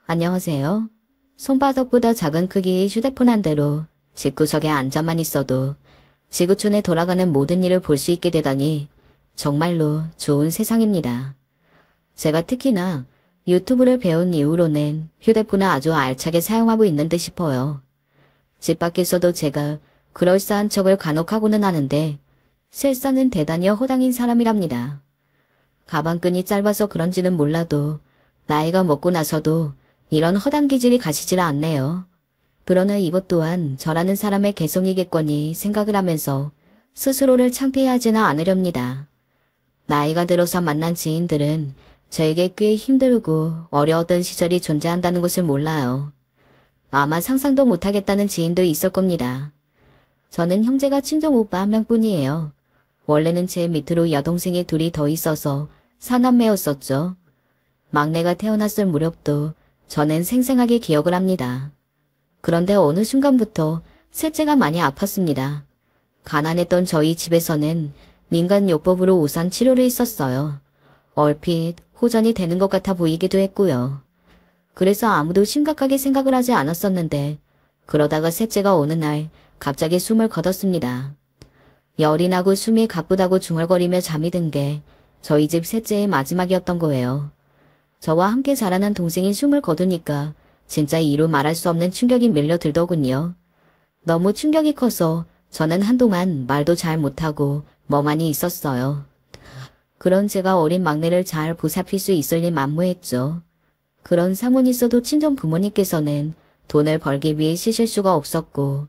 안녕하세요. 손바닥보다 작은 크기의 휴대폰 한 대로 집구석에 앉아만 있어도 지구촌에 돌아가는 모든 일을 볼 수 있게 되다니 정말로 좋은 세상입니다. 제가 특히나 유튜브를 배운 이후로는 휴대폰을 아주 알차게 사용하고 있는 듯 싶어요. 집 밖에서도 제가 그럴싸한 척을 간혹 하고는 하는데 실상은 대단히 허당인 사람이랍니다. 가방끈이 짧아서 그런지는 몰라도 나이가 먹고 나서도 이런 허당 기질이 가시질 않네요. 그러나 이것 또한 저라는 사람의 개성이겠거니 생각을 하면서 스스로를 창피해하지는 않으렵니다. 나이가 들어서 만난 지인들은 저에게 꽤 힘들고 어려웠던 시절이 존재한다는 것을 몰라요. 아마 상상도 못하겠다는 지인도 있을 겁니다. 저는 형제가 친정 오빠 한 명뿐이에요. 원래는 제 밑으로 여동생이 둘이 더 있어서 사남매였었죠. 막내가 태어났을 무렵도 저는 생생하게 기억을 합니다. 그런데 어느 순간부터 셋째가 많이 아팠습니다. 가난했던 저희 집에서는 민간요법으로 우선 치료를 했었어요. 얼핏 호전이 되는 것 같아 보이기도 했고요. 그래서 아무도 심각하게 생각을 하지 않았었는데 그러다가 셋째가 어느 날 갑자기 숨을 거뒀습니다. 열이 나고 숨이 가쁘다고 중얼거리며 잠이 든 게 저희 집 셋째의 마지막이었던 거예요. 저와 함께 자라난 동생이 숨을 거두니까 진짜 이루 말할 수 없는 충격이 밀려들더군요. 너무 충격이 커서 저는 한동안 말도 잘 못하고 멍하니 있었어요. 그런 제가 어린 막내를 잘 보살필 수 있을리 만무했죠. 그런 상훈이 있어도 친정 부모님께서는 돈을 벌기 위해 쉬실 수가 없었고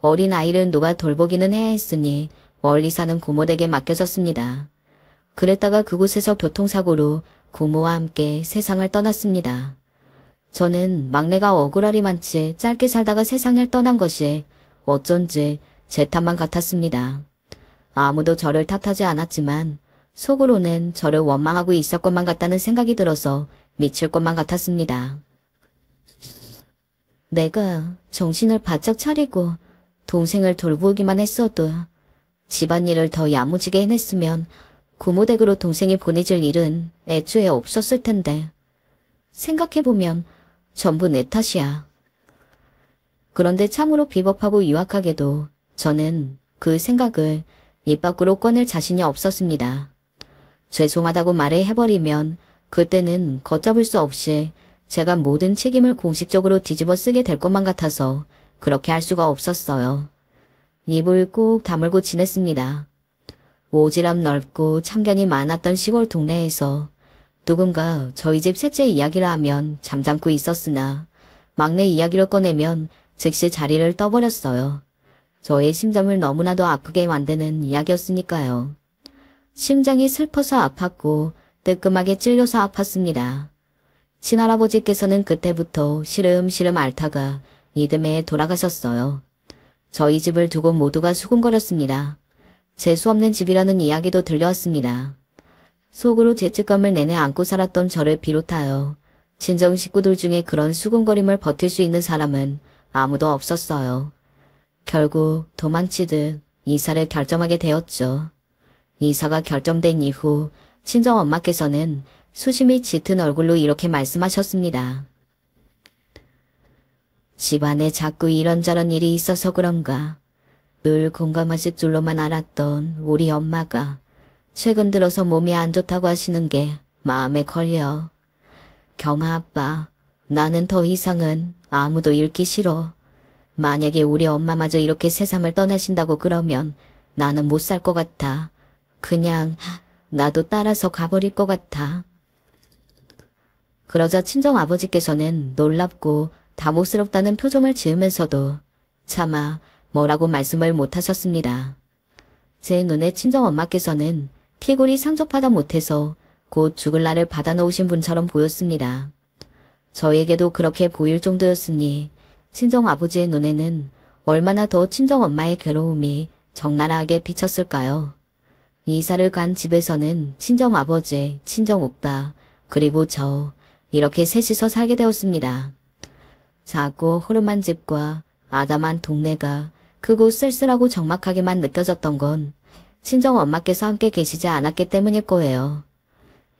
어린 아이를 누가 돌보기는 해야 했으니 멀리 사는 고모댁에 맡겨졌습니다. 그랬다가 그곳에서 교통사고로 고모와 함께 세상을 떠났습니다. 저는 막내가 억울하리 많지 짧게 살다가 세상을 떠난 것이 어쩐지 제 탓만 같았습니다. 아무도 저를 탓하지 않았지만 속으로는 저를 원망하고 있을 것만 같다는 생각이 들어서 미칠 것만 같았습니다. 내가 정신을 바짝 차리고 동생을 돌보기만 했어도 집안일을 더 야무지게 해냈으면 고모댁으로 동생이 보내질 일은 애초에 없었을 텐데 생각해보면 전부 내 탓이야. 그런데 참으로 비겁하고 유약하게도 저는 그 생각을 입 밖으로 꺼낼 자신이 없었습니다. 죄송하다고 말을 해버리면 그때는 걷잡을 수 없이 제가 모든 책임을 공식적으로 뒤집어 쓰게 될 것만 같아서 그렇게 할 수가 없었어요. 입을 꾹 다물고 지냈습니다. 오지랖 넓고 참견이 많았던 시골 동네에서 누군가 저희 집 셋째 이야기를 하면 잠잠고 있었으나 막내 이야기를 꺼내면 즉시 자리를 떠버렸어요. 저의 심장을 너무나도 아프게 만드는 이야기였으니까요. 심장이 슬퍼서 아팠고 뜨끔하게 찔려서 아팠습니다. 친할아버지께서는 그때부터 시름시름 앓다가 이듬해에 돌아가셨어요. 저희 집을 두고 모두가 수군거렸습니다. 재수없는 집이라는 이야기도 들려왔습니다. 속으로 죄책감을 내내 안고 살았던 저를 비롯하여 친정 식구들 중에 그런 수군거림을 버틸 수 있는 사람은 아무도 없었어요. 결국 도망치듯 이사를 결정하게 되었죠. 이사가 결정된 이후 친정엄마께서는 수심이 짙은 얼굴로 이렇게 말씀하셨습니다. 집안에 자꾸 이런저런 일이 있어서 그런가. 늘 공감하실 줄로만 알았던 우리 엄마가 최근 들어서 몸이 안 좋다고 하시는 게 마음에 걸려. 경아 아빠, 나는 더 이상은 아무도 잃기 싫어. 만약에 우리 엄마마저 이렇게 세상을 떠나신다고 그러면 나는 못 살 것 같아. 그냥 나도 따라서 가버릴 것 같아. 그러자 친정아버지께서는 놀랍고 당혹스럽다는 표정을 지으면서도 차마 뭐라고 말씀을 못하셨습니다. 제 눈에 친정엄마께서는 피골이 상접하다 못해서 곧 죽을 날을 받아놓으신 분처럼 보였습니다. 저에게도 그렇게 보일 정도였으니 친정아버지의 눈에는 얼마나 더 친정엄마의 괴로움이 적나라하게 비쳤을까요? 이사를 간 집에서는 친정아버지, 친정오빠, 그리고 저 이렇게 셋이서 살게 되었습니다. 작고 허름한 집과 아담한 동네가 크고 쓸쓸하고 적막하게만 느껴졌던 건 친정엄마께서 함께 계시지 않았기 때문일 거예요.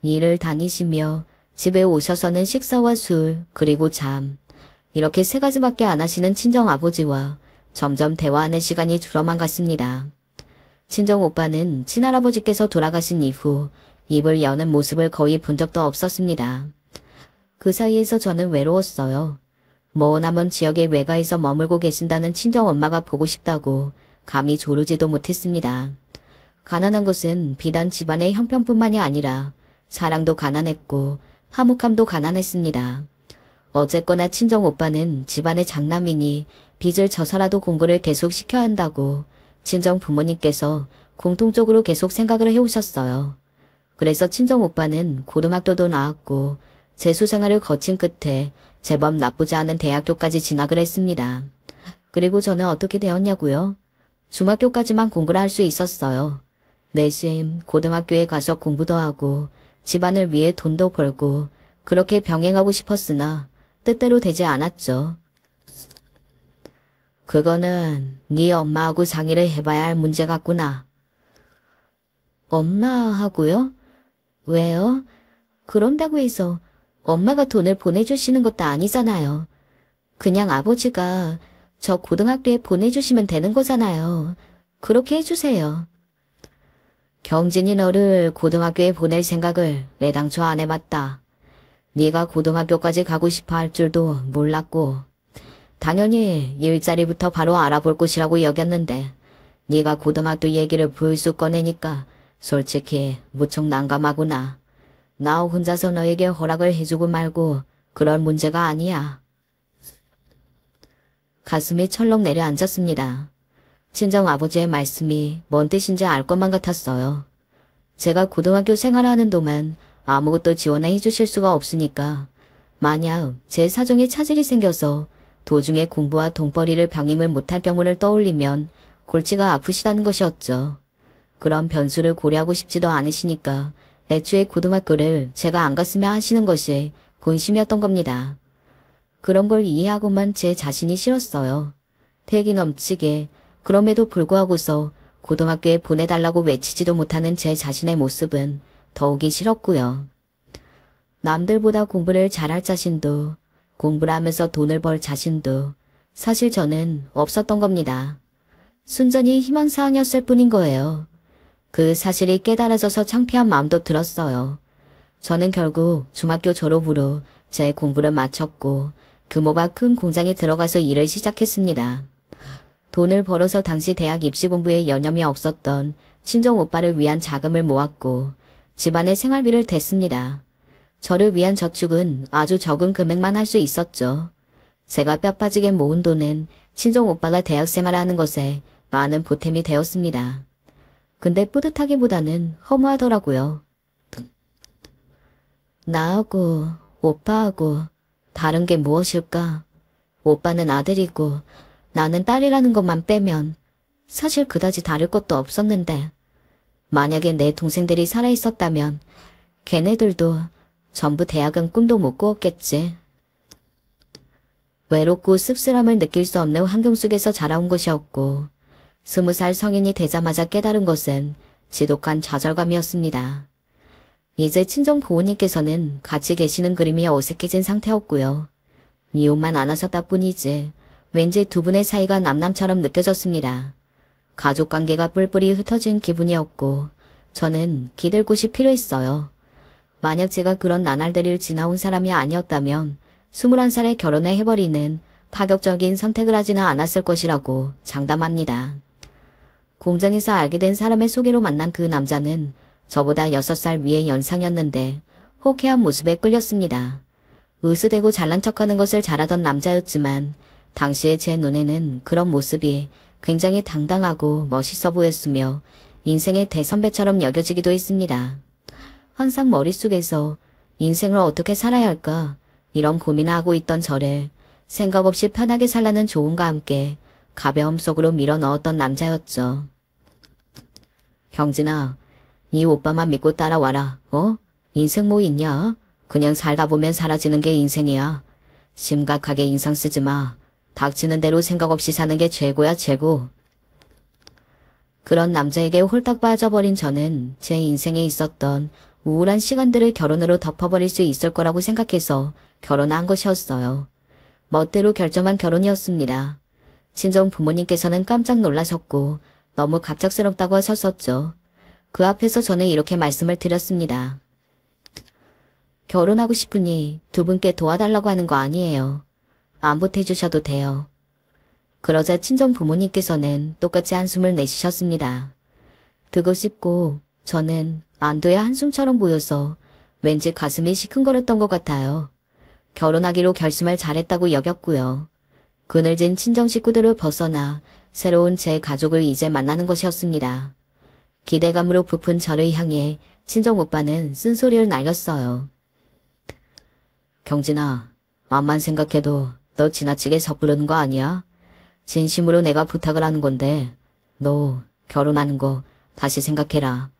일을 다니시며 집에 오셔서는 식사와 술, 그리고 잠. 이렇게 세 가지밖에 안 하시는 친정아버지와 점점 대화하는 시간이 줄어만 갔습니다. 친정오빠는 친할아버지께서 돌아가신 이후 입을 여는 모습을 거의 본 적도 없었습니다. 그 사이에서 저는 외로웠어요. 머나먼 지역의 외가에서 머물고 계신다는 친정엄마가 보고 싶다고 감히 조르지도 못했습니다. 가난한 것은 비단 집안의 형편뿐만이 아니라 사랑도 가난했고 화목함도 가난했습니다. 어쨌거나 친정오빠는 집안의 장남이니 빚을 져서라도 공부를 계속 시켜야 한다고 친정 부모님께서 공통적으로 계속 생각을 해오셨어요. 그래서 친정오빠는 고등학교도 나왔고 재수생활을 거친 끝에 제법 나쁘지 않은 대학교까지 진학을 했습니다. 그리고 저는 어떻게 되었냐고요? 중학교까지만 공부를 할 수 있었어요. 내심 고등학교에 가서 공부도 하고 집안을 위해 돈도 벌고 그렇게 병행하고 싶었으나 뜻대로 되지 않았죠. 그거는 네 엄마하고 상의를 해봐야 할 문제 같구나. 엄마하고요? 왜요? 그런다고 해서 엄마가 돈을 보내주시는 것도 아니잖아요. 그냥 아버지가 저 고등학교에 보내주시면 되는 거잖아요. 그렇게 해주세요. 경진이 너를 고등학교에 보낼 생각을 애당초 안 해봤다. 네가 고등학교까지 가고 싶어 할 줄도 몰랐고 당연히 일자리부터 바로 알아볼 곳이라고 여겼는데 네가 고등학교 얘기를 불쑥 꺼내니까 솔직히 무척 난감하구나. 나 혼자서 너에게 허락을 해주고 말고 그럴 문제가 아니야. 가슴이 철렁 내려앉았습니다. 친정아버지의 말씀이 뭔 뜻인지 알 것만 같았어요. 제가 고등학교 생활하는 동안 아무것도 지원해 주실 수가 없으니까 만약 제 사정에 차질이 생겨서 도중에 공부와 돈벌이를 병임을 못할 경우를 떠올리면 골치가 아프시다는 것이었죠. 그런 변수를 고려하고 싶지도 않으시니까 애초에 고등학교를 제가 안 갔으면 하시는 것이 본심이었던 겁니다. 그런 걸 이해하고만 제 자신이 싫었어요. 대기 넘치게 그럼에도 불구하고서 고등학교에 보내달라고 외치지도 못하는 제 자신의 모습은 더욱이 싫었고요. 남들보다 공부를 잘할 자신도 공부를 하면서 돈을 벌 자신도 사실 저는 없었던 겁니다. 순전히 희망사항이었을 뿐인 거예요. 그 사실이 깨달아져서 창피한 마음도 들었어요. 저는 결국 중학교 졸업 후로 제 공부를 마쳤고 규모가 큰 공장에 들어가서 일을 시작했습니다. 돈을 벌어서 당시 대학 입시 공부에 여념이 없었던 친정오빠를 위한 자금을 모았고 집안의 생활비를 댔습니다. 저를 위한 저축은 아주 적은 금액만 할 수 있었죠. 제가 뼈 빠지게 모은 돈은 친정오빠가 대학생활을 하는 것에 많은 보탬이 되었습니다. 근데 뿌듯하기보다는 허무하더라고요. 나하고 오빠하고 다른 게 무엇일까? 오빠는 아들이고 나는 딸이라는 것만 빼면 사실 그다지 다를 것도 없었는데 만약에 내 동생들이 살아있었다면 걔네들도 전부 대학은 꿈도 못 꾸었겠지. 외롭고 씁쓸함을 느낄 수 없는 환경 속에서 자라온 것이었고 20살 성인이 되자마자 깨달은 것은 지독한 좌절감이었습니다. 이제 친정 부모님께서는 같이 계시는 그림이 어색해진 상태였고요. 이혼만 안 하셨다 뿐이지 왠지 두 분의 사이가 남남처럼 느껴졌습니다. 가족관계가 뿔뿔이 흩어진 기분이었고 저는 기댈 곳이 필요했어요. 만약 제가 그런 나날들을 지나온 사람이 아니었다면 21살에 결혼을 해버리는 파격적인 선택을 하지는 않았을 것이라고 장담합니다. 공장에서 알게 된 사람의 소개로 만난 그 남자는 저보다 6살 위의 연상이었는데 호쾌한 모습에 끌렸습니다. 으스대고 잘난 척하는 것을 잘하던 남자였지만 당시에 제 눈에는 그런 모습이 굉장히 당당하고 멋있어 보였으며 인생의 대선배처럼 여겨지기도 했습니다. 항상 머릿속에서 인생을 어떻게 살아야 할까 이런 고민을 하고 있던 저를 생각 없이 편하게 살라는 조언과 함께 가벼움 속으로 밀어 넣었던 남자였죠. 경진아, 이 오빠만 믿고 따라와라. 인생 뭐 있냐? 그냥 살다 보면 사라지는 게 인생이야. 심각하게 인상 쓰지 마. 닥치는 대로 생각 없이 사는 게 최고야, 최고. 그런 남자에게 홀딱 빠져버린 저는 제 인생에 있었던 우울한 시간들을 결혼으로 덮어버릴 수 있을 거라고 생각해서 결혼한 것이었어요. 멋대로 결정한 결혼이었습니다. 친정 부모님께서는 깜짝 놀라셨고 너무 갑작스럽다고 하셨었죠. 그 앞에서 저는 이렇게 말씀을 드렸습니다. 결혼하고 싶으니 두 분께 도와달라고 하는 거 아니에요. 안 보태주셔도 돼요. 그러자 친정 부모님께서는 똑같이 한숨을 내쉬셨습니다. 듣고 싶고 저는 안도의 한숨처럼 보여서 왠지 가슴이 시큰거렸던 것 같아요. 결혼하기로 결심을 잘했다고 여겼고요. 그늘진 친정 식구들을 벗어나 새로운 제 가족을 이제 만나는 것이었습니다. 기대감으로 부푼 저를 향해 친정 오빠는 쓴소리를 날렸어요. 경진아, 맘만 생각해도 너 지나치게 섣부르는 거 아니야? 진심으로 내가 부탁을 하는 건데 너 결혼하는 거 다시 생각해라.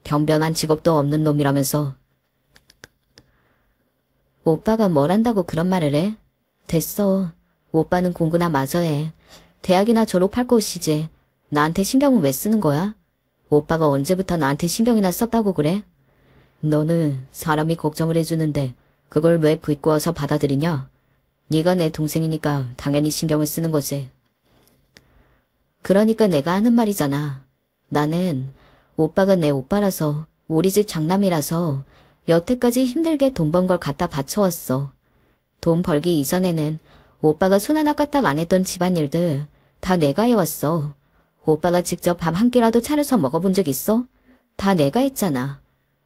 변변한 직업도 없는 놈이라면서. 오빠가 뭘 한다고 그런 말을 해? 됐어. 오빠는 공부나 마저 해. 대학이나 졸업할 것이지. 나한테 신경은 왜 쓰는 거야? 오빠가 언제부터 나한테 신경이나 썼다고 그래? 너는 사람이 걱정을 해주는데 그걸 왜 부익고와서 받아들이냐? 네가 내 동생이니까 당연히 신경을 쓰는 거지. 그러니까 내가 하는 말이잖아. 나는 오빠가 내 오빠라서 우리 집 장남이라서 여태까지 힘들게 돈 번 걸 갖다 바쳐왔어. 돈 벌기 이전에는 오빠가 손 하나 까딱 안 했던 집안일들 다 내가 해왔어. 오빠가 직접 밥 한 끼라도 차려서 먹어본 적 있어? 다 내가 했잖아.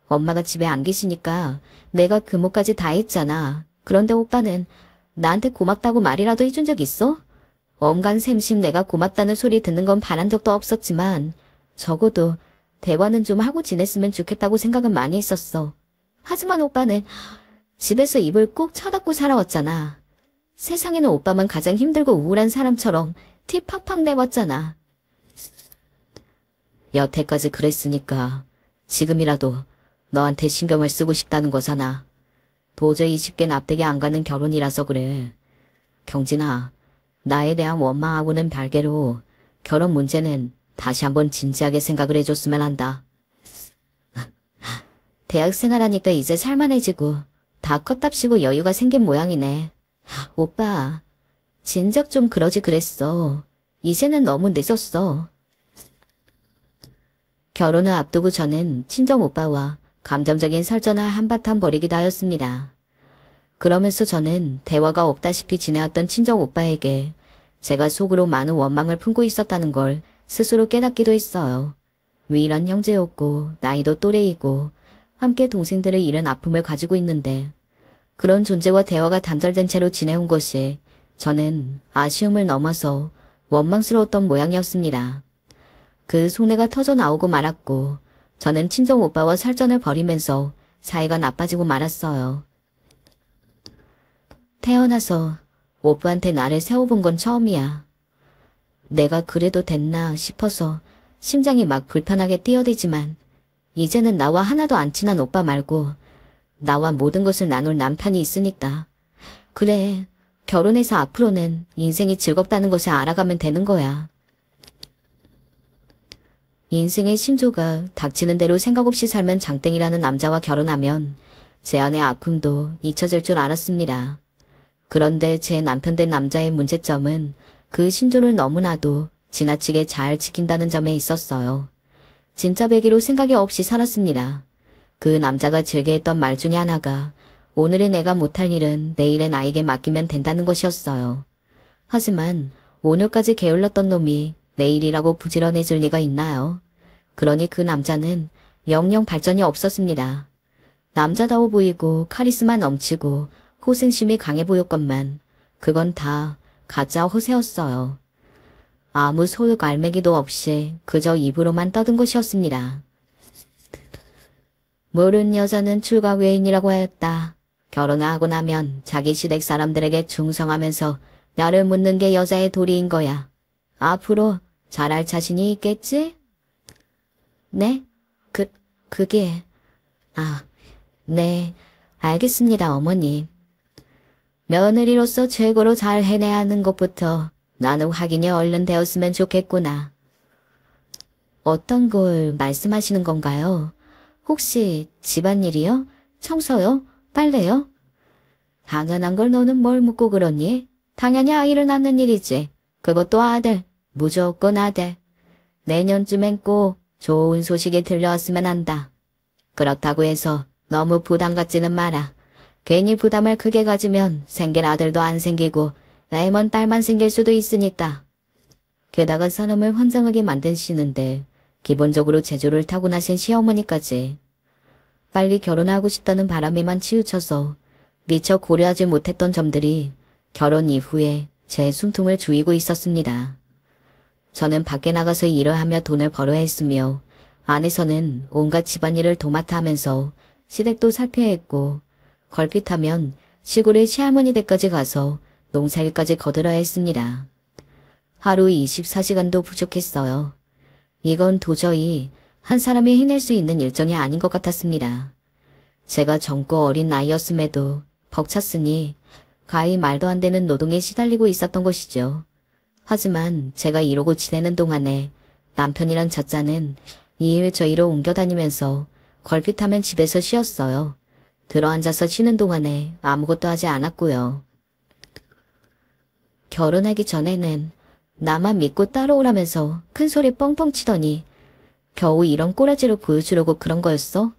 엄마가 집에 안 계시니까 내가 금호까지 다 했잖아. 그런데 오빠는 나한테 고맙다고 말이라도 해준 적 있어? 엄간샘심 내가 고맙다는 소리 듣는 건 바란 적도 없었지만 적어도 대화는 좀 하고 지냈으면 좋겠다고 생각은 많이 했었어. 하지만 오빠는 집에서 입을 꾹 쳐닫고 살아왔잖아. 세상에는 오빠만 가장 힘들고 우울한 사람처럼 티 팍팍 내왔잖아. 여태까지 그랬으니까 지금이라도 너한테 신경을 쓰고 싶다는 거잖아. 도저히 쉽게 납득이 안 가는 결혼이라서 그래. 경진아, 나에 대한 원망하고는 별개로 결혼 문제는 다시 한번 진지하게 생각을 해줬으면 한다. 대학생활하니까 이제 살만해지고 다 컸답시고 여유가 생긴 모양이네. 오빠, 진작 좀 그러지 그랬어. 이제는 너무 늦었어. 결혼을 앞두고 저는 친정 오빠와 감정적인 설전을 한바탕 벌이기도 하였습니다. 그러면서 저는 대화가 없다시피 지내왔던 친정 오빠에게 제가 속으로 많은 원망을 품고 있었다는 걸 스스로 깨닫기도 했어요. 유일한 형제였고 나이도 또래이고 함께 동생들을 잃은 아픔을 가지고 있는데 그런 존재와 대화가 단절된 채로 지내온 것이 저는 아쉬움을 넘어서 원망스러웠던 모양이었습니다. 그 속내가 터져 나오고 말았고 저는 친정 오빠와 설전을 벌이면서 사이가 나빠지고 말았어요. 태어나서 오빠한테 나를 세워본 건 처음이야. 내가 그래도 됐나 싶어서 심장이 막 불편하게 뛰어대지만 이제는 나와 하나도 안 친한 오빠 말고 나와 모든 것을 나눌 남편이 있으니까. 그래, 결혼해서 앞으로는 인생이 즐겁다는 것을 알아가면 되는 거야. 인생의 신조가 닥치는 대로 생각 없이 살면 장땡이라는 남자와 결혼하면 제 안의 아픔도 잊혀질 줄 알았습니다. 그런데 제 남편 된 남자의 문제점은 그 신조를 너무나도 지나치게 잘 지킨다는 점에 있었어요. 진짜 배기로 생각이 없이 살았습니다. 그 남자가 즐겨했던 말 중에 하나가 오늘의 내가 못할 일은 내일의 나에게 맡기면 된다는 것이었어요. 하지만 오늘까지 게을렀던 놈이 내일이라고 부지런해질 리가 있나요? 그러니 그 남자는 영영 발전이 없었습니다. 남자다워 보이고 카리스마 넘치고 호생심이 강해 보였건만 그건 다 가짜 허세였어요. 아무 소득 알매기도 없이 그저 입으로만 떠든 것이었습니다. 모르는 여자는 출가 외인이라고 하였다. 결혼을 하고 나면 자기 시댁 사람들에게 충성하면서 나를 묻는 게 여자의 도리인 거야. 앞으로 잘할 자신이 있겠지? 네? 그게... 네, 알겠습니다, 어머니. 며느리로서 최고로 잘 해내야 하는 것부터 나는 확인이 얼른 되었으면 좋겠구나. 어떤 걸 말씀하시는 건가요? 혹시 집안일이요? 청소요? 빨래요? 당연한 걸 너는 뭘 묻고 그러니? 당연히 아이를 낳는 일이지. 그것도 아들. 무조건 아들. 내년쯤엔 꼭 좋은 소식이 들려왔으면 한다. 그렇다고 해서 너무 부담 갖지는 마라. 괜히 부담을 크게 가지면 생길 아들도 안 생기고 애먼 딸만 생길 수도 있으니까. 게다가 사람을 환장하게 만드시는데 기본적으로 재주를 타고나신 시어머니까지. 빨리 결혼하고 싶다는 바람에만 치우쳐서 미처 고려하지 못했던 점들이 결혼 이후에 제 숨통을 조이고 있었습니다. 저는 밖에 나가서 일을 하며 돈을 벌어야 했으며 안에서는 온갖 집안일을 도맡아 하면서 시댁도 살펴야 했고 걸핏하면 시골의 시할머니 댁까지 가서 농사일까지 거들어야 했습니다. 하루 24시간도 부족했어요. 이건 도저히 한 사람이 해낼 수 있는 일정이 아닌 것 같았습니다. 제가 젊고 어린 나이였음에도 벅찼으니 가히 말도 안 되는 노동에 시달리고 있었던 것이죠. 하지만 제가 이러고 지내는 동안에 남편이란 젖자는 이일 저일로 옮겨다니면서 걸핏하면 집에서 쉬었어요. 들어앉아서 쉬는 동안에 아무것도 하지 않았고요. 결혼하기 전에는 나만 믿고 따라오라면서 큰 소리 뻥뻥 치더니 겨우 이런 꼬라지를 보여주려고 그런 거였어?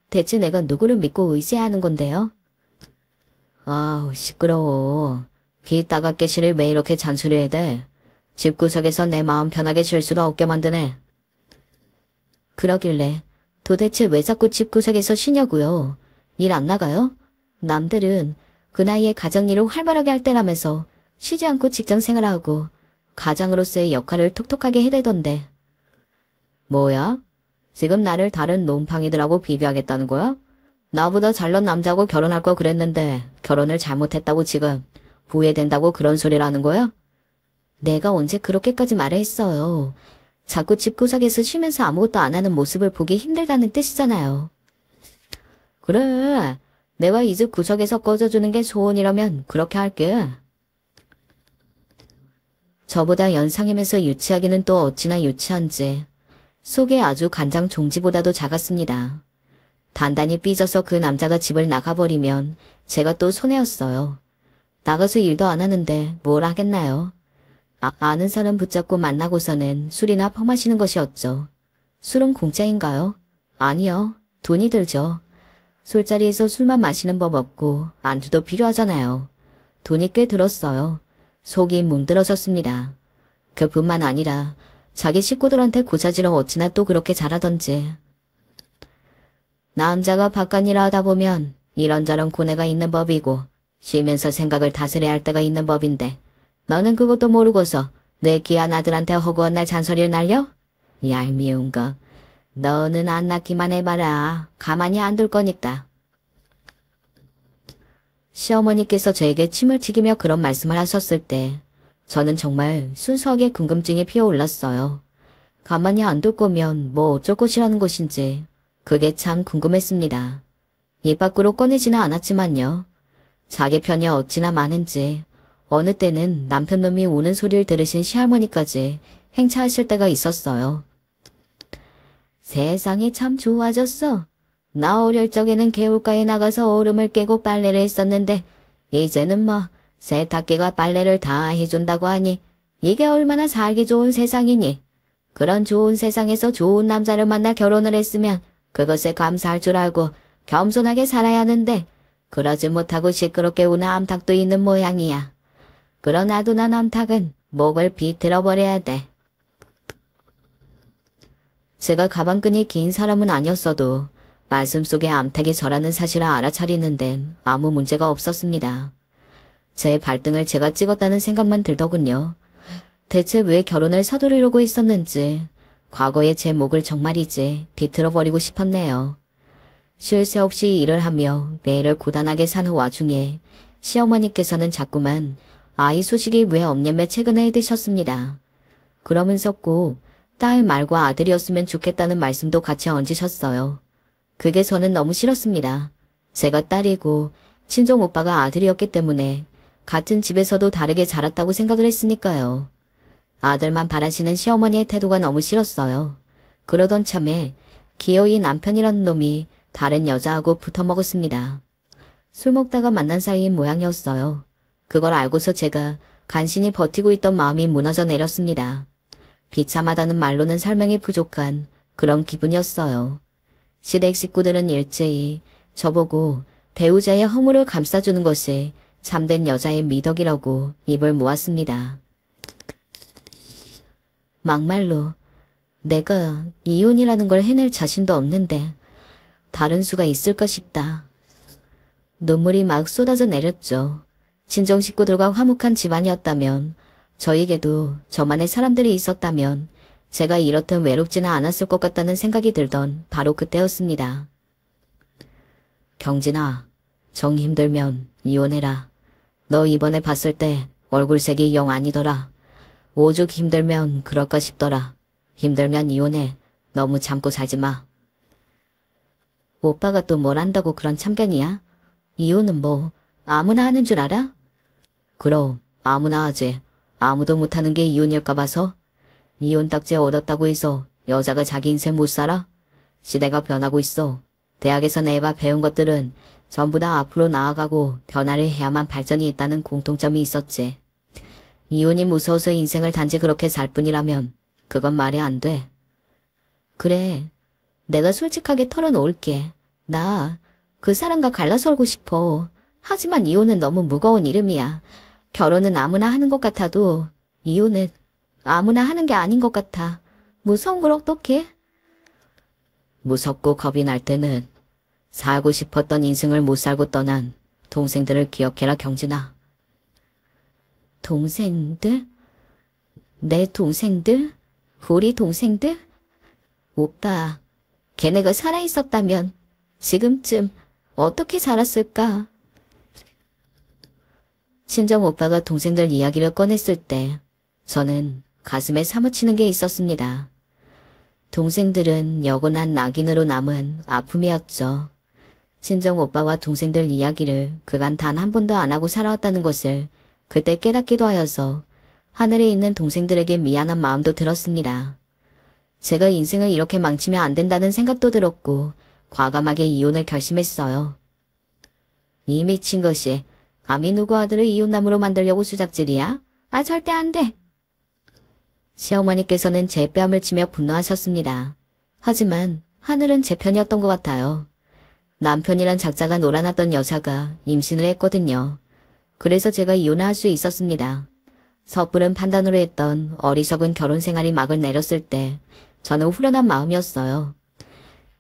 대체 내가 누구를 믿고 의지하는 건데요? 아우 시끄러워. 귀 따갑게 실을 왜 이렇게 잔소리해야 돼? 집구석에서 내 마음 편하게 쉴 수도 없게 만드네. 그러길래 도대체 왜 자꾸 집구석에서 쉬냐고요? 일 안 나가요? 남들은 그 나이에 가정일을 활발하게 할 때라면서 쉬지 않고 직장생활하고 가장으로서의 역할을 톡톡하게 해대던데. 뭐야? 지금 나를 다른 놈팡이들하고 비교하겠다는 거야? 나보다 잘난 남자하고 결혼할 거 그랬는데 결혼을 잘못했다고 지금 후회된다고 그런 소리를 하는 거야? 내가 언제 그렇게까지 말을 했어요. 자꾸 집구석에서 쉬면서 아무것도 안 하는 모습을 보기 힘들다는 뜻이잖아요. 그래, 내가 이 집 구석에서 꺼져주는 게 소원이라면 그렇게 할게. 저보다 연상이면서 유치하기는 또 어찌나 유치한지 속에 아주 간장 종지보다도 작았습니다. 단단히 삐져서 그 남자가 집을 나가버리면 제가 또 손해였어요. 나가서 일도 안 하는데 뭘 하겠나요? 아는 사람 붙잡고 만나고서는 술이나 퍼마시는 것이었죠. 술은 공짜인가요? 아니요. 돈이 들죠. 술자리에서 술만 마시는 법 없고 안주도 필요하잖아요. 돈이 꽤 들었어요. 속이 뭉들어졌습니다. 그뿐만 아니라 자기 식구들한테 고자지를 어찌나 또 그렇게 잘하던지. 남자가 바깥일을 하다 보면 이런저런 고뇌가 있는 법이고 쉬면서 생각을 다스려야 할 때가 있는 법인데 너는 그것도 모르고서 내 귀한 아들한테 허구한 날 잔소리를 날려? 얄미운 거. 너는 안 낳기만 해봐라. 가만히 안 둘 거니까. 시어머니께서 저에게 침을 튀기며 그런 말씀을 하셨을 때 저는 정말 순수하게 궁금증이 피어올랐어요. 가만히 안 둘 거면 뭐 어쩔 것이라는 것인지 그게 참 궁금했습니다. 입 밖으로 꺼내지는 않았지만요. 자기 편이 어찌나 많은지 어느 때는 남편놈이 우는 소리를 들으신 시할머니까지 행차하실 때가 있었어요. 세상이 참 좋아졌어. 나 어릴 적에는 개울가에 나가서 얼음을 깨고 빨래를 했었는데 이제는 뭐 세탁기가 빨래를 다 해준다고 하니 이게 얼마나 살기 좋은 세상이니. 그런 좋은 세상에서 좋은 남자를 만나 결혼을 했으면 그것에 감사할 줄 알고 겸손하게 살아야 하는데 그러지 못하고 시끄럽게 우는 암탉도 있는 모양이야. 그러나도 난 암탉은 목을 비틀어 버려야 돼. 제가 가방끈이 긴 사람은 아니었어도 말씀 속에 암탉이 저라는 사실을 알아차리는 데는 아무 문제가 없었습니다. 제 발등을 제가 찍었다는 생각만 들더군요. 대체 왜 결혼을 서두르려고 했었는지 과거의 제 목을 정말이지 비틀어버리고 싶었네요. 쉴 새 없이 일을 하며 매일을 고단하게 사는 와중에 시어머니께서는 자꾸만 아이 소식이 왜 없냐며 최근에 해드셨습니다. 그러면서 꼭 딸 말고 아들이었으면 좋겠다는 말씀도 같이 얹으셨어요. 그게 저는 너무 싫었습니다. 제가 딸이고 친정 오빠가 아들이었기 때문에 같은 집에서도 다르게 자랐다고 생각을 했으니까요. 아들만 바라시는 시어머니의 태도가 너무 싫었어요. 그러던 참에 기어이 남편이라는 놈이 다른 여자하고 붙어먹었습니다. 술 먹다가 만난 사이인 모양이었어요. 그걸 알고서 제가 간신히 버티고 있던 마음이 무너져 내렸습니다. 비참하다는 말로는 설명이 부족한 그런 기분이었어요. 시댁 식구들은 일제히 저보고 배우자의 허물을 감싸주는 것이 참된 여자의 미덕이라고 입을 모았습니다. 막말로 내가 이혼이라는 걸 해낼 자신도 없는데 다른 수가 있을까 싶다. 눈물이 막 쏟아져 내렸죠. 친정 식구들과 화목한 집안이었다면, 저에게도 저만의 사람들이 있었다면 제가 이렇듯 외롭지는 않았을 것 같다는 생각이 들던 바로 그때였습니다. 경진아, 정 힘들면 이혼해라. 너 이번에 봤을 때 얼굴색이 영 아니더라. 오죽 힘들면 그럴까 싶더라. 힘들면 이혼해. 너무 참고 살지 마. 오빠가 또 뭘 안다고 그런 참견이야? 이혼은 뭐 아무나 하는 줄 알아? 그럼 아무나 하지. 아무도 못하는 게 이혼일까 봐서? 이혼 딱지 얻었다고 해서 여자가 자기 인생 못 살아? 시대가 변하고 있어. 대학에서 내가 배운 것들은 전부 다 앞으로 나아가고 변화를 해야만 발전이 있다는 공통점이 있었지. 이혼이 무서워서 인생을 단지 그렇게 살 뿐이라면 그건 말이 안 돼. 그래, 내가 솔직하게 털어놓을게. 나 그 사람과 갈라 살고 싶어. 하지만 이혼은 너무 무거운 이름이야. 결혼은 아무나 하는 것 같아도 이혼은 아무나 하는 게 아닌 것 같아. 무서운 걸 어떡해? 무섭고 겁이 날 때는 살고 싶었던 인생을 못 살고 떠난 동생들을 기억해라, 경진아. 동생들? 내 동생들? 우리 동생들? 오빠, 걔네가 살아있었다면 지금쯤 어떻게 살았을까? 친정 오빠가 동생들 이야기를 꺼냈을 때 저는 가슴에 사무치는 게 있었습니다. 동생들은 여고난 낙인으로 남은 아픔이었죠. 친정 오빠와 동생들 이야기를 그간 단 한 번도 안 하고 살아왔다는 것을 그때 깨닫기도 하여서 하늘에 있는 동생들에게 미안한 마음도 들었습니다. 제가 인생을 이렇게 망치면 안 된다는 생각도 들었고 과감하게 이혼을 결심했어요. 이 미친 것이 감히 누구 아들을 이혼남으로 만들려고 수작질이야? 아, 절대 안 돼. 시어머니께서는 제 뺨을 치며 분노하셨습니다. 하지만 하늘은 제 편이었던 것 같아요. 남편이란 작자가 놀아났던 여자가 임신을 했거든요. 그래서 제가 이혼을 할 수 있었습니다. 섣부른 판단으로 했던 어리석은 결혼 생활이 막을 내렸을 때 저는 후련한 마음이었어요.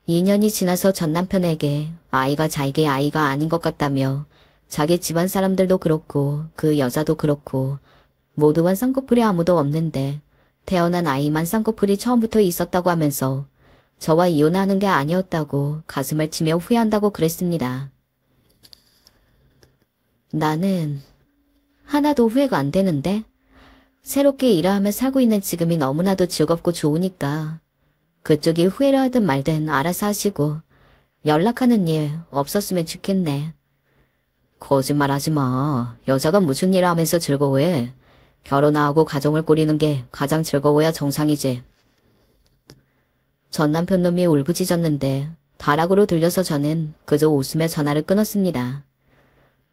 2년이 지나서 전 남편에게 아이가 자기의 아이가 아닌 것 같다며 자기 집안 사람들도 그렇고 그 여자도 그렇고 모두가 쌍꺼풀이 아무도 없는데 태어난 아이만 쌍꺼풀이 처음부터 있었다고 하면서 저와 이혼하는 게 아니었다고 가슴을 치며 후회한다고 그랬습니다. 나는 하나도 후회가 안 되는데 새롭게 일하며 살고 있는 지금이 너무나도 즐겁고 좋으니까 그쪽이 후회를 하든 말든 알아서 하시고 연락하는 일 없었으면 좋겠네. 거짓말하지 마. 여자가 무슨 일을 하면서 즐거워해. 결혼하고 가정을 꾸리는 게 가장 즐거워야 정상이지. 전 남편 놈이 울부짖었는데 다락으로 들려서 저는 그저 웃으며 전화를 끊었습니다.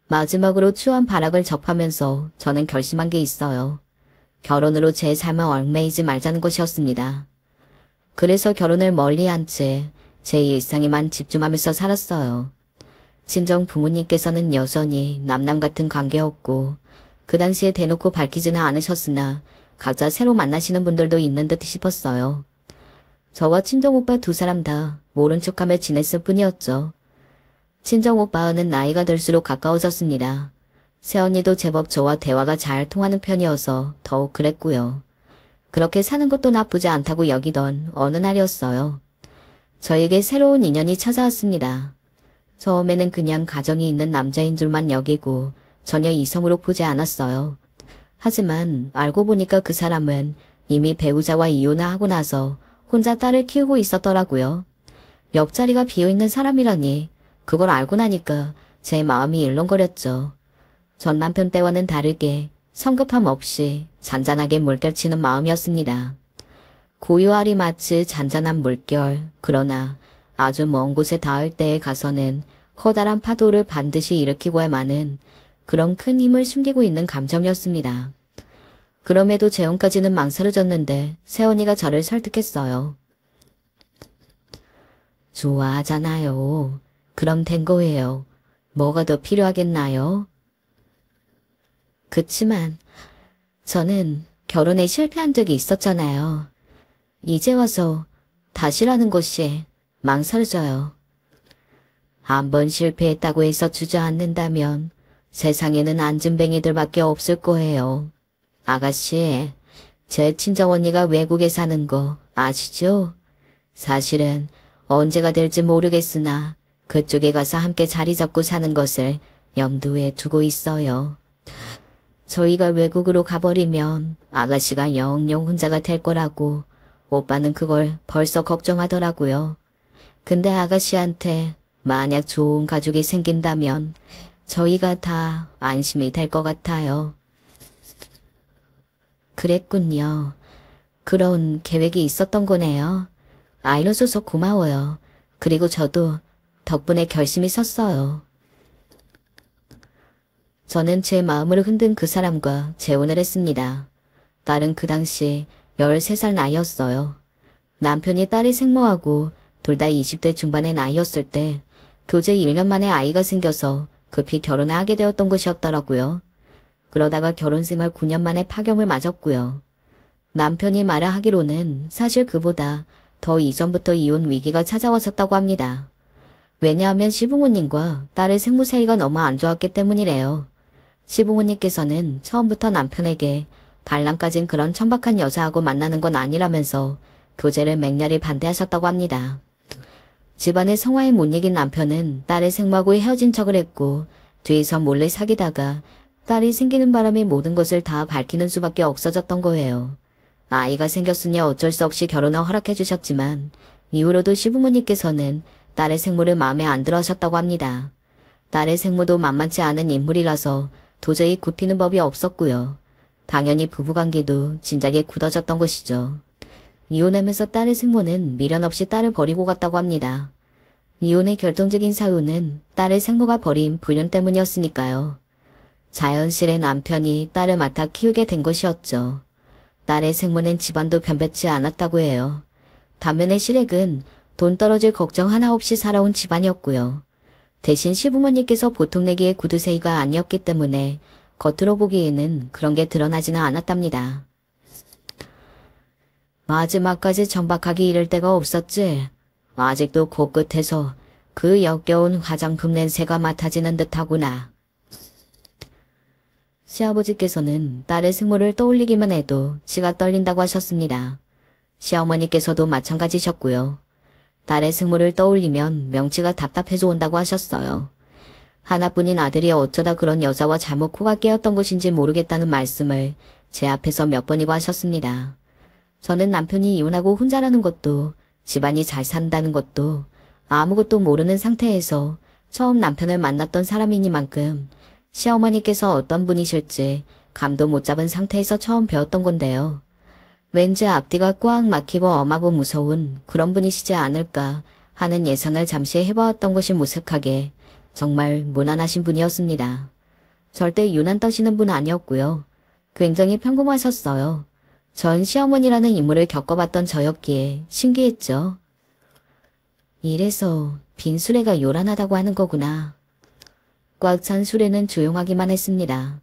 마지막으로 추한 발악을 접하면서 저는 결심한 게 있어요. 결혼으로 제 삶을 얽매이지 말자는 것이었습니다. 그래서 결혼을 멀리한 채 제 일상에만 집중하면서 살았어요. 친정 부모님께서는 여전히 남남 같은 관계였고 그 당시에 대놓고 밝히지는 않으셨으나 각자 새로 만나시는 분들도 있는 듯 싶었어요. 저와 친정오빠 두 사람 다 모른 척하며 지냈을 뿐이었죠. 친정오빠는 나이가 들수록 가까워졌습니다. 새언니도 제법 저와 대화가 잘 통하는 편이어서 더욱 그랬고요. 그렇게 사는 것도 나쁘지 않다고 여기던 어느 날이었어요. 저에게 새로운 인연이 찾아왔습니다. 처음에는 그냥 가정이 있는 남자인 줄만 여기고 전혀 이성으로 보지 않았어요. 하지만 알고 보니까 그 사람은 이미 배우자와 이혼을 하고 나서 혼자 딸을 키우고 있었더라고요. 옆자리가 비어있는 사람이라니 그걸 알고 나니까 제 마음이 일렁거렸죠. 전 남편 때와는 다르게 성급함 없이 잔잔하게 물결치는 마음이었습니다. 고요하리 마치 잔잔한 물결. 그러나 아주 먼 곳에 닿을 때에 가서는 커다란 파도를 반드시 일으키고야 마는 그런 큰 힘을 숨기고 있는 감정이었습니다. 그럼에도 재혼까지는 망설여졌는데 세원이가 저를 설득했어요. 좋아하잖아요. 그럼 된 거예요. 뭐가 더 필요하겠나요? 그치만 저는 결혼에 실패한 적이 있었잖아요. 이제 와서 다시라는 것이 망설여져요. 한 번 실패했다고 해서 주저앉는다면 세상에는 안진뱅이들밖에 없을 거예요. 아가씨, 제 친정언니가 외국에 사는 거 아시죠? 사실은 언제가 될지 모르겠으나 그쪽에 가서 함께 자리 잡고 사는 것을 염두에 두고 있어요. 저희가 외국으로 가버리면 아가씨가 영영 혼자가 될 거라고 오빠는 그걸 벌써 걱정하더라고요. 근데 아가씨한테 만약 좋은 가족이 생긴다면 저희가 다 안심이 될 것 같아요. 그랬군요. 그런 계획이 있었던 거네요. 알려줘서 고마워요. 그리고 저도 덕분에 결심이 섰어요. 저는 제 마음을 흔든 그 사람과 재혼을 했습니다. 딸은 그 당시 13살 나이였어요. 남편이 딸이 생모하고 둘 다 20대 중반의 나이였을 때 교제 1년 만에 아이가 생겨서 급히 결혼을 하게 되었던 것이었더라고요. 그러다가 결혼 생활 9년 만에 파경을 맞았고요. 남편이 말하기로는 사실 그보다 더 이전부터 이혼 위기가 찾아왔었다고 합니다. 왜냐하면 시부모님과 딸의 생모 사이가 너무 안 좋았기 때문이래요. 시부모님께서는 처음부터 남편에게 발랑까진 그런 천박한 여자하고 만나는 건 아니라면서 교제를 맹렬히 반대하셨다고 합니다. 집안의 성화에 못 이긴 남편은 딸의 생모하고 헤어진 척을 했고 뒤에서 몰래 사귀다가 딸이 생기는 바람에 모든 것을 다 밝히는 수밖에 없어졌던 거예요. 아이가 생겼으니 어쩔 수 없이 결혼을 허락해 주셨지만 이후로도 시부모님께서는 딸의 생모를 마음에 안 들어 하셨다고 합니다. 딸의 생모도 만만치 않은 인물이라서 도저히 굽히는 법이 없었고요. 당연히 부부관계도 진작에 굳어졌던 것이죠. 이혼하면서 딸의 생모는 미련 없이 딸을 버리고 갔다고 합니다. 이혼의 결정적인 사유는 딸의 생모가 버린 불륜 때문이었으니까요. 자연스레 남편이 딸을 맡아 키우게 된 것이었죠. 딸의 생모는 집안도 변변치 않았다고 해요. 반면에 시댁은 돈 떨어질 걱정 하나 없이 살아온 집안이었고요. 대신 시부모님께서 보통 내기의 구두쇠이가 아니었기 때문에 겉으로 보기에는 그런 게 드러나지는 않았답니다. 마지막까지 정박하기 이를 데가 없었지. 아직도 코끝에서 그 역겨운 화장품 냄새가 맡아지는 듯하구나. 시아버지께서는 딸의 생모를 떠올리기만 해도 치가 떨린다고 하셨습니다. 시어머니께서도 마찬가지셨고요. 딸의 생모를 떠올리면 명치가 답답해져 온다고 하셨어요. 하나뿐인 아들이 어쩌다 그런 여자와 잘못 코가 깨었던 것인지 모르겠다는 말씀을 제 앞에서 몇 번이고 하셨습니다. 저는 남편이 이혼하고 혼자라는 것도 집안이 잘 산다는 것도 아무것도 모르는 상태에서 처음 남편을 만났던 사람이니만큼 시어머니께서 어떤 분이실지 감도 못 잡은 상태에서 처음 배웠던 건데요. 왠지 앞뒤가 꽉 막히고 엄하고 무서운 그런 분이시지 않을까 하는 예상을 잠시 해보았던 것이 무색하게 정말 무난하신 분이었습니다. 절대 유난 떠시는 분 아니었고요. 굉장히 평범하셨어요. 전 시어머니라는 인물을 겪어봤던 저였기에 신기했죠. 이래서 빈수레가 요란하다고 하는 거구나. 꽉 찬 수레는 조용하기만 했습니다.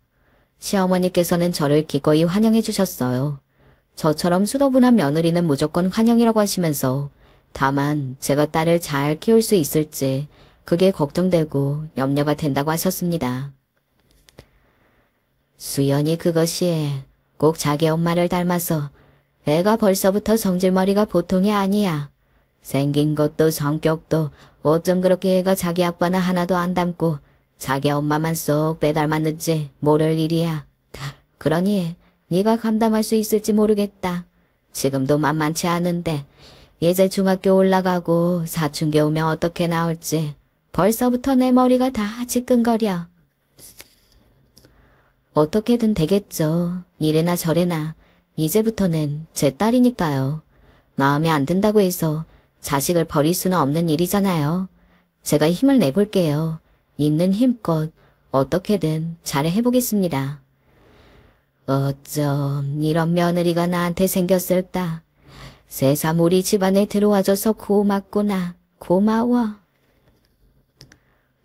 시어머니께서는 저를 기꺼이 환영해 주셨어요. 저처럼 수더분한 며느리는 무조건 환영이라고 하시면서 다만 제가 딸을 잘 키울 수 있을지 그게 걱정되고 염려가 된다고 하셨습니다. 수연이 그것이 꼭 자기 엄마를 닮아서 애가 벌써부터 성질머리가 보통이 아니야. 생긴 것도 성격도 어쩜 그렇게 애가 자기 아빠나 하나도 안 닮고 자기 엄마만 쏙 빼닮았는지 모를 일이야. 그러니 네가 감당할 수 있을지 모르겠다. 지금도 만만치 않은데 이제 중학교 올라가고 사춘기 오면 어떻게 나올지 벌써부터 내 머리가 다 지끈거려. 어떻게든 되겠죠. 이래나 저래나 이제부터는 제 딸이니까요. 마음에 안 든다고 해서 자식을 버릴 수는 없는 일이잖아요. 제가 힘을 내볼게요. 있는 힘껏 어떻게든 잘 해보겠습니다. 어쩜 이런 며느리가 나한테 생겼을까. 새삼 우리 집안에 들어와줘서 고맙구나. 고마워.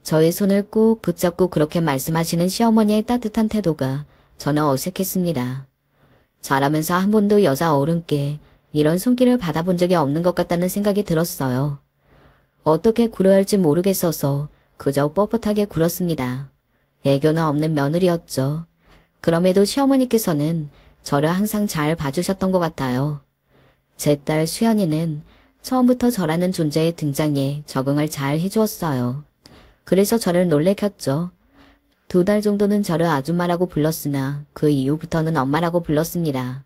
저의 손을 꼭 붙잡고 그렇게 말씀하시는 시어머니의 따뜻한 태도가 저는 어색했습니다. 자라면서 한 번도 여자 어른께 이런 손길을 받아본 적이 없는 것 같다는 생각이 들었어요. 어떻게 굴어야 할지 모르겠어서 그저 뻣뻣하게 굴었습니다. 애교는 없는 며느리였죠. 그럼에도 시어머니께서는 저를 항상 잘 봐주셨던 것 같아요. 제 딸 수연이는 처음부터 저라는 존재의 등장에 적응을 잘 해주었어요. 그래서 저를 놀래켰죠. 2달 정도는 저를 아줌마라고 불렀으나 그 이후부터는 엄마라고 불렀습니다.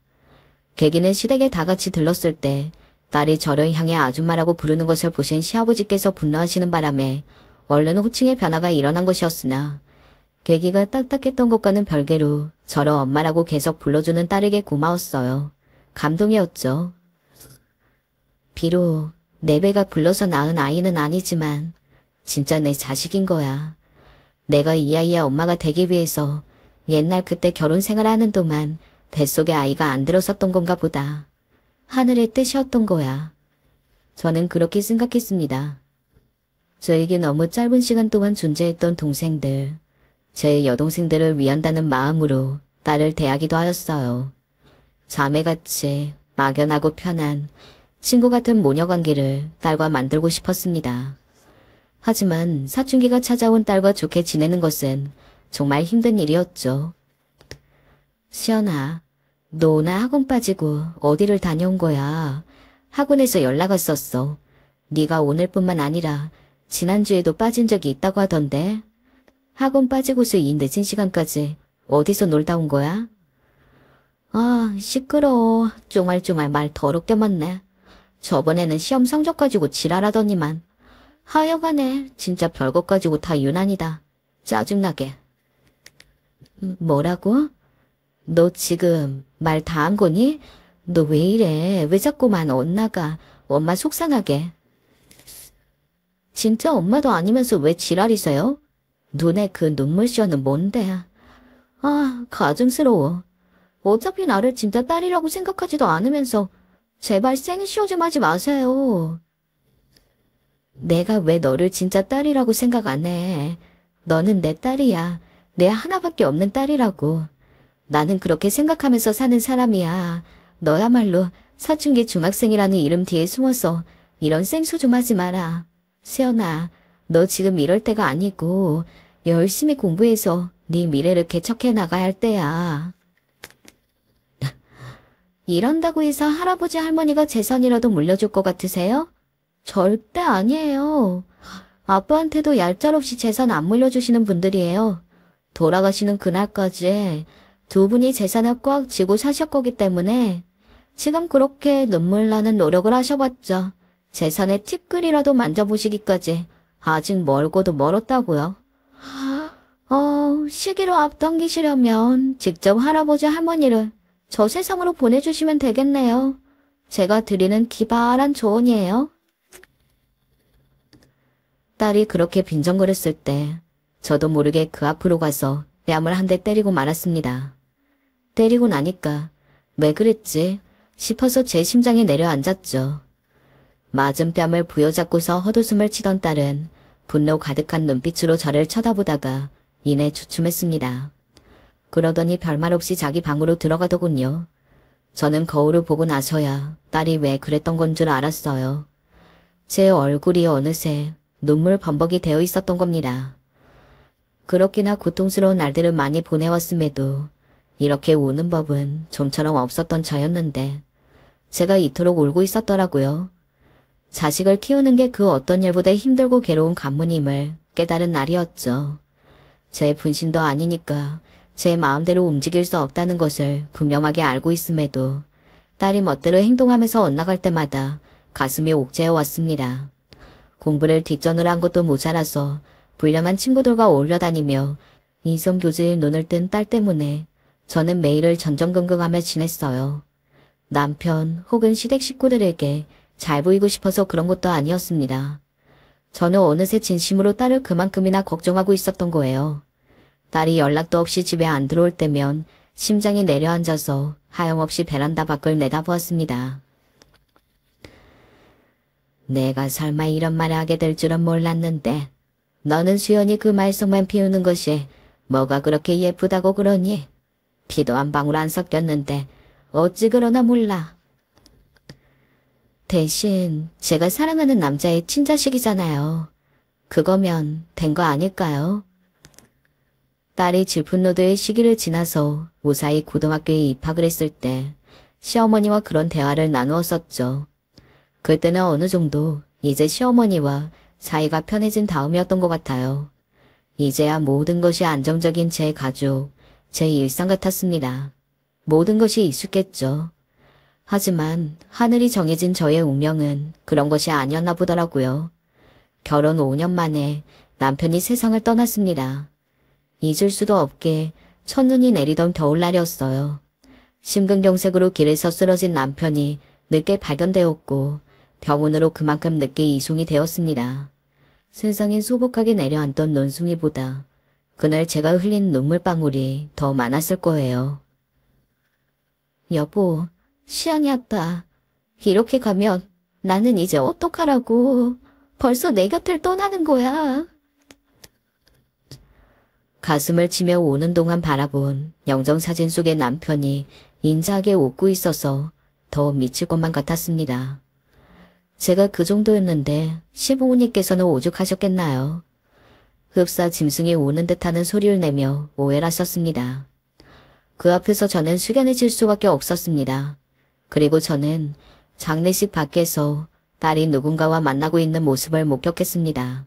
계기는 시댁에 다 같이 들렀을 때 딸이 저를 향해 아줌마라고 부르는 것을 보신 시아버지께서 분노하시는 바람에 얼른 호칭의 변화가 일어난 것이었으나 계기가 딱딱했던 것과는 별개로 저를 엄마라고 계속 불러주는 딸에게 고마웠어요. 감동이었죠. 비록 내 배가 불러서 낳은 아이는 아니지만 진짜 내 자식인 거야. 내가 이 아이의 엄마가 되기 위해서 옛날 그때 결혼 생활하는 동안 뱃속에 아이가 안 들었었던 건가 보다. 하늘의 뜻이었던 거야. 저는 그렇게 생각했습니다. 저에게 너무 짧은 시간 동안 존재했던 동생들, 제 여동생들을 위한다는 마음으로 딸을 대하기도 하였어요. 자매같이 막연하고 편한 친구 같은 모녀관계를 딸과 만들고 싶었습니다. 하지만 사춘기가 찾아온 딸과 좋게 지내는 것은 정말 힘든 일이었죠. 시연아, 너 오늘 학원 빠지고 어디를 다녀온 거야? 학원에서 연락 왔었어. 네가 오늘뿐만 아니라 지난주에도 빠진 적이 있다고 하던데. 학원 빠지고서 이 늦은 시간까지 어디서 놀다 온 거야? 아, 시끄러워. 쫑알쫑알 말 더럽게 많네. 저번에는 시험 성적 가지고 지랄하더니만. 하여간에 진짜 별것 가지고 다 유난이다. 짜증나게. 뭐라고? 너 지금 말 다 한 거니? 너 왜 이래? 왜 자꾸만 엇나가? 엄마 속상하게. 진짜 엄마도 아니면서 왜 지랄이세요? 눈에 그 눈물쇼는 뭔데? 아, 가증스러워. 어차피 나를 진짜 딸이라고 생각하지도 않으면서 제발 생쇼 좀 하지 마세요. 내가 왜 너를 진짜 딸이라고 생각 안 해. 너는 내 딸이야. 내 하나밖에 없는 딸이라고. 나는 그렇게 생각하면서 사는 사람이야. 너야말로 사춘기 중학생이라는 이름 뒤에 숨어서 이런 생소 좀 하지 마라. 세연아, 너 지금 이럴 때가 아니고 열심히 공부해서 네 미래를 개척해 나가야 할 때야. 이런다고 해서 할아버지 할머니가 재산이라도 물려줄 것 같으세요? 절대 아니에요. 아빠한테도 얄짤없이 재산 안 물려주시는 분들이에요. 돌아가시는 그날까지 두 분이 재산을 꽉 쥐고 사실 거기 때문에 지금 그렇게 눈물 나는 노력을 하셔봤자 재산의 티끌이라도 만져보시기까지 아직 멀고도 멀었다고요. 시기로 앞당기시려면 직접 할아버지 할머니를 저 세상으로 보내주시면 되겠네요. 제가 드리는 기발한 조언이에요. 딸이 그렇게 빈정거렸을 때 저도 모르게 그 앞으로 가서 뺨을 한 대 때리고 말았습니다. 때리고 나니까 왜 그랬지 싶어서 제 심장에 내려앉았죠. 맞은 뺨을 부여잡고서 헛웃음을 치던 딸은 분노 가득한 눈빛으로 저를 쳐다보다가 이내 주춤했습니다. 그러더니 별말 없이 자기 방으로 들어가더군요. 저는 거울을 보고 나서야 딸이 왜 그랬던 건 줄 알았어요. 제 얼굴이 어느새 눈물 범벅이 되어 있었던 겁니다. 그렇게나 고통스러운 날들을 많이 보내왔음에도 이렇게 우는 법은 좀처럼 없었던 저였는데 제가 이토록 울고 있었더라고요. 자식을 키우는 게 그 어떤 일보다 힘들고 괴로운 관문임을 깨달은 날이었죠. 제 분신도 아니니까 제 마음대로 움직일 수 없다는 것을 분명하게 알고 있음에도 딸이 멋대로 행동하면서 엇나갈 때마다 가슴이 옥죄어 왔습니다. 공부를 뒷전으로 한 것도 모자라서 불량한 친구들과 어울려 다니며 인성교제에 눈을 뜬 딸 때문에 저는 매일을 전전긍긍하며 지냈어요. 남편 혹은 시댁 식구들에게 잘 보이고 싶어서 그런 것도 아니었습니다. 저는 어느새 진심으로 딸을 그만큼이나 걱정하고 있었던 거예요. 딸이 연락도 없이 집에 안 들어올 때면 심장이 내려앉아서 하염없이 베란다 밖을 내다보았습니다. 내가 설마 이런 말을 하게 될 줄은 몰랐는데 너는 수연이 그 말썽만 피우는 것이 뭐가 그렇게 예쁘다고 그러니? 피도 한 방울 안 섞였는데 어찌 그러나 몰라. 대신 제가 사랑하는 남자의 친자식이잖아요. 그거면 된 거 아닐까요? 딸이 질풍노도의 시기를 지나서 무사히 고등학교에 입학을 했을 때 시어머니와 그런 대화를 나누었었죠. 그때는 어느 정도 이제 시어머니와 사이가 편해진 다음이었던 것 같아요. 이제야 모든 것이 안정적인 제 가족, 제 일상 같았습니다. 모든 것이 익숙했죠. 하지만 하늘이 정해진 저의 운명은 그런 것이 아니었나 보더라고요. 결혼 5년 만에 남편이 세상을 떠났습니다. 잊을 수도 없게 첫눈이 내리던 겨울날이었어요. 심근경색으로 길에서 쓰러진 남편이 늦게 발견되었고 병원으로 그만큼 늦게 이송이 되었습니다. 세상에 소복하게 내려앉던 논숭이보다 그날 제가 흘린 눈물방울이 더 많았을 거예요. 여보, 시안이 왔다. 이렇게 가면 나는 이제 어떡하라고. 벌써 내 곁을 떠나는 거야. 가슴을 치며 오는 동안 바라본 영정사진 속의 남편이 인자하게 웃고 있어서 더 미칠 것만 같았습니다. 제가 그 정도였는데 시부모님께서는 오죽하셨겠나요. 흡사 짐승이 오는 듯하는 소리를 내며 오해를 하셨습니다. 그 앞에서 저는 숙연해질 수밖에 없었습니다. 그리고 저는 장례식 밖에서 딸이 누군가와 만나고 있는 모습을 목격했습니다.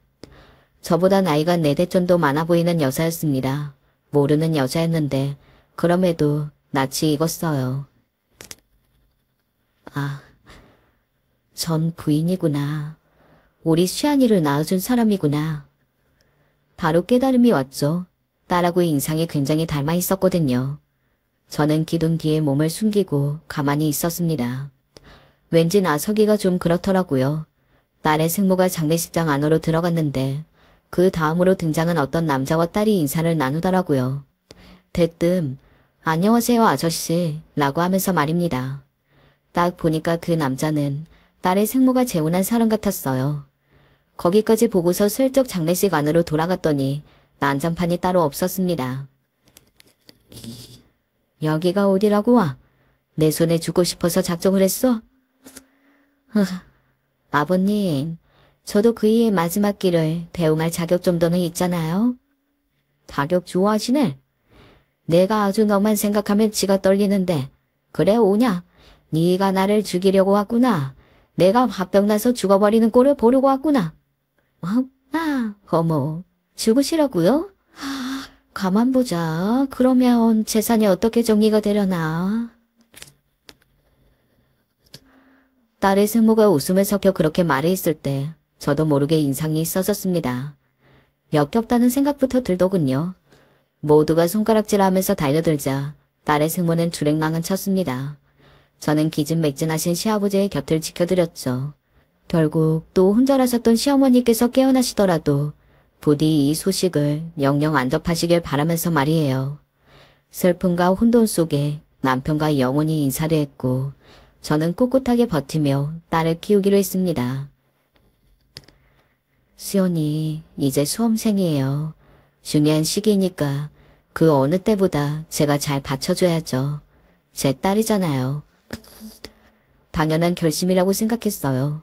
저보다 나이가 4대 정도 많아 보이는 여자였습니다. 모르는 여자였는데 그럼에도 낯이 익었어요. 아, 전 부인이구나. 우리 시안이를 낳아준 사람이구나. 바로 깨달음이 왔죠. 딸하고 인상이 굉장히 닮아 있었거든요. 저는 기둥 뒤에 몸을 숨기고 가만히 있었습니다. 왠지 나서기가 좀 그렇더라고요. 딸의 생모가 장례식장 안으로 들어갔는데 그 다음으로 등장한 어떤 남자와 딸이 인사를 나누더라고요. 대뜸 안녕하세요 아저씨 라고 하면서 말입니다. 딱 보니까 그 남자는 딸의 생모가 재혼한 사람 같았어요. 거기까지 보고서 슬쩍 장례식 안으로 돌아갔더니 난장판이 따로 없었습니다. 여기가 어디라고 와? 내 손에 주고 싶어서 작정을 했어? 아버님, 저도 그이의 마지막 길을 배웅할 자격 정도는 있잖아요. 자격 좋아하시네. 내가 아주 너만 생각하면 지가 떨리는데 그래 오냐? 네가 나를 죽이려고 왔구나. 내가 화병 나서 죽어버리는 꼴을 보려고 왔구나. 어머, 죽으시라고요? 가만 보자. 그러면 재산이 어떻게 정리가 되려나? 딸의 생모가 웃음을 섞여 그렇게 말해있을 때 저도 모르게 인상이 써졌습니다. 역겹다는 생각부터 들더군요. 모두가 손가락질하면서 달려들자 딸의 생모는 주랭랑은 쳤습니다. 저는 기진맥진하신 시아버지의 곁을 지켜드렸죠. 결국 또 혼절하셨던 시어머니께서 깨어나시더라도 부디 이 소식을 영영 안 접하시길 바라면서 말이에요. 슬픔과 혼돈 속에 남편과 영원히 인사를 했고 저는 꿋꿋하게 버티며 딸을 키우기로 했습니다. 수연이 이제 수험생이에요. 중요한 시기니까 그 어느 때보다 제가 잘 받쳐줘야죠. 제 딸이잖아요. 당연한 결심이라고 생각했어요.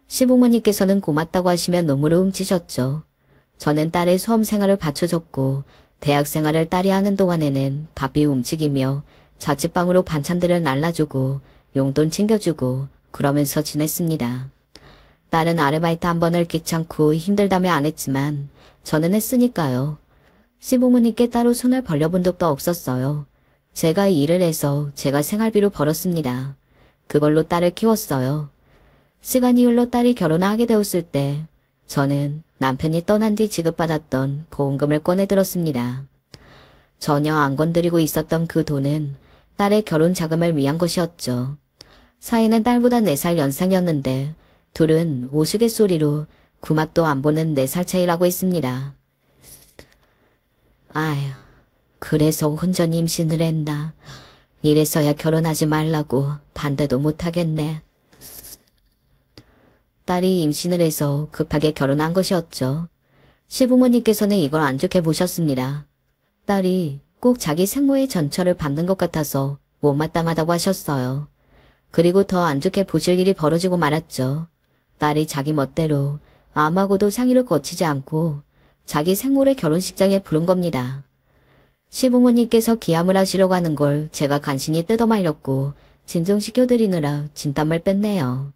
시부모님께서는 고맙다고 하시며 눈물을 훔치셨죠. 저는 딸의 수험생활을 받쳐줬고 대학생활을 딸이 하는 동안에는 바삐 움직이며 자취방으로 반찬들을 날라주고 용돈 챙겨주고 그러면서 지냈습니다. 딸은 아르바이트 한 번을 귀찮고 힘들다며 안 했지만 저는 했으니까요. 시부모님께 따로 손을 벌려본 적도 없었어요. 제가 일을 해서 제가 생활비로 벌었습니다. 그걸로 딸을 키웠어요. 시간이 흘러 딸이 결혼을 하게 되었을 때 저는 남편이 떠난 뒤 지급받았던 보험금을 꺼내들었습니다. 전혀 안 건드리고 있었던 그 돈은 딸의 결혼 자금을 위한 것이었죠. 사이는 딸보다 4살 연상이었는데 둘은 우스갯소리로 구맛도 안 보는 4살 차이라고 했습니다. 아휴, 그래서 혼전 임신을 했나. 이래서야 결혼하지 말라고 반대도 못하겠네. 딸이 임신을 해서 급하게 결혼한 것이었죠. 시부모님께서는 이걸 안 좋게 보셨습니다. 딸이 꼭 자기 생모의 전처를 받는 것 같아서 못마땅하다고 하셨어요. 그리고 더 안 좋게 보실 일이 벌어지고 말았죠. 딸이 자기 멋대로 아무하고도 상의를 거치지 않고 자기 생모를 결혼식장에 부른 겁니다. 시부모님께서 기함을 하시려고 하는 걸 제가 간신히 뜯어말렸고 진정시켜드리느라 진땀을 뺐네요.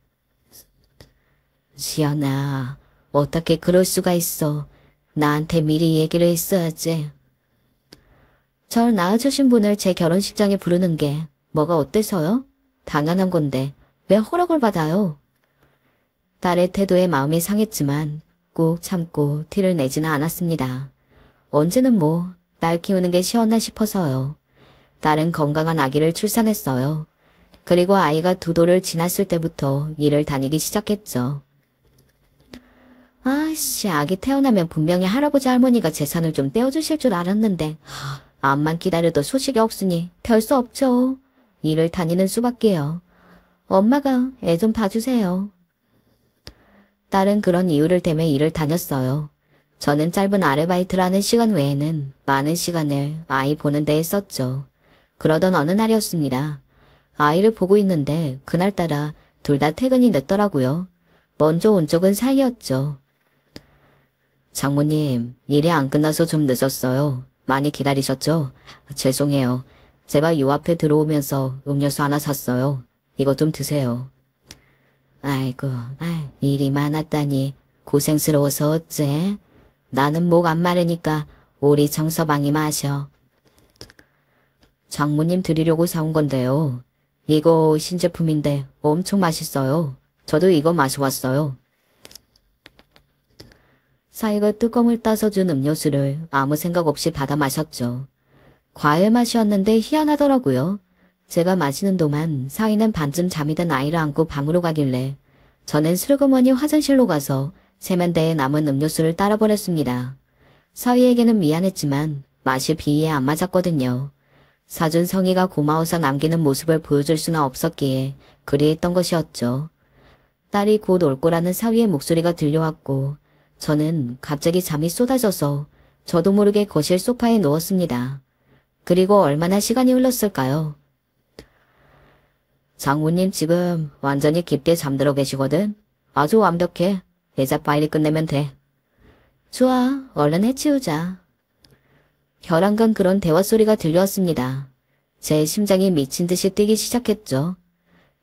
시연아, 어떻게 그럴 수가 있어. 나한테 미리 얘기를 했어야지. 절 낳아주신 분을 제 결혼식장에 부르는 게 뭐가 어때서요? 당연한 건데 왜 허락을 받아요? 딸의 태도에 마음이 상했지만 꾹 참고 티를 내지는 않았습니다. 언제는 딸 키우는 게 쉬웠나 싶어서요. 딸은 건강한 아기를 출산했어요. 그리고 아이가 2돌을 지났을 때부터 일을 다니기 시작했죠. 아이씨, 아기 태어나면 분명히 할아버지 할머니가 재산을 좀 떼어주실 줄 알았는데 암만 기다려도 소식이 없으니 별 수 없죠. 일을 다니는 수밖에요. 엄마가 애 좀 봐주세요. 딸은 그런 이유를 대며 일을 다녔어요. 저는 짧은 아르바이트를 하는 시간 외에는 많은 시간을 아이 보는 데에 썼죠. 그러던 어느 날이었습니다. 아이를 보고 있는데 그날따라 둘 다 퇴근이 늦더라고요. 먼저 온 쪽은 사이였죠. 장모님, 일이 안 끝나서 좀 늦었어요. 많이 기다리셨죠? 죄송해요. 제가 요 앞에 들어오면서 음료수 하나 샀어요. 이거 좀 드세요. 아이고, 일이 많았다니 고생스러워서 어째? 나는 목 안 마르니까 우리 정서방이 마셔. 장모님 드리려고 사온 건데요. 이거 신제품인데 엄청 맛있어요. 저도 이거 마셔왔어요. 사이가 뚜껑을 따서 준 음료수를 아무 생각 없이 받아 마셨죠. 과일 맛이었는데 희한하더라고요. 제가 마시는 동안 사이는 반쯤 잠이 든 아이를 안고 방으로 가길래 저는 슬그머니 화장실로 가서 세면대에 남은 음료수를 따라버렸습니다. 사위에게는 미안했지만 맛이 비위에 안 맞았거든요. 사준 성의가 고마워서 남기는 모습을 보여줄 수는 없었기에 그리했던 것이었죠. 딸이 곧 올 거라는 사위의 목소리가 들려왔고 저는 갑자기 잠이 쏟아져서 저도 모르게 거실 소파에 누웠습니다. 그리고 얼마나 시간이 흘렀을까요? 장모님 지금 완전히 깊게 잠들어 계시거든. 아주 완벽해. 이제 빨리 끝내면 돼. 좋아, 얼른 해치우자. 혈안간 그런 대화 소리가 들려왔습니다. 제 심장이 미친 듯이 뛰기 시작했죠.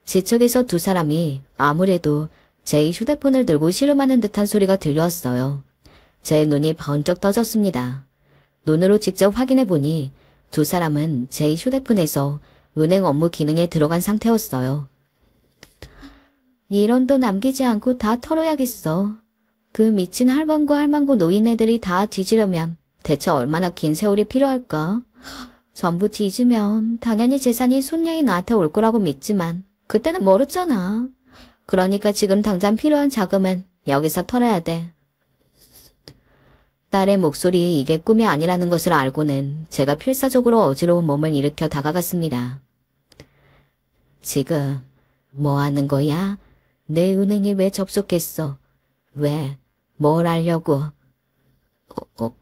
지척에서 두 사람이 아무래도 제 휴대폰을 들고 씨름하는 듯한 소리가 들려왔어요. 제 눈이 번쩍 떠졌습니다. 눈으로 직접 확인해보니 두 사람은 제 휴대폰에서 은행 업무 기능에 들어간 상태였어요. 이런 돈 남기지 않고 다 털어야겠어. 그 미친 할망구 할망구 노인네들이 다 뒤지려면 대체 얼마나 긴 세월이 필요할까? 전부 뒤지면 당연히 재산이 손녀인 나한테 올 거라고 믿지만 그때는 멀었잖아. 그러니까 지금 당장 필요한 자금은 여기서 털어야 돼. 딸의 목소리에 이게 꿈이 아니라는 것을 알고는 제가 필사적으로 어지러운 몸을 일으켜 다가갔습니다. 지금 뭐 하는 거야? 내 은행에 왜 접속했어? 왜? 뭘 하려고?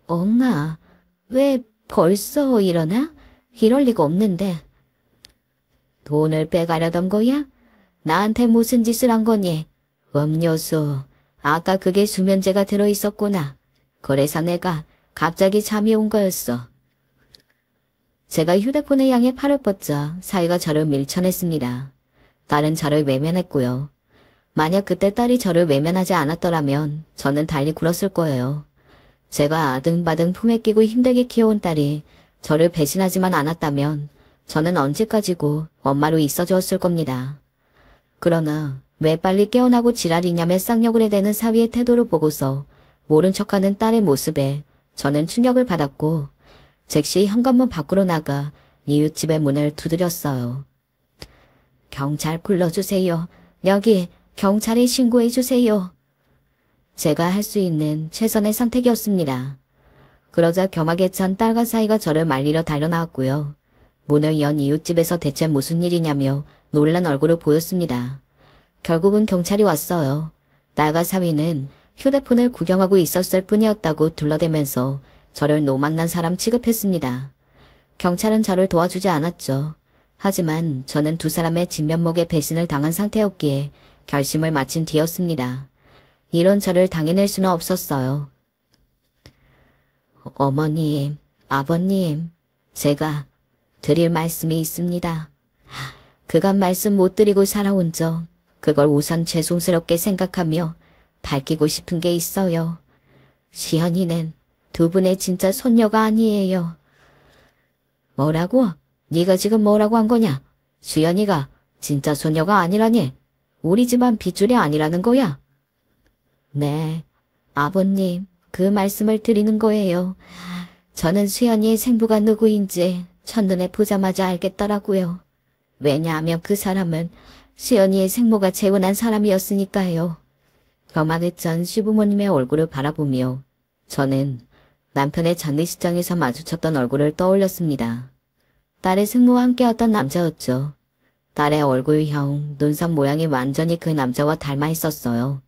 엄마, 왜 벌써 일어나? 이럴 리가 없는데. 돈을 빼가려던 거야? 나한테 무슨 짓을 한 거니? 음료수. 아까 그게 수면제가 들어있었구나. 그래서 내가 갑자기 잠이 온 거였어. 제가 휴대폰을 향해 팔을 뻗자 사이가 저를 밀쳐냈습니다. 딸은 저를 외면했고요. 만약 그때 딸이 저를 외면하지 않았더라면 저는 달리 굴었을 거예요. 제가 아등바등 품에 끼고 힘들게 키워온 딸이 저를 배신하지만 않았다면 저는 언제까지고 엄마로 있어주었을 겁니다. 그러나 왜 빨리 깨어나고 지랄이냐며 쌍욕을 해대는 사위의 태도를 보고서 모른 척하는 딸의 모습에 저는 충격을 받았고 즉시 현관문 밖으로 나가 이웃집의 문을 두드렸어요. 경찰 불러주세요. 여기 경찰에 신고해주세요. 제가 할 수 있는 최선의 선택이었습니다. 그러자 겸하게 찬 딸과 사이가 저를 말리러 달려나왔고요. 문을 연 이웃집에서 대체 무슨 일이냐며 놀란 얼굴을 보였습니다. 결국은 경찰이 왔어요. 딸과 사위는 휴대폰을 구경하고 있었을 뿐이었다고 둘러대면서 저를 노망난 사람 취급했습니다. 경찰은 저를 도와주지 않았죠. 하지만 저는 두 사람의 진면목에 배신을 당한 상태였기에 결심을 마친 뒤였습니다. 이런 저를 당해낼 수는 없었어요. 어머님, 아버님, 제가 드릴 말씀이 있습니다. 그간 말씀 못 드리고 살아온 적, 그걸 우선 죄송스럽게 생각하며 밝히고 싶은 게 있어요. 시연이는 두 분의 진짜 손녀가 아니에요. 뭐라고? 네가 지금 뭐라고 한 거냐? 수연이가 진짜 손녀가 아니라니. 우리 집안 핏줄이 아니라는 거야. 네, 아버님, 그 말씀을 드리는 거예요. 저는 수연이의 생부가 누구인지 첫눈에 보자마자 알겠더라고요. 왜냐하면 그 사람은 수연이의 생모가 재혼한 사람이었으니까요. 겸하게 짠 시부모님의 얼굴을 바라보며 저는 남편의 장례식장에서 마주쳤던 얼굴을 떠올렸습니다. 딸의 생모와 함께였던 남자였죠. 딸의 얼굴형, 눈썹 모양이 완전히 그 남자와 닮아 있었어요.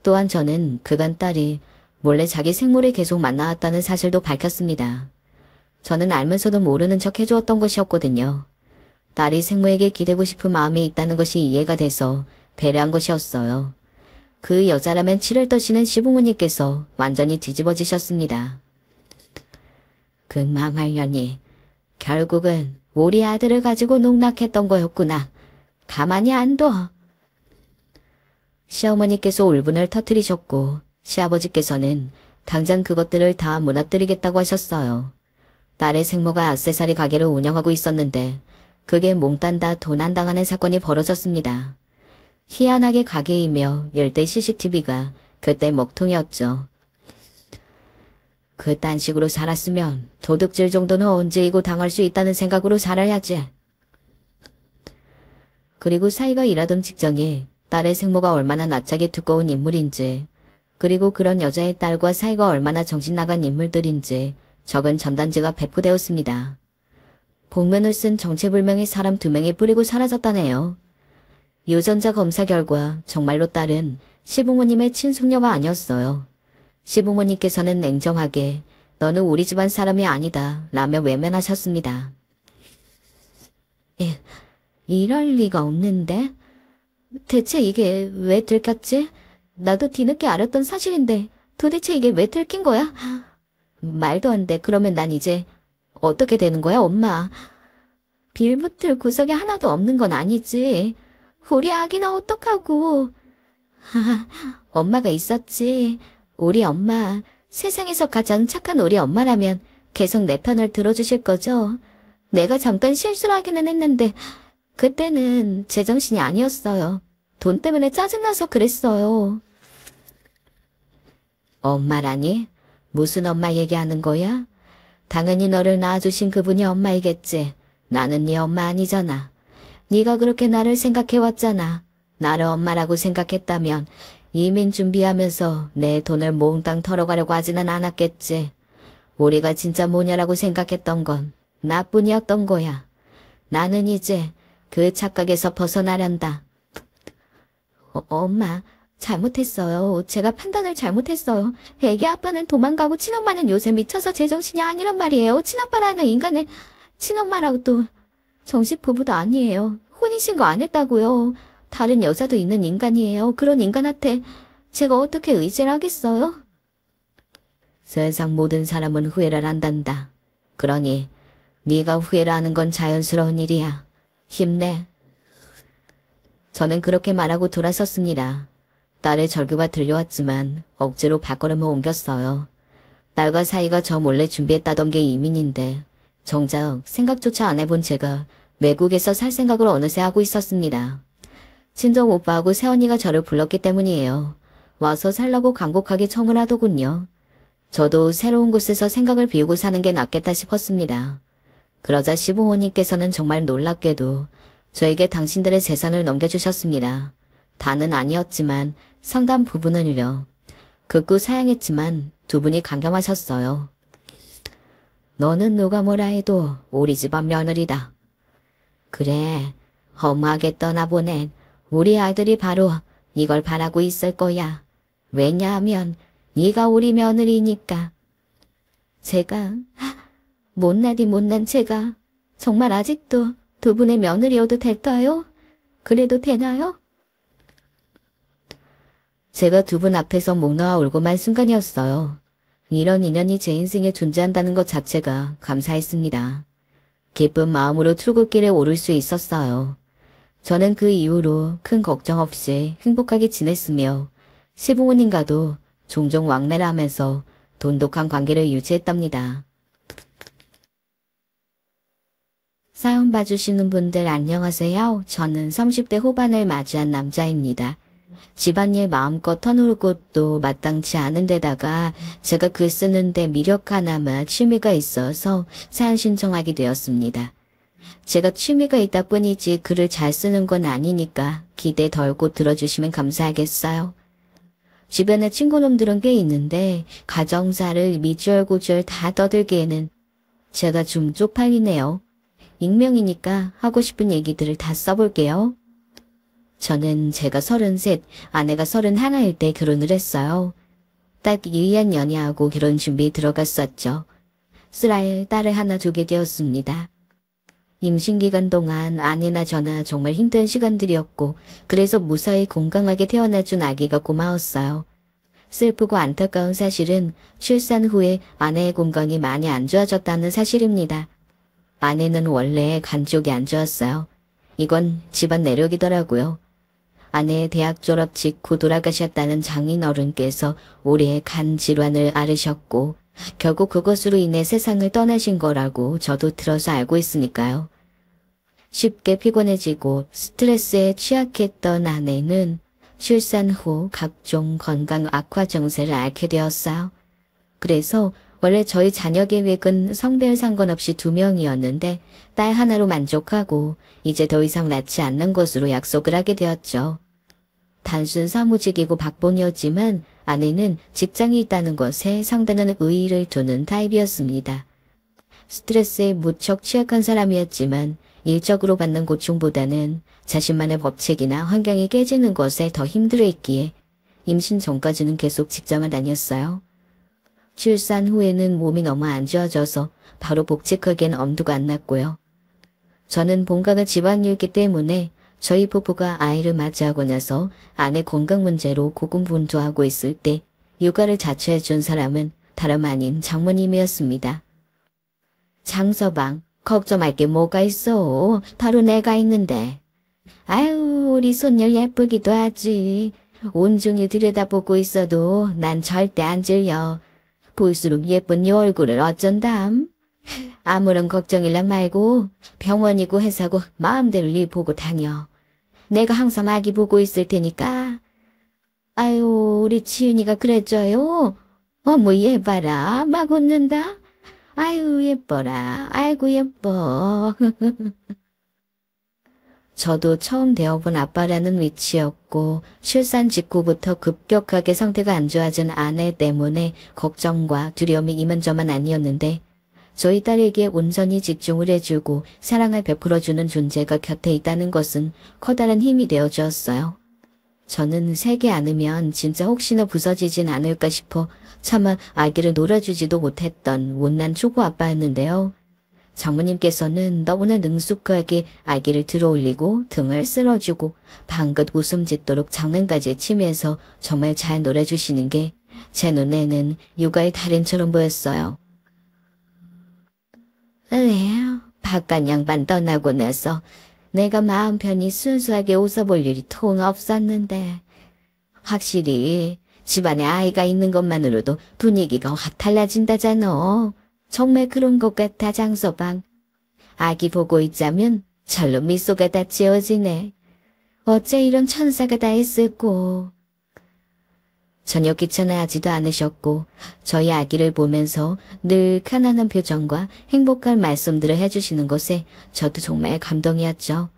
또한 저는 그간 딸이 몰래 자기 생모를 계속 만나왔다는 사실도 밝혔습니다. 저는 알면서도 모르는 척 해주었던 것이었거든요. 딸이 생모에게 기대고 싶은 마음이 있다는 것이 이해가 돼서 배려한 것이었어요. 그 여자라면 치를 떠시는 시부모님께서 완전히 뒤집어지셨습니다. 그 망할 년이 결국은 우리 아들을 가지고 농락했던 거였구나. 가만히 안 둬. 시어머니께서 울분을 터뜨리셨고 시아버지께서는 당장 그것들을 다 무너뜨리겠다고 하셨어요. 딸의 생모가 액세서리 가게를 운영하고 있었는데 그게 몽땅 다 도난당하는 사건이 벌어졌습니다. 희한하게 가게이며 열대 CCTV가 그때 먹통이었죠. 그딴 식으로 살았으면 도둑질 정도는 언제이고 당할 수 있다는 생각으로 살아야지. 그리고 사이가 일하던 직장에 딸의 생모가 얼마나 낯짝이 두꺼운 인물인지, 그리고 그런 여자의 딸과 사이가 얼마나 정신나간 인물들인지 적은 전단지가 배포되었습니다. 복면을 쓴 정체불명의 사람 2명이 뿌리고 사라졌다네요. 유전자 검사 결과 정말로 딸은 시부모님의 친숙녀가 아니었어요. 시부모님께서는 냉정하게 너는 우리 집안 사람이 아니다 라며 외면하셨습니다. 이럴 리가 없는데? 대체 이게 왜 들켰지? 나도 뒤늦게 알았던 사실인데 도대체 이게 왜 들킨 거야? 말도 안 돼. 그러면 난 이제 어떻게 되는 거야, 엄마? 빌붙을 구석이 하나도 없는 건 아니지. 우리 아기는 어떡하고. 엄마가 있었지. 우리 엄마, 세상에서 가장 착한 우리 엄마라면 계속 내 편을 들어주실 거죠? 내가 잠깐 실수를 하기는 했는데 그때는 제정신이 아니었어요. 돈 때문에 짜증나서 그랬어요. 엄마라니? 무슨 엄마 얘기하는 거야? 당연히 너를 낳아주신 그분이 엄마이겠지. 나는 네 엄마 아니잖아. 네가 그렇게 나를 생각해왔잖아. 나를 엄마라고 생각했다면 이민 준비하면서 내 돈을 몽땅 털어가려고 하지는 않았겠지. 우리가 진짜 모녀라고 생각했던 건 나뿐이었던 거야. 나는 이제 그 착각에서 벗어나련다. 엄마, 잘못했어요. 제가 판단을 잘못했어요. 애기 아빠는 도망가고 친엄마는 요새 미쳐서 제정신이 아니란 말이에요. 친아빠라는 인간은 친엄마라고 또 정식 부부도 아니에요. 혼인신고 안 했다고요. 다른 여자도 있는 인간이에요. 그런 인간한테 제가 어떻게 의지를 하겠어요? 세상 모든 사람은 후회를 한단다. 그러니 네가 후회를 하는 건 자연스러운 일이야. 힘내. 저는 그렇게 말하고 돌아섰습니다. 딸의 절규가 들려왔지만 억지로 발걸음을 옮겼어요. 딸과 사이가 저 몰래 준비했다던 게 이민인데 정작 생각조차 안 해본 제가 외국에서 살 생각을 어느새 하고 있었습니다. 친정 오빠하고 새언니가 저를 불렀기 때문이에요. 와서 살라고 간곡하게 청을 하더군요. 저도 새로운 곳에서 생각을 비우고 사는 게 낫겠다 싶었습니다. 그러자 시부모님께서는 정말 놀랍게도 저에게 당신들의 재산을 넘겨주셨습니다. 다는 아니었지만 상당 부분을요. 극구 사양했지만 두 분이 강경하셨어요. 너는 누가 뭐라 해도 우리 집안 며느리다. 그래, 허무하게 떠나보낸 우리 아들이 바로 이걸 바라고 있을 거야. 왜냐하면 네가 우리 며느리니까. 제가, 못나디 못난 제가 정말 아직도 두 분의 며느리여도 될까요? 그래도 되나요? 제가 두 분 앞에서 목 놓아 울고만 순간이었어요. 이런 인연이 제 인생에 존재한다는 것 자체가 감사했습니다. 기쁜 마음으로 출근길에 오를 수 있었어요. 저는 그 이후로 큰 걱정 없이 행복하게 지냈으며 시부모님과도 종종 왕래를 하면서 돈독한 관계를 유지했답니다. 사연 봐주시는 분들 안녕하세요. 저는 30대 후반을 맞이한 남자입니다. 집안일 마음껏 터놓을 곳도 마땅치 않은 데다가 제가 글 쓰는데 미력 하나만 취미가 있어서 사연 신청하게 되었습니다. 제가 취미가 있다 뿐이지 글을 잘 쓰는 건 아니니까 기대 덜고 들어주시면 감사하겠어요. 주변에 친구놈들은 꽤 있는데 가정사를 미주얼고주얼 다 떠들기에는 제가 좀 쪽팔리네요. 익명이니까 하고 싶은 얘기들을 다 써볼게요. 저는 제가 33, 아내가 31일 때 결혼을 했어요. 딱 2년 연애하고 결혼 준비에 들어갔었죠. 쓰라일 딸을 하나 두게 되었습니다. 임신 기간 동안 아내나 저나 정말 힘든 시간들이었고 그래서 무사히 건강하게 태어나준 아기가 고마웠어요. 슬프고 안타까운 사실은 출산 후에 아내의 건강이 많이 안 좋아졌다는 사실입니다. 아내는 원래 간 쪽이 안 좋았어요. 이건 집안 내력이더라고요. 아내의 대학 졸업 직후 돌아가셨다는 장인어른께서 올해 간 질환을 앓으셨고 결국 그것으로 인해 세상을 떠나신 거라고 저도 들어서 알고 있으니까요. 쉽게 피곤해지고 스트레스에 취약했던 아내는 출산 후 각종 건강 악화 증세를 앓게 되었어요. 그래서 원래 저희 자녀 계획은 성별 상관없이 2명이었는데 딸 하나로 만족하고 이제 더 이상 낳지 않는 것으로 약속을 하게 되었죠. 단순 사무직이고 박봉이었지만 아내는 직장이 있다는 것에 상당한 의의를 두는 타입이었습니다. 스트레스에 무척 취약한 사람이었지만 일적으로 받는 고충보다는 자신만의 법칙이나 환경이 깨지는 것에 더 힘들어했기에 임신 전까지는 계속 직장을 다녔어요. 출산 후에는 몸이 너무 안 좋아져서 바로 복직하기엔 엄두가 안 났고요. 저는 본가가 지방이었기 때문에 저희 부부가 아이를 맞이하고 나서 아내 건강 문제로 고군분투하고 있을 때 육아를 자처해준 사람은 다름 아닌 장모님이었습니다. 장서방, 걱정할 게 뭐가 있어. 바로 내가 있는데. 아유, 우리 손녀 예쁘기도 하지. 온종일 들여다보고 있어도 난 절대 안 질려. 볼수록 예쁜 네 얼굴을 어쩐담. 아무런 걱정일랑 말고 병원이고 회사고 마음대로 일 보고 다녀. 내가 항상 아기 보고 있을 테니까. 아유, 우리 지은이가 그랬죠요. 어머 얘 봐라, 막 웃는다. 아유 예뻐라, 아이고 예뻐. 저도 처음 되어본 아빠라는 위치였고 출산 직후부터 급격하게 상태가 안 좋아진 아내 때문에 걱정과 두려움이 이만저만 아니었는데 저희 딸에게 온전히 집중을 해주고 사랑을 베풀어주는 존재가 곁에 있다는 것은 커다란 힘이 되어주었어요. 저는 세게 안으면 진짜 혹시나 부서지진 않을까 싶어 차마 아기를 놀아주지도 못했던 못난 초보 아빠였는데요. 장모님께서는 너무나 능숙하게 아기를 들어올리고 등을 쓸어주고 방긋 웃음 짓도록 장난까지 치면서 정말 잘 놀아주시는 게 제 눈에는 육아의 달인처럼 보였어요. 바깥 양반 떠나고 나서 내가 마음 편히 순수하게 웃어볼 일이 통 없었는데 확실히 집안에 아이가 있는 것만으로도 분위기가 확 달라진다잖아. 정말 그런 것 같아 장서방. 아기 보고 있자면 절로 미소가 다 지어지네. 어째 이런 천사가 다 있을꼬. 전혀 귀찮아하지도 않으셨고 저희 아기를 보면서 늘 편안한 표정과 행복한 말씀들을 해주시는 것에 저도 정말 감동이었죠.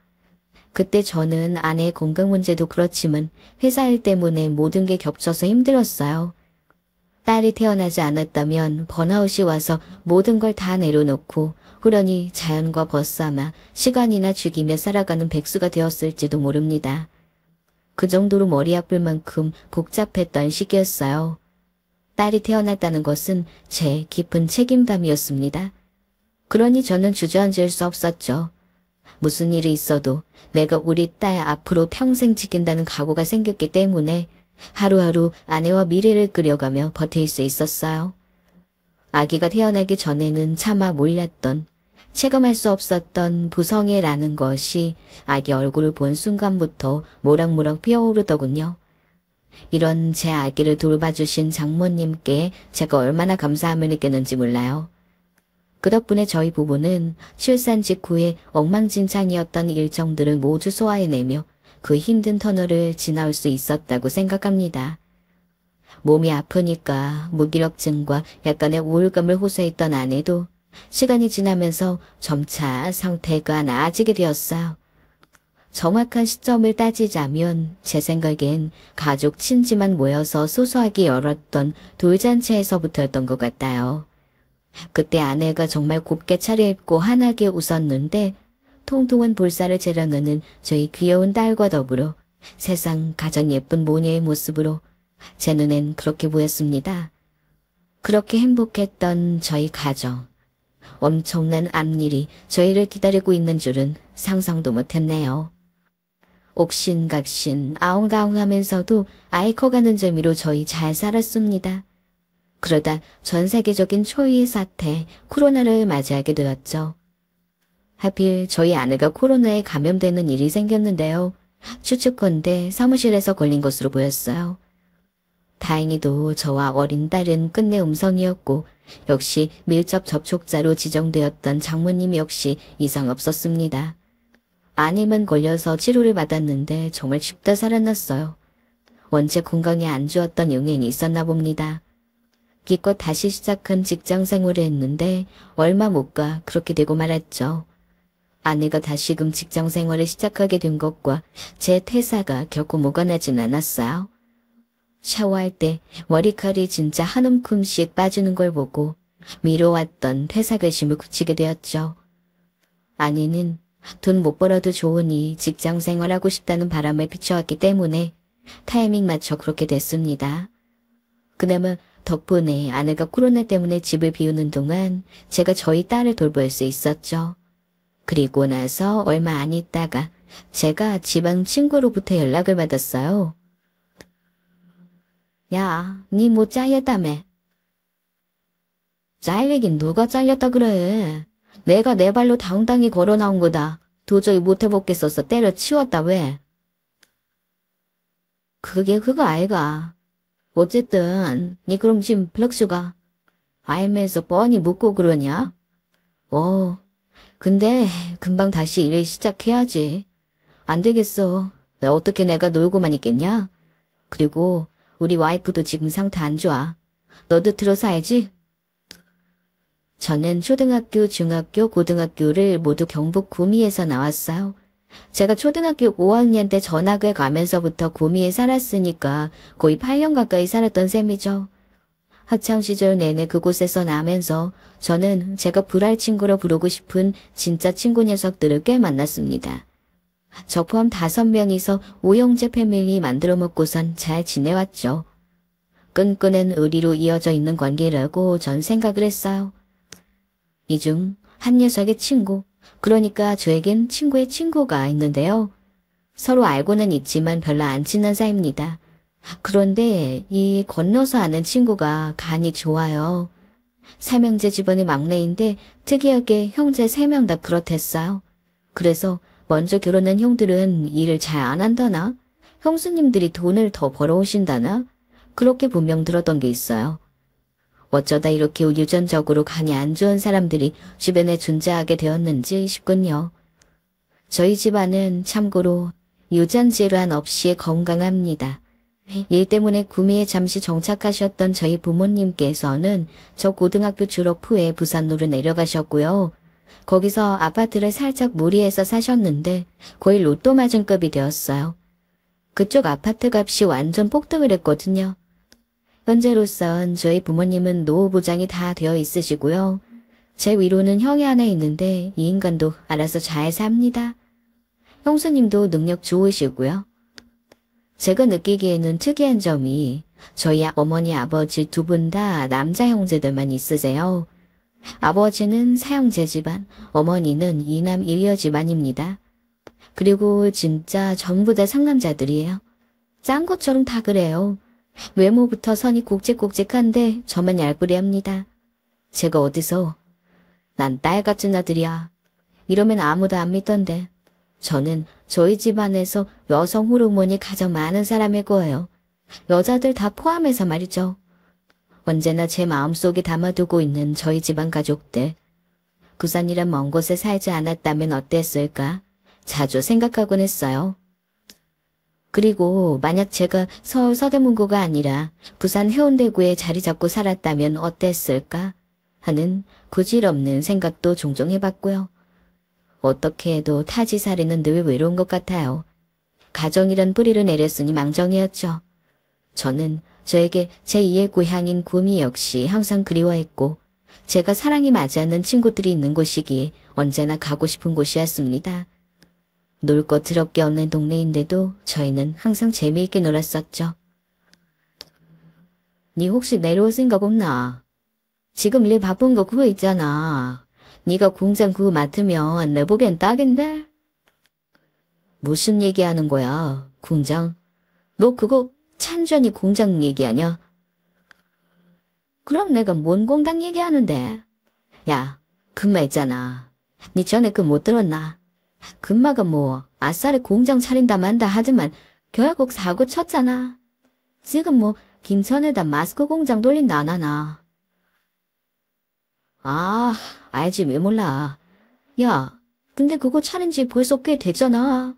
그때 저는 아내의 건강 문제도 그렇지만 회사 일 때문에 모든 게 겹쳐서 힘들었어요. 딸이 태어나지 않았다면 번아웃이 와서 모든 걸 다 내려놓고 후련히 자연과 벗삼아 시간이나 죽이며 살아가는 백수가 되었을지도 모릅니다. 그 정도로 머리 아플 만큼 복잡했던 시기였어요. 딸이 태어났다는 것은 제 깊은 책임감이었습니다. 그러니 저는 주저앉을 수 없었죠. 무슨 일이 있어도 내가 우리 딸 앞으로 평생 지킨다는 각오가 생겼기 때문에 하루하루 아내와 미래를 그려가며 버틸 수 있었어요. 아기가 태어나기 전에는 차마 몰랐던, 체감할 수 없었던 부성애라는 것이 아기 얼굴을 본 순간부터 모락모락 피어오르더군요. 이런 제 아기를 돌봐주신 장모님께 제가 얼마나 감사함을 느꼈는지 몰라요. 그 덕분에 저희 부부는 출산 직후에 엉망진창이었던 일정들을 모두 소화해내며 그 힘든 터널을 지나올 수 있었다고 생각합니다. 몸이 아프니까 무기력증과 약간의 우울감을 호소했던 아내도 시간이 지나면서 점차 상태가 나아지게 되었어요. 정확한 시점을 따지자면 제 생각엔 가족 친지만 모여서 소소하게 열었던 돌잔치에서부터였던 것 같아요. 그때 아내가 정말 곱게 차려입고 환하게 웃었는데 통통한 볼살을 재려놓는 저희 귀여운 딸과 더불어 세상 가장 예쁜 모녀의 모습으로 제 눈엔 그렇게 보였습니다. 그렇게 행복했던 저희 가정. 엄청난 앞일이 저희를 기다리고 있는 줄은 상상도 못했네요. 옥신각신 아웅다웅하면서도 아이 커가는 재미로 저희 잘 살았습니다. 그러다 전 세계적인 초유의 사태 코로나를 맞이하게 되었죠. 하필 저희 아내가 코로나에 감염되는 일이 생겼는데요. 추측컨대 사무실에서 걸린 것으로 보였어요. 다행히도 저와 어린 딸은 끝내 음성이었고 역시 밀접 접촉자로 지정되었던 장모님 역시 이상 없었습니다. 아내만 걸려서 치료를 받았는데 정말 쉽다 살아났어요. 원체 건강에 안 좋았던 영향이 있었나 봅니다. 기껏 다시 시작한 직장 생활을 했는데 얼마 못 가 그렇게 되고 말았죠. 아내가 다시금 직장 생활을 시작하게 된 것과 제 퇴사가 결코 무관하진 않았어요. 샤워할 때 머리칼이 진짜 한 움큼씩 빠지는 걸 보고 미뤄왔던 퇴사 결심을 굳히게 되었죠. 아내는 돈 못 벌어도 좋으니 직장 생활하고 싶다는 바람을 비춰왔기 때문에 타이밍 맞춰 그렇게 됐습니다. 그나마 덕분에 아내가 코로나 때문에 집을 비우는 동안 제가 저희 딸을 돌볼 수 있었죠. 그리고 나서 얼마 안 있다가 제가 지방 친구로부터 연락을 받았어요. 야, 니 뭐 잘렸다며? 잘리긴 누가 잘렸다 그래. 내가 내 발로 당당히 걸어 나온 거다. 도저히 못 해먹겠어서 때려치웠다 왜? 그게 그거 아이가. 어쨌든 니 그럼 지금 블럭슈가 알면서 뻔히 묻고 그러냐? 근데 금방 다시 일을 시작해야지. 안 되겠어. 어떻게 내가 놀고만 있겠냐? 그리고 우리 와이프도 지금 상태 안 좋아. 너도 들어서 알지? 저는 초등학교, 중학교, 고등학교를 모두 경북 구미에서 나왔어요. 제가 초등학교 5학년 때 전학을 가면서부터 구미에 살았으니까 거의 8년 가까이 살았던 셈이죠. 학창시절 내내 그곳에서 나면서 저는 제가 불알 친구로 부르고 싶은 진짜 친구 녀석들을 꽤 만났습니다. 저 포함 5명이서 오형제 패밀리 만들어 먹고선 잘 지내왔죠. 끈끈한 의리로 이어져 있는 관계라고 전 생각을 했어요. 이 중 한 녀석의 친구, 그러니까 저에겐 친구의 친구가 있는데요. 서로 알고는 있지만 별로 안 친한 사이입니다. 그런데 이 건너서 아는 친구가 간이 좋아요. 삼형제 집안의 막내인데 특이하게 형제 3명 다 그렇댔어요. 그래서 먼저 결혼한 형들은 일을 잘 안 한다나? 형수님들이 돈을 더 벌어오신다나? 그렇게 분명 들었던 게 있어요. 어쩌다 이렇게 유전적으로 간이 안 좋은 사람들이 주변에 존재하게 되었는지 싶군요. 저희 집안은 참고로 유전 질환 없이 건강합니다. 일 때문에 구미에 잠시 정착하셨던 저희 부모님께서는 저 고등학교 졸업 후에 부산으로 내려가셨고요. 거기서 아파트를 살짝 무리해서 사셨는데 거의 로또 맞은 급이 되었어요. 그쪽 아파트 값이 완전 폭등을 했거든요. 현재로선 저희 부모님은 노후 보장이 다 되어 있으시고요. 제 위로는 형이 하나 있는데 이 인간도 알아서 잘 삽니다. 형수님도 능력 좋으시고요. 제가 느끼기에는 특이한 점이 저희 어머니 아버지 두 분 다 남자 형제들만 있으세요. 아버지는 사형제 집안, 어머니는 이남 일녀 집안입니다. 그리고 진짜 전부 다 상남자들이에요. 짠 것처럼 다 그래요. 외모부터 선이 굵직굵직한데 저만 얄뿌리합니다. 제가 어디서 난 딸 같은 아들이야 이러면 아무도 안 믿던데 저는 저희 집안에서 여성 호르몬이 가장 많은 사람일 거예요. 여자들 다 포함해서 말이죠. 언제나 제 마음속에 담아두고 있는 저희 집안 가족들. 부산이란 먼 곳에 살지 않았다면 어땠을까? 자주 생각하곤 했어요. 그리고 만약 제가 서울 서대문구가 아니라 부산 해운대구에 자리 잡고 살았다면 어땠을까? 하는 구질없는 생각도 종종 해봤고요. 어떻게 해도 타지살이는 늘 외로운 것 같아요. 가정이란 뿌리를 내렸으니 망정이었죠. 저는 저에게 제2의 고향인 구미 역시 항상 그리워했고 제가 사랑이 맞이하는 친구들이 있는 곳이기에 언제나 가고 싶은 곳이었습니다. 놀 것 더럽게 없는 동네인데도 저희는 항상 재미있게 놀았었죠. 니 혹시 내려올 생각 없나? 지금 일 바쁜 거 그거 있잖아. 니가 공장 그거 맡으면 내 보기엔 딱인데? 무슨 얘기하는 거야, 공장? 너 그거 찬전이 공장 얘기하냐? 그럼 내가 뭔 공장 얘기하는데? 야, 금마 있잖아. 니 전에 그 못 들었나? 금마가 뭐 아싸리 공장 차린다 만다 하지만 결국 사고 쳤잖아. 지금 뭐 김천에다 마스크 공장 돌린다 안 하나? 아, 알지 왜 몰라. 야, 근데 그거 차린 지 벌써 꽤 됐잖아.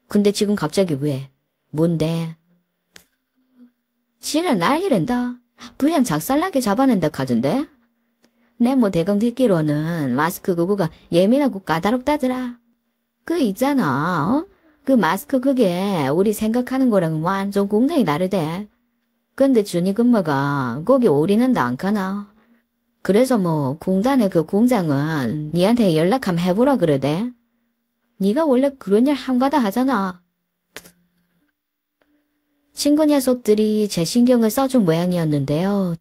근데 지금 갑자기 왜? 뭔데? 지를 난리랜다. 분량 작살나게 잡아낸다 카던데? 내 뭐 대강 듣기로는 마스크 그거가 예민하고 까다롭다더라. 그 있잖아, 어? 그 마스크 그게 우리 생각하는 거랑 완전 공장이 다르대. 근데 준이 금마가 거기 올인한다 안 가나? 그래서 뭐 공단의 그 공장은 니한테 연락 한번 해보라 그러대. 니가 원래 그런 일 한가다 하잖아. 친구 녀석들이 제 신경을 써준 모양이었는데요.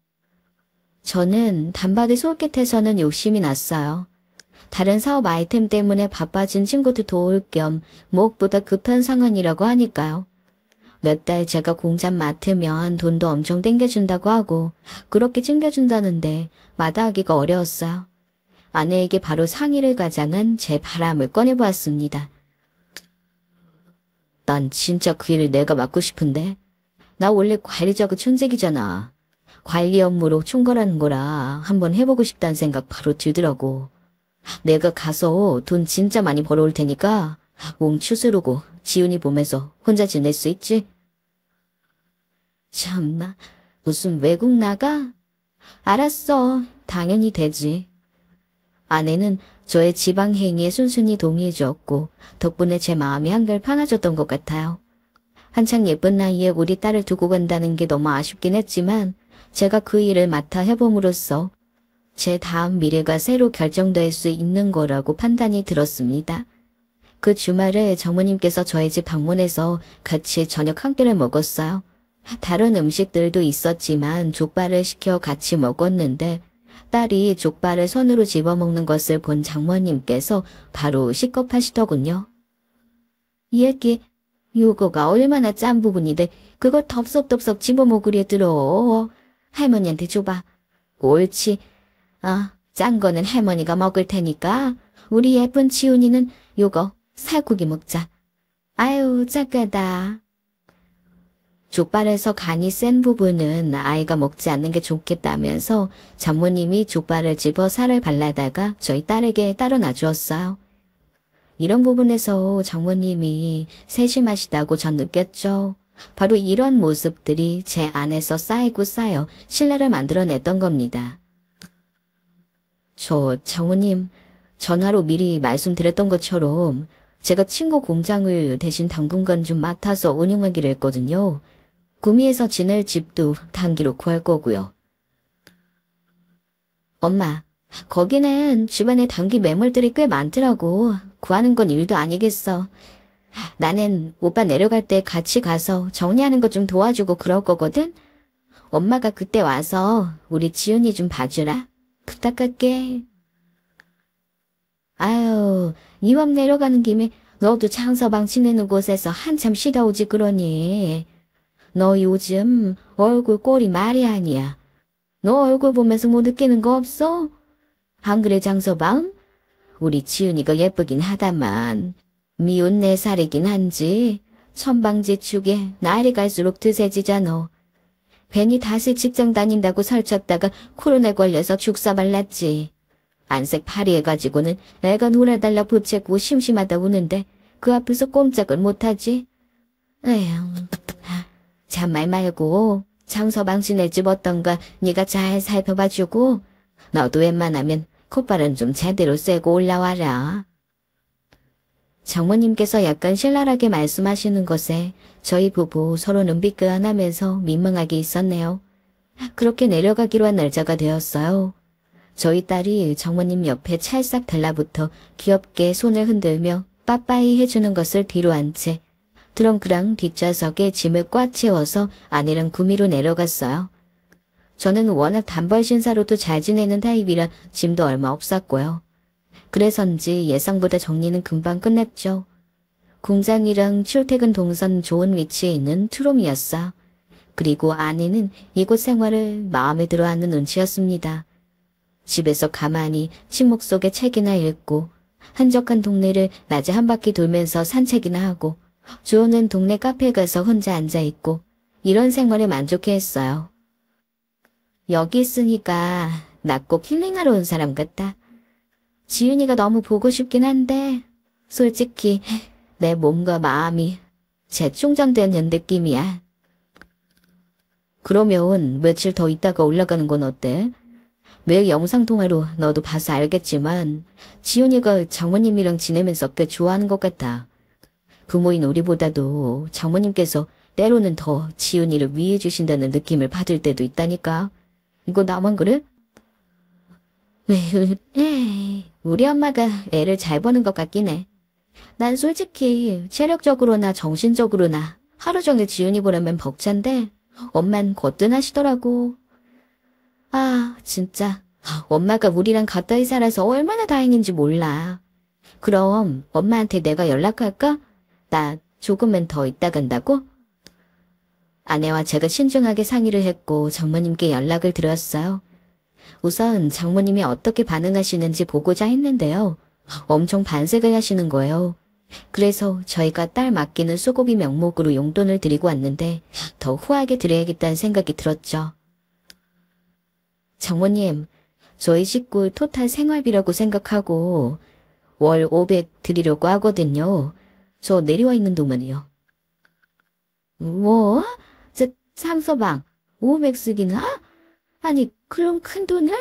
저는 단발이 솔깃해서는 욕심이 났어요. 다른 사업 아이템 때문에 바빠진 친구들 도울 겸 무엇보다 급한 상황이라고 하니까요. 몇 달 제가 공장 맡으면 돈도 엄청 땡겨준다고 하고 그렇게 챙겨준다는데 마다하기가 어려웠어요. 아내에게 바로 상의를 가장한 제 바람을 꺼내보았습니다. 난 진짜 그 일을 내가 맡고 싶은데 나 원래 관리자가 천직이잖아. 관리 업무로 총괄하는 거라 한번 해보고 싶다는 생각 바로 들더라고. 내가 가서 돈 진짜 많이 벌어올 테니까 몸 추스르고 지훈이 보면서 혼자 지낼 수 있지? 참나, 무슨 외국 나가? 알았어, 당연히 되지. 아내는 저의 지방 행위에 순순히 동의해 주었고 덕분에 제 마음이 한결 편해졌던 것 같아요. 한창 예쁜 나이에 우리 딸을 두고 간다는 게 너무 아쉽긴 했지만 제가 그 일을 맡아 해봄으로써 제 다음 미래가 새로 결정될 수 있는 거라고 판단이 들었습니다. 그 주말에 장모님께서 저희 집 방문해서 같이 저녁 한 끼를 먹었어요. 다른 음식들도 있었지만 족발을 시켜 같이 먹었는데 딸이 족발을 손으로 집어먹는 것을 본 장모님께서 바로 시겁하시더군요. 이 애기 요거가 얼마나 짠 부분인데 그걸 덥석덥석 집어먹으려 들어. 할머니한테 줘봐. 옳지. 아, 짠 거는 할머니가 먹을 테니까 우리 예쁜 지훈이는 요거 살코기 먹자. 아유, 착하다. 족발에서 간이 센 부분은 아이가 먹지 않는 게 좋겠다면서 장모님이 족발을 집어 살을 발라다가 저희 딸에게 따로 놔주었어요. 이런 부분에서 장모님이 세심하시다고 전 느꼈죠. 바로 이런 모습들이 제 안에서 쌓이고 쌓여 신뢰를 만들어냈던 겁니다. 저 장모님, 전화로 미리 말씀드렸던 것처럼 제가 친구 공장을 대신 당분간 좀 맡아서 운영하기로 했거든요. 구미에서 지낼 집도 단기로 구할 거고요. 엄마, 거기는 주변에 단기 매물들이 꽤 많더라고. 구하는 건 일도 아니겠어. 나는 오빠 내려갈 때 같이 가서 정리하는 거 좀 도와주고 그럴 거거든? 엄마가 그때 와서 우리 지훈이 좀 봐주라. 부탁할게. 아유, 이왕 내려가는 김에 너도 장서방 지내는 곳에서 한참 쉬다 오지 그러니. 너 요즘 얼굴 꼴이 말이 아니야. 너 얼굴 보면서 뭐 느끼는 거 없어? 안 그래 장서방? 우리 지훈이가 예쁘긴 하다만 미운 4살이긴 한지 천방지축에 날이 갈수록 드세지잖아. 괜히 다시 직장 다닌다고 설쳤다가 코로나 걸려서 죽사 말랐지. 안색 파리해가지고는 애가 놀아달라 부채고 심심하다 우는데 그 앞에서 꼼짝을 못하지. 에휴, 잔말 말고 장서방 지낼 집 어떤가 네가 잘 살펴봐주고 너도 웬만하면 콧발은 좀 제대로 쐬고 올라와라. 장모님께서 약간 신랄하게 말씀하시는 것에 저희 부부 서로는 비껴안하면서 민망하게 있었네요. 그렇게 내려가기로 한 날짜가 되었어요. 저희 딸이 장모님 옆에 찰싹 달라붙어 귀엽게 손을 흔들며 빠빠이 해주는 것을 뒤로 한 채 트렁크랑 뒷좌석에 짐을 꽉 채워서 아내랑 구미로 내려갔어요. 저는 워낙 단벌 신사로도 잘 지내는 타입이라 짐도 얼마 없었고요. 그래서인지 예상보다 정리는 금방 끝냈죠. 공장이랑 출퇴근 동선 좋은 위치에 있는 투룸이었어. 그리고 아내는 이곳 생활을 마음에 들어하는 눈치였습니다. 집에서 가만히 침묵 속에 책이나 읽고 한적한 동네를 낮에 한 바퀴 돌면서 산책이나 하고 좋은 동네 카페에 가서 혼자 앉아있고 이런 생활에 만족해했어요. 여기 있으니까 나 꼭 힐링하러 온 사람 같다. 지윤이가 너무 보고 싶긴 한데 솔직히 내 몸과 마음이 재충전되는 느낌이야. 그러면 며칠 더 있다가 올라가는 건 어때? 매일 영상통화로 너도 봐서 알겠지만 지윤이가 장모님이랑 지내면서 꽤 좋아하는 것 같아. 부모인 우리보다도 장모님께서 때로는 더 지윤이를 위해 주신다는 느낌을 받을 때도 있다니까. 이거 나만 그래? 우리 엄마가 애를 잘 버는 것 같긴 해. 난 솔직히 체력적으로나 정신적으로나 하루 종일 지윤이 보려면 벅찬데 엄만 거뜬하시더라고. 아, 진짜 엄마가 우리랑 가까이 살아서 얼마나 다행인지 몰라. 그럼 엄마한테 내가 연락할까? 나 조금만 더 있다 간다고? 아내와 제가 신중하게 상의를 했고 장모님께 연락을 드렸어요. 우선 장모님이 어떻게 반응하시는지 보고자 했는데요. 엄청 반색을 하시는 거예요. 그래서 저희가 딸 맡기는 수고비 명목으로 용돈을 드리고 왔는데 더 후하게 드려야겠다는 생각이 들었죠. 장모님, 저희 식구 토탈 생활비라고 생각하고 월 500 드리려고 하거든요. 저 내려와 있는 동안이요. 뭐? 장서방 500 쓰기나? 아니 그럼 큰 돈을?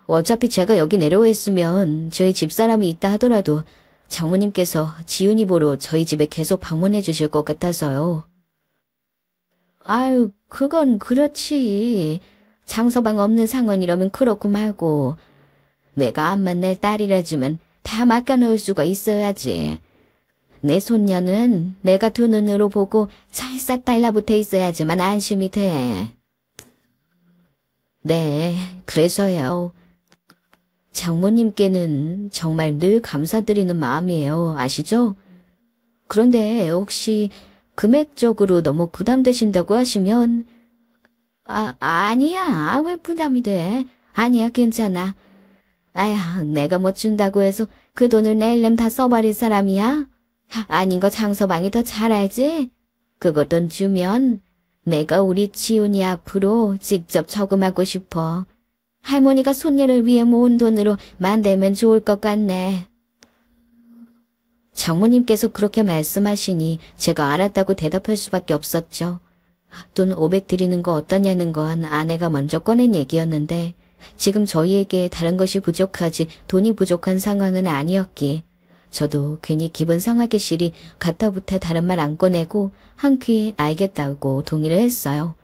어차피 제가 여기 내려와 있으면 저희 집사람이 있다 하더라도 장모님께서 지훈이 보러 저희 집에 계속 방문해 주실 것 같아서요. 아유, 그건 그렇지. 장서방 없는 상황이라면 그렇고 말고 내가 안 만날 딸이라지만 다 맡겨놓을 수가 있어야지. 내 손녀는 내가 두 눈으로 보고 찰싹 달라붙어 있어야지만 안심이 돼. 네, 그래서요. 장모님께는 정말 늘 감사드리는 마음이에요. 아시죠? 그런데 혹시 금액적으로 너무 부담되신다고 하시면 아니야. 왜 부담이 돼? 아니야, 괜찮아. 아야, 내가 뭐 준다고 해서 그 돈을 낼렘 다 써버릴 사람이야? 아닌 거 장서방이 더 잘 알지? 그거 돈 주면 내가 우리 지훈이 앞으로 직접 저금하고 싶어. 할머니가 손녀를 위해 모은 돈으로 만들면 좋을 것 같네. 장모님께서 그렇게 말씀하시니 제가 알았다고 대답할 수밖에 없었죠. 돈 500 드리는 거 어떠냐는 건 아내가 먼저 꺼낸 얘기였는데 지금 저희에게 다른 것이 부족하지 돈이 부족한 상황은 아니었기에 저도 괜히 기분 상하게 시리 가타부터 다른 말 안 꺼내고 한 귀에 알겠다고 동의를 했어요.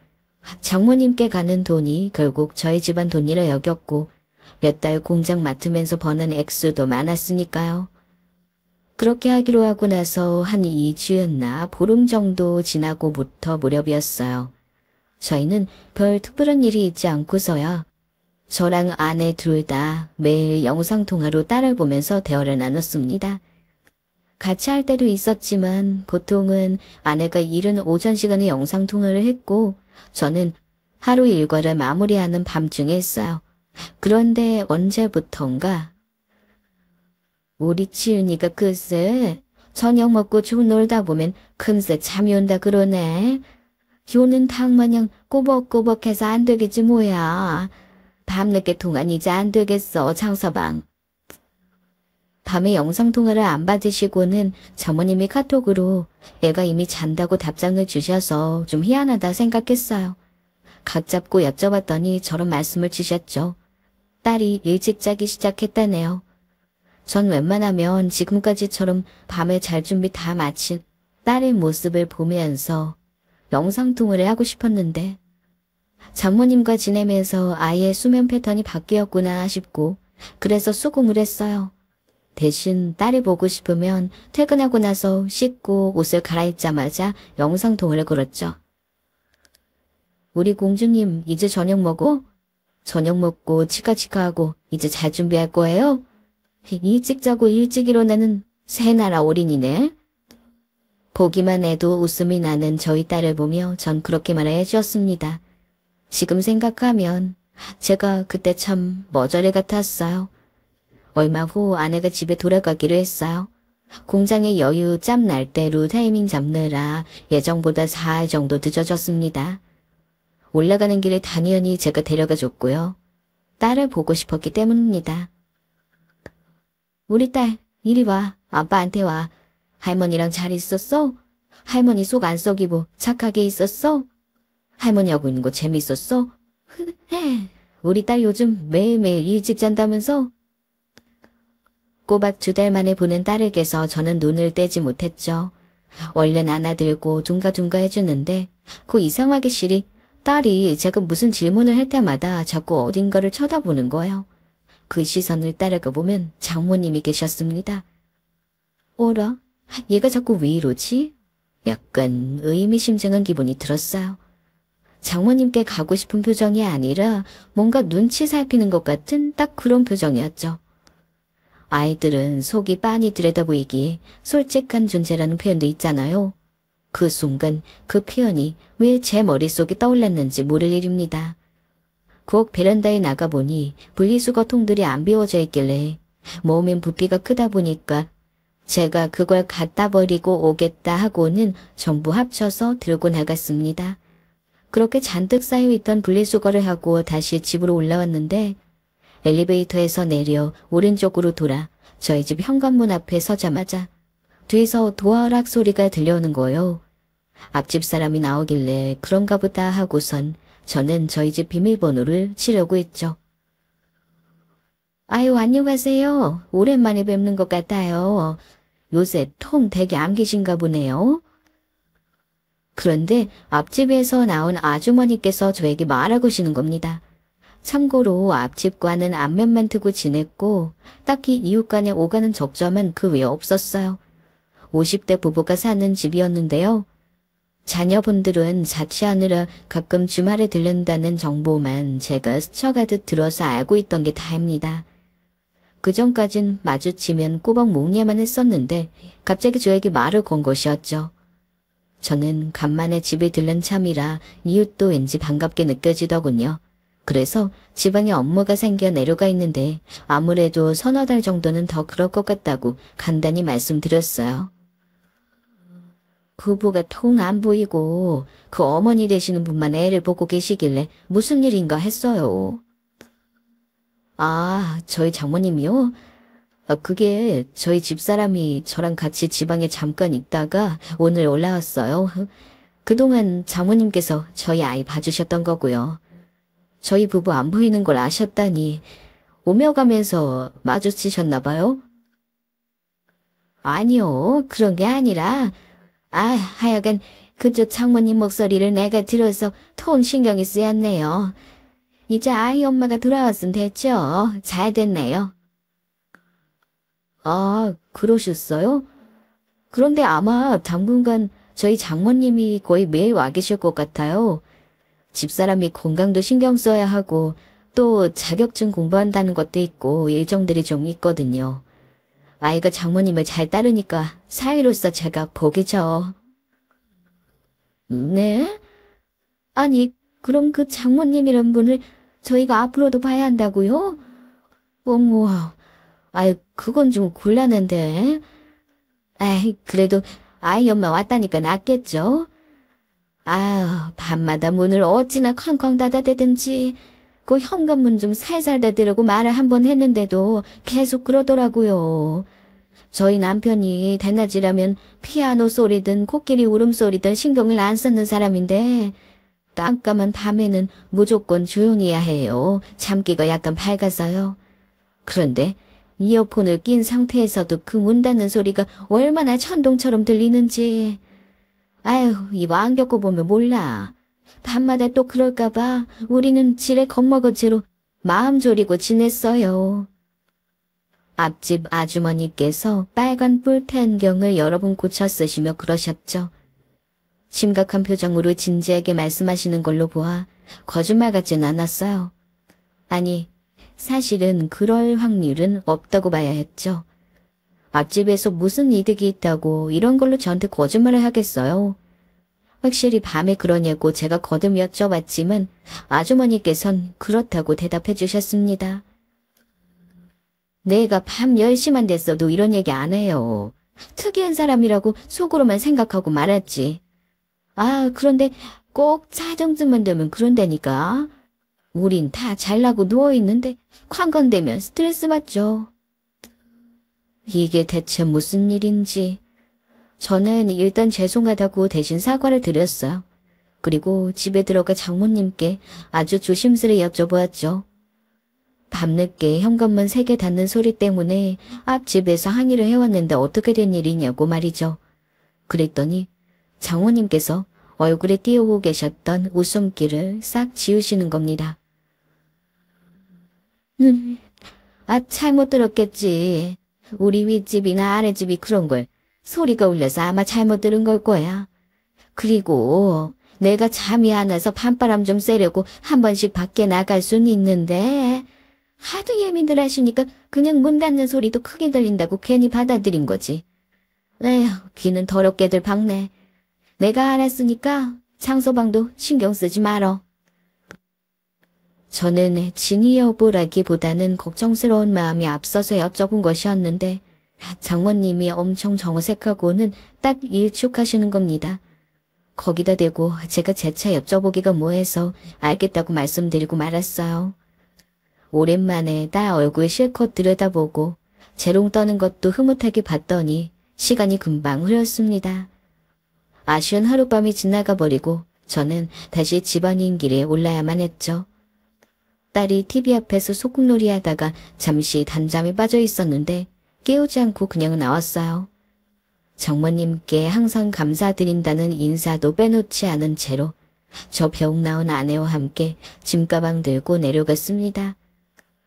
장모님께 가는 돈이 결국 저희 집안 돈이라 여겼고 몇 달 공장 맡으면서 버는 액수도 많았으니까요. 그렇게 하기로 하고 나서 한 2주였나 보름 정도 지나고부터 무렵이었어요. 저희는 별 특별한 일이 있지 않고서야 저랑 아내 둘 다 매일 영상통화로 딸을 보면서 대화를 나눴습니다. 같이 할 때도 있었지만 보통은 아내가 이른 오전 시간에 영상통화를 했고 저는 하루 일과를 마무리하는 밤중에 했어요. 그런데 언제부턴가 우리 치은이가 글쎄 저녁 먹고 좀 놀다 보면 금세 잠이 온다 그러네. 요는 닭마냥 꼬벅꼬벅해서 안 되겠지 뭐야. 밤늦게 통화는 이제 안 되겠어 장서방. 밤에 영상통화를 안 받으시고는 장모님이 카톡으로 애가 이미 잔다고 답장을 주셔서 좀 희한하다 생각했어요. 각 잡고 여쭤봤더니 저런 말씀을 주셨죠. 딸이 일찍 자기 시작했다네요. 전 웬만하면 지금까지처럼 밤에 잘 준비 다 마친 딸의 모습을 보면서 영상통화를 하고 싶었는데 장모님과 지내면서 아이의 수면 패턴이 바뀌었구나 싶고 그래서 수긍을 했어요. 대신 딸이 보고 싶으면 퇴근하고 나서 씻고 옷을 갈아입자마자 영상통화를 걸었죠. 우리 공주님 이제 저녁 먹어? 저녁 먹고 치카치카하고 이제 잘 준비할 거예요? 일찍 자고 일찍 일어나는 새나라 어린이네. 보기만 해도 웃음이 나는 저희 딸을 보며 전 그렇게 말해 주었습니다. 지금 생각하면 제가 그때 참 머저리 같았어요. 얼마 후 아내가 집에 돌아가기로 했어요. 공장의 여유 짬 날 대로 타이밍 잡느라 예정보다 4일 정도 늦어졌습니다. 올라가는 길에 당연히 제가 데려가 줬고요. 딸을 보고 싶었기 때문입니다. 우리 딸 이리 와. 아빠한테 와. 할머니랑 잘 있었어? 할머니 속 안 썩이고 착하게 있었어? 할머니하고 있는 거 재밌었어? 우리 딸 요즘 매일매일 일찍 잔다면서? 꼬박 2달 만에 보는 딸에게서 저는 눈을 떼지 못했죠. 얼른 안아들고 둥가둥가 해주는데 그 이상하게 시리 딸이 제가 무슨 질문을 할 때마다 자꾸 어딘가를 쳐다보는 거예요. 그 시선을 따라가 보면 장모님이 계셨습니다. 어라? 얘가 자꾸 왜 이러지? 약간 의미심장한 기분이 들었어요. 장모님께 가고 싶은 표정이 아니라 뭔가 눈치 살피는 것 같은 딱 그런 표정이었죠. 아이들은 속이 빤히 들여다보이기에 솔직한 존재라는 표현도 있잖아요. 그 순간 그 표현이 왜 제 머릿속에 떠올랐는지 모를 일입니다. 곧 베란다에 나가보니 분리수거 통들이 안 비워져 있길래 몸엔 부피가 크다 보니까 제가 그걸 갖다 버리고 오겠다 하고는 전부 합쳐서 들고 나갔습니다. 그렇게 잔뜩 쌓여있던 분리수거를 하고 다시 집으로 올라왔는데 엘리베이터에서 내려 오른쪽으로 돌아 저희 집 현관문 앞에 서자마자 뒤에서 도어락 소리가 들려오는 거예요. 앞집 사람이 나오길래 그런가 보다 하고선 저는 저희 집 비밀번호를 치려고 했죠. 아유 안녕하세요. 오랜만에 뵙는 것 같아요. 요새 통 되게 안 계신가 보네요. 그런데 앞집에서 나온 아주머니께서 저에게 말하고 시는 겁니다. 참고로 앞집과는 안면만 트고 지냈고 딱히 이웃 간에 오가는 적점은 그 외에 없었어요. 50대 부부가 사는 집이었는데요. 자녀분들은 자취하느라 가끔 주말에 들른다는 정보만 제가 스쳐가듯 들어서 알고 있던 게 다입니다. 그전까진 마주치면 꼬박 묵념만 했었는데 갑자기 저에게 말을 건 것이었죠. 저는 간만에 집에 들른 참이라 이웃도 왠지 반갑게 느껴지더군요. 그래서 지방에 업무가 생겨 내려가 있는데 아무래도 서너 달 정도는 더 그럴 것 같다고 간단히 말씀드렸어요. 부부가 통 안 보이고 그 어머니 되시는 분만 애를 보고 계시길래 무슨 일인가 했어요. 아, 저희 장모님이요? 그게 저희 집사람이 저랑 같이 지방에 잠깐 있다가 오늘 올라왔어요. 그동안 장모님께서 저희 아이 봐주셨던 거고요. 저희 부부 안 보이는 걸 아셨다니 오며 가면서 마주치셨나 봐요? 아니요, 그런 게 아니라 하여간 그쪽 장모님 목소리를 내가 들어서 통 신경이 쓰였네요. 이제 아이 엄마가 돌아왔으면 됐죠. 잘 됐네요. 아, 그러셨어요? 그런데 아마 당분간 저희 장모님이 거의 매일 와 계실 것 같아요. 집사람이 건강도 신경 써야 하고 또 자격증 공부한다는 것도 있고 일정들이 좀 있거든요. 아이가 장모님을 잘 따르니까 사위로서 제가 복이죠. 네? 아니, 그럼 그 장모님이란 분을 저희가 앞으로도 봐야 한다고요? 어머, 그건 좀 곤란한데. 그래도 아이 엄마 왔다니까 낫겠죠? 밤마다 문을 어찌나 쾅쾅 닫아대든지 그 현관문 좀 살살 닫으라고 말을 한 번 했는데도 계속 그러더라고요. 저희 남편이 대낮이라면 피아노 소리든 코끼리 울음소리든 신경을 안 쓰는 사람인데 깜깜한 밤에는 무조건 조용히 해야 해요. 잠기가 약간 밝아서요. 그런데 이어폰을 낀 상태에서도 그 문 닫는 소리가 얼마나 천둥처럼 들리는지. 이거 안 겪어보면 몰라. 밤마다 또 그럴까봐 우리는 지레 겁먹은 채로 마음 졸이고 지냈어요. 앞집 아주머니께서 빨간 뿔테 안경을 여러 번 고쳐 쓰시며 그러셨죠. 심각한 표정으로 진지하게 말씀하시는 걸로 보아 거짓말 같진 않았어요. 아니, 사실은 그럴 확률은 없다고 봐야 했죠. 앞집에서 무슨 이득이 있다고 이런 걸로 저한테 거짓말을 하겠어요. 확실히 밤에 그러냐고 제가 거듭 여쭤봤지만 아주머니께선 그렇다고 대답해 주셨습니다. 내가 밤 10시만 됐어도 이런 얘기 안 해요. 특이한 사람이라고 속으로만 생각하고 말았지. 그런데 꼭 자정쯤만 되면 그런다니까. 우린 다 잘나고 누워있는데 관건되면 스트레스 받죠. 이게 대체 무슨 일인지. 저는 일단 죄송하다고 대신 사과를 드렸어요. 그리고 집에 들어가 장모님께 아주 조심스레 여쭤보았죠. 밤늦게 현관문 3개 닫는 소리 때문에 앞집에서 항의를 해왔는데 어떻게 된 일이냐고 말이죠. 그랬더니 장모님께서 얼굴에 띄우고 계셨던 웃음기를 싹 지우시는 겁니다. 잘못 들었겠지. 우리 윗집이나 아랫집이 그런 걸 소리가 울려서 아마 잘못 들은 걸 거야. 그리고 내가 잠이 안 와서 밤바람 좀 쐬려고 한 번씩 밖에 나갈 순 있는데 하도 예민들 하시니까 그냥 문 닫는 소리도 크게 들린다고 괜히 받아들인 거지. 귀는 더럽게들 박네. 내가 알았으니까 상서방도 신경 쓰지 말어. 저는 진위 여부라기보다는 걱정스러운 마음이 앞서서 여쭤본 것이었는데 장모님이 엄청 정색하고는 딱 일축하시는 겁니다. 거기다 대고 제가 재차 여쭤보기가 뭐해서 알겠다고 말씀드리고 말았어요. 오랜만에 딸 얼굴 실컷 들여다보고 재롱 떠는 것도 흐뭇하게 봤더니 시간이 금방 흘렀습니다. 아쉬운 하룻밤이 지나가 버리고 저는 다시 집안인 길에 올라야만 했죠. 딸이 TV 앞에서 소꿉놀이 하다가 잠시 단잠에 빠져 있었는데 깨우지 않고 그냥 나왔어요. 장모님께 항상 감사드린다는 인사도 빼놓지 않은 채로 저 병 나은 아내와 함께 짐가방 들고 내려갔습니다.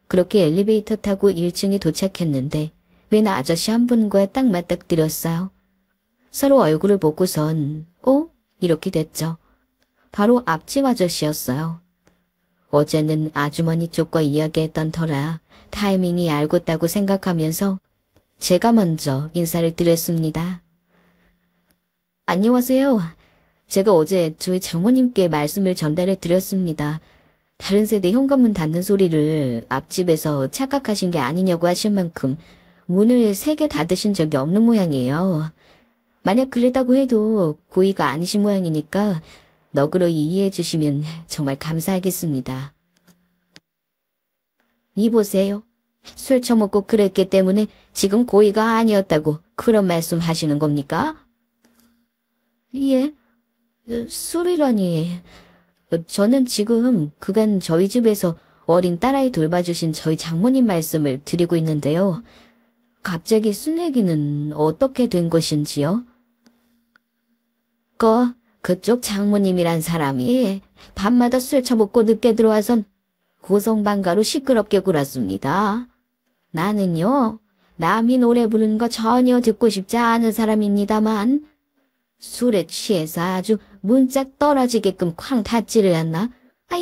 그렇게 엘리베이터 타고 1층에 도착했는데 웬 아저씨 한 분과 딱 맞닥뜨렸어요. 서로 얼굴을 보고선 이렇게 됐죠. 바로 앞집 아저씨였어요. 어제는 아주머니 쪽과 이야기했던 터라 타이밍이 알겠다고 생각하면서 제가 먼저 인사를 드렸습니다. 안녕하세요. 제가 어제 저희 장모님께 말씀을 전달해 드렸습니다. 다른 세대 현관문 닫는 소리를 앞집에서 착각하신 게 아니냐고 하실 만큼 문을 3개 닫으신 적이 없는 모양이에요. 만약 그랬다고 해도 고의가 아니신 모양이니까 너그러이 이해해 주시면 정말 감사하겠습니다. 이보세요. 술 처먹고 그랬기 때문에 지금 고의가 아니었다고 그런 말씀 하시는 겁니까? 예? 술이라니. 저는 지금 그간 저희 집에서 어린 딸아이 돌봐주신 저희 장모님 말씀을 드리고 있는데요. 갑자기 순애기는 어떻게 된 것인지요? 그쪽 장모님이란 사람이 밤마다 술 처먹고 늦게 들어와선 고성방가로 시끄럽게 굴었습니다. 나는요, 남이 노래 부르는 거 전혀 듣고 싶지 않은 사람입니다만 술에 취해서 아주 문짝 떨어지게끔 쾅 닫지를 않나?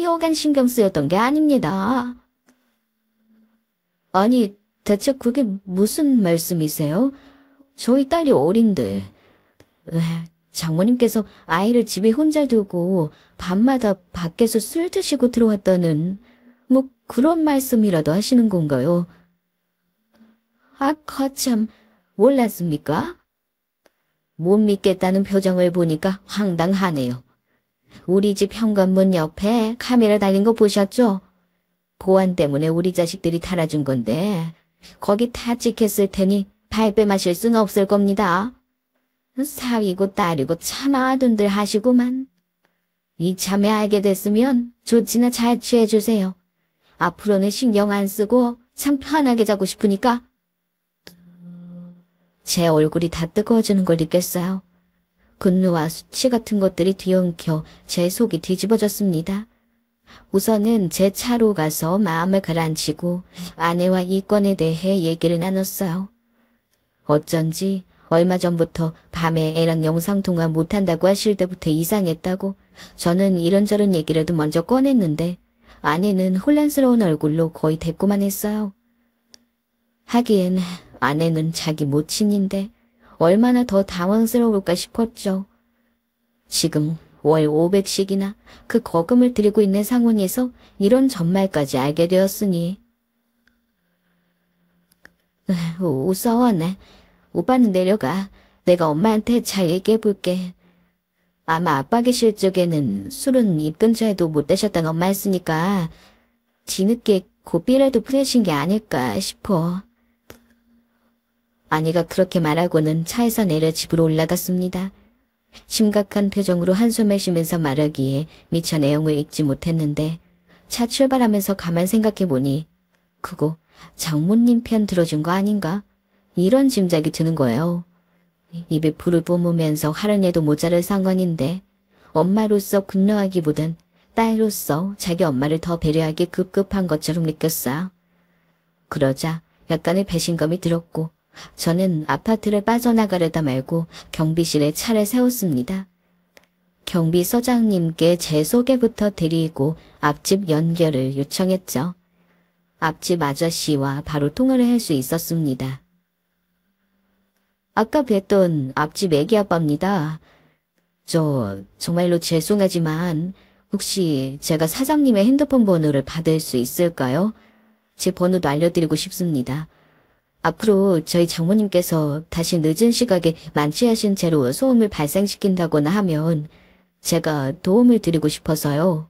여간 신경 쓰였던 게 아닙니다. 아니, 대체 그게 무슨 말씀이세요? 저희 딸이 어린데. 장모님께서 아이를 집에 혼자 두고 밤마다 밖에서 술 드시고 들어왔다는 뭐 그런 말씀이라도 하시는 건가요? 거참 몰랐습니까? 못 믿겠다는 표정을 보니까 황당하네요. 우리 집 현관문 옆에 카메라 달린 거 보셨죠? 보안 때문에 우리 자식들이 달아준 건데 거기 다 찍혔을 테니 발뺌하실 수는 없을 겁니다. 사위고 딸이고 참 아둔들 하시구만. 이참에 알게 됐으면 좋지나 잘 취해주세요. 앞으로는 신경 안 쓰고 참 편하게 자고 싶으니까. 제 얼굴이 다 뜨거워지는 걸 느꼈어요. 분노와 수치 같은 것들이 뒤엉켜 제 속이 뒤집어졌습니다. 우선은 제 차로 가서 마음을 가라앉히고 아내와 이 건에 대해 얘기를 나눴어요. 어쩐지 얼마 전부터 밤에 애랑 영상통화 못한다고 하실 때부터 이상했다고 저는 이런저런 얘기라도 먼저 꺼냈는데 아내는 혼란스러운 얼굴로 거의 대꾸만 했어요. 하기엔 아내는 자기 모친인데 얼마나 더 당황스러울까 싶었죠. 지금 월 500씩이나 그 거금을 들이고 있는 상황에서 이런 전말까지 알게 되었으니. 우선 오빠는 내려가. 내가 엄마한테 잘 얘기해볼게. 아마 아빠 계실 적에는 술은 입 근처에도 못 대셨다는 엄마 했으니까 뒤늦게 고삐라도 푸내신 게 아닐까 싶어. 아내가 그렇게 말하고는 차에서 내려 집으로 올라갔습니다. 심각한 표정으로 한숨을 쉬면서 말하기에 미처 내용을 읽지 못했는데 차 출발하면서 가만 생각해보니 그거 장모님 편 들어준 거 아닌가? 이런 짐작이 드는 거예요. 입에 불을 뿜으면서 화를 내도 모자랄 상황인데 엄마로서 분노하기보단 딸로서 자기 엄마를 더 배려하기 급급한 것처럼 느꼈어요. 그러자 약간의 배신감이 들었고 저는 아파트를 빠져나가려다 말고 경비실에 차를 세웠습니다. 경비서장님께 제 소개부터 드리고 앞집 연결을 요청했죠. 앞집 아저씨와 바로 통화를 할 수 있었습니다. 아까 뵀던 앞집 애기 아빠입니다. 정말로 죄송하지만 혹시 제가 사장님의 핸드폰 번호를 받을 수 있을까요? 제 번호도 알려드리고 싶습니다. 앞으로 저희 장모님께서 다시 늦은 시각에 만취하신 채로 소음을 발생시킨다거나 하면 제가 도움을 드리고 싶어서요.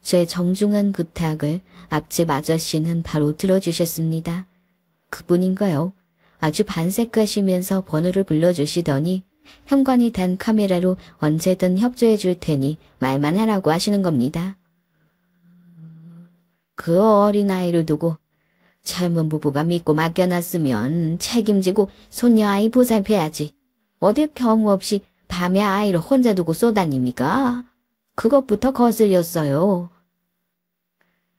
제 정중한 부탁을 앞집 아저씨는 바로 들어주셨습니다. 그분인가요? 아주 반색하시면서 번호를 불러주시더니 현관이 단 카메라로 언제든 협조해 줄 테니 말만 하라고 하시는 겁니다. 그 어린아이를 두고 젊은 부부가 믿고 맡겨놨으면 책임지고 손녀 아이 보살펴야지. 어딜 경우 없이 밤에 아이를 혼자 두고 쏘다닙니까? 그것부터 거슬렸어요.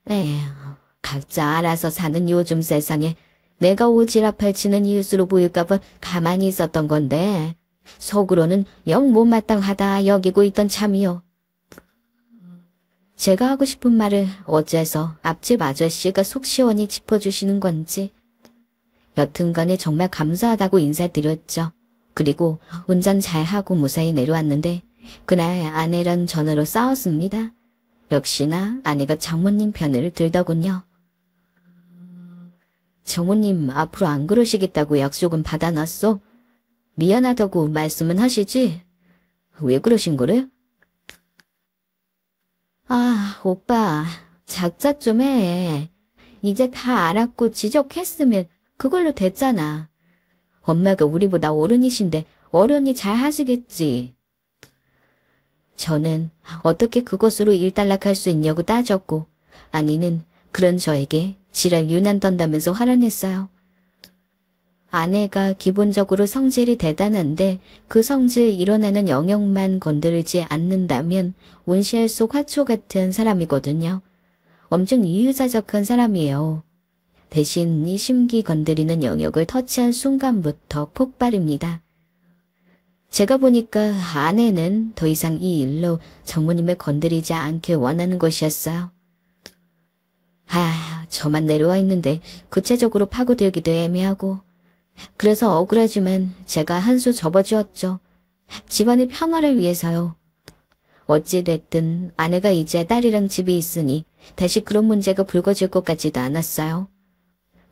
에휴, 각자 알아서 사는 요즘 세상에 내가 오지랖 펼치는 이웃으로 보일까봐 가만히 있었던 건데 속으로는 영 못마땅하다 여기고 있던 참이요. 제가 하고 싶은 말을 어째서 앞집 아저씨가 속 시원히 짚어주시는 건지. 여튼간에 정말 감사하다고 인사드렸죠. 그리고 운전 잘하고 무사히 내려왔는데 그날 아내랑 전화로 싸웠습니다. 역시나 아내가 장모님 편을 들더군요. 장모님 앞으로 안 그러시겠다고 약속은 받아놨어. 미안하다고 말씀은 하시지. 왜 그러신 거래? 오빠, 작작 좀 해. 이제 다 알았고 지적했으면 그걸로 됐잖아. 엄마가 우리보다 어른이신데 어른이 잘 하시겠지. 저는 어떻게 그것으로 일단락할 수 있냐고 따졌고 아내는 그런 저에게 지랄 유난 떤다면서 화를 냈어요. 아내가 기본적으로 성질이 대단한데 그 성질 일어나는 영역만 건드리지 않는다면 온실 속 화초 같은 사람이거든요. 엄청 이유자적한 사람이에요. 대신 이 심기 건드리는 영역을 터치한 순간부터 폭발입니다. 제가 보니까 아내는 더 이상 이 일로 장모님을 건드리지 않길 원하는 것이었어요. 저만 내려와 있는데 구체적으로 파고들기도 애매하고 그래서 억울하지만 제가 한 수 접어주었죠. 집안의 평화를 위해서요. 어찌됐든 아내가 이제 딸이랑 집이 있으니 다시 그런 문제가 불거질 것 같지도 않았어요.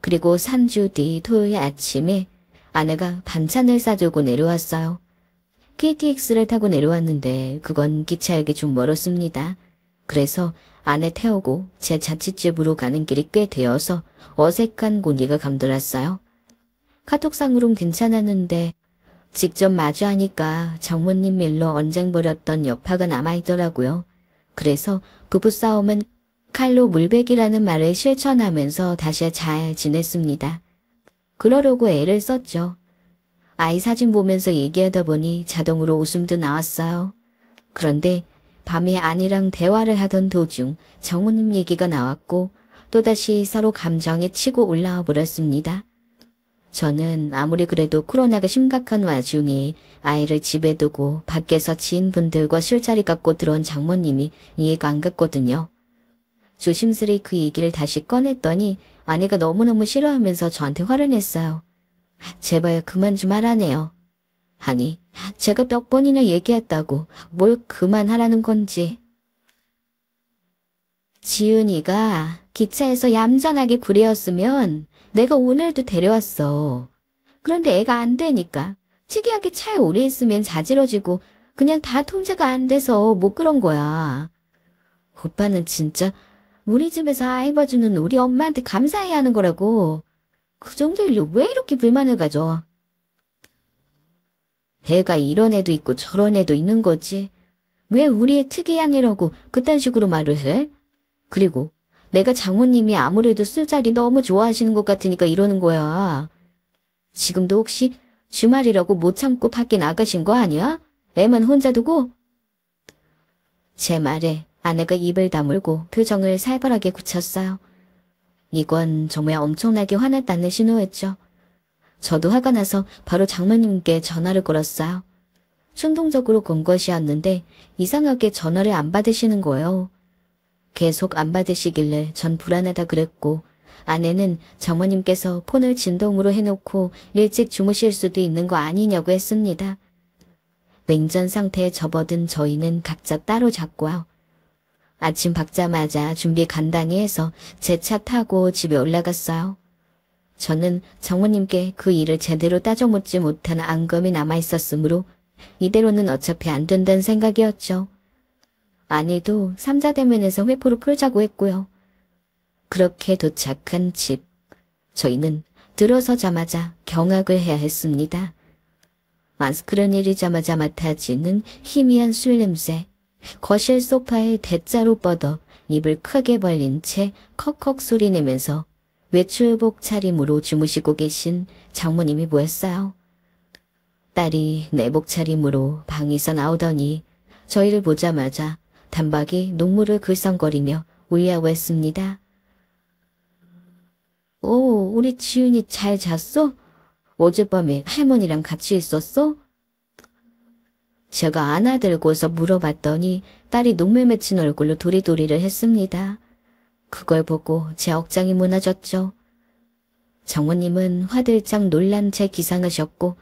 그리고 3주 뒤 토요일 아침에 아내가 반찬을 싸들고 내려왔어요. KTX를 타고 내려왔는데 그건 기차역이 좀 멀었습니다. 그래서 아내 태우고 제 자취집으로 가는 길이 꽤 되어서 어색한 공기가 감돌았어요. 카톡상으론 괜찮았는데 직접 마주하니까 장모님 일로 언쟁 벌였던 여파가 남아있더라고요. 그래서 부부싸움은 칼로 물베기라는 말을 실천하면서 다시 잘 지냈습니다. 그러려고 애를 썼죠. 아이 사진 보면서 얘기하다 보니 자동으로 웃음도 나왔어요. 그런데 밤에 아내랑 대화를 하던 도중 장모님 얘기가 나왔고 또다시 서로 감정에 치고 올라와 버렸습니다. 저는 아무리 그래도 코로나가 심각한 와중에 아이를 집에 두고 밖에서 지인분들과 술자리 갖고 들어온 장모님이 이해가 안 갔거든요. 조심스레 그 얘기를 다시 꺼냈더니 아내가 너무너무 싫어하면서 저한테 화를 냈어요. 제발 그만 좀 하라네요. 아니, 제가 몇 번이나 얘기했다고 뭘 그만하라는 건지. 지은이가 기차에서 얌전하게 구레었으면 내가 오늘도 데려왔어. 그런데 애가 안 되니까 특이하게 차에 오래 있으면 자지러지고 그냥 다 통제가 안 돼서 못 그런 거야. 오빠는 진짜 우리 집에서 아이 봐주는 우리 엄마한테 감사해야 하는 거라고. 그 정도 일로 왜 이렇게 불만을 가져? 애가 이런 애도 있고 저런 애도 있는 거지. 왜 우리 애 특이한 애라고 그딴 식으로 말을 해? 그리고 내가 장모님이 아무래도 술자리 너무 좋아하시는 것 같으니까 이러는 거야. 지금도 혹시 주말이라고 못 참고 밖에 나가신 거 아니야? 애만 혼자 두고? 제 말에 아내가 입을 다물고 표정을 살벌하게 굳혔어요. 이건 정말 엄청나게 화났다는 신호였죠. 저도 화가 나서 바로 장모님께 전화를 걸었어요. 충동적으로 건 것이었는데 이상하게 전화를 안 받으시는 거예요. 계속 안 받으시길래 전 불안하다 그랬고 아내는 장모님께서 폰을 진동으로 해놓고 일찍 주무실 수도 있는 거 아니냐고 했습니다. 냉전 상태에 접어든 저희는 각자 따로 잤고요. 아침 밝자마자 준비 간단히 해서 제 차 타고 집에 올라갔어요. 저는 장모님께 그 일을 제대로 따져 묻지 못한 앙금이 남아있었으므로 이대로는 어차피 안 된다는 생각이었죠. 아내도 삼자대면에서 회포를 풀자고 했고요. 그렇게 도착한 집. 저희는 들어서자마자 경악을 해야 했습니다. 마스크를 내리자마자 맡아지는 희미한 술 냄새. 거실 소파에 대자로 뻗어 입을 크게 벌린 채 컥컥 소리 내면서 외출복 차림으로 주무시고 계신 장모님이 보였어요. 딸이 내복 차림으로 방에서 나오더니 저희를 보자마자 단박에 눈물을 글썽거리며 울려고 했습니다. 오, 우리 지은이 잘 잤어? 어젯밤에 할머니랑 같이 있었어? 제가 안아들고서 물어봤더니 딸이 눈물 맺힌 얼굴로 도리도리를 했습니다. 그걸 보고 제 억장이 무너졌죠. 장모님은 화들짝 놀란 채 기상하셨고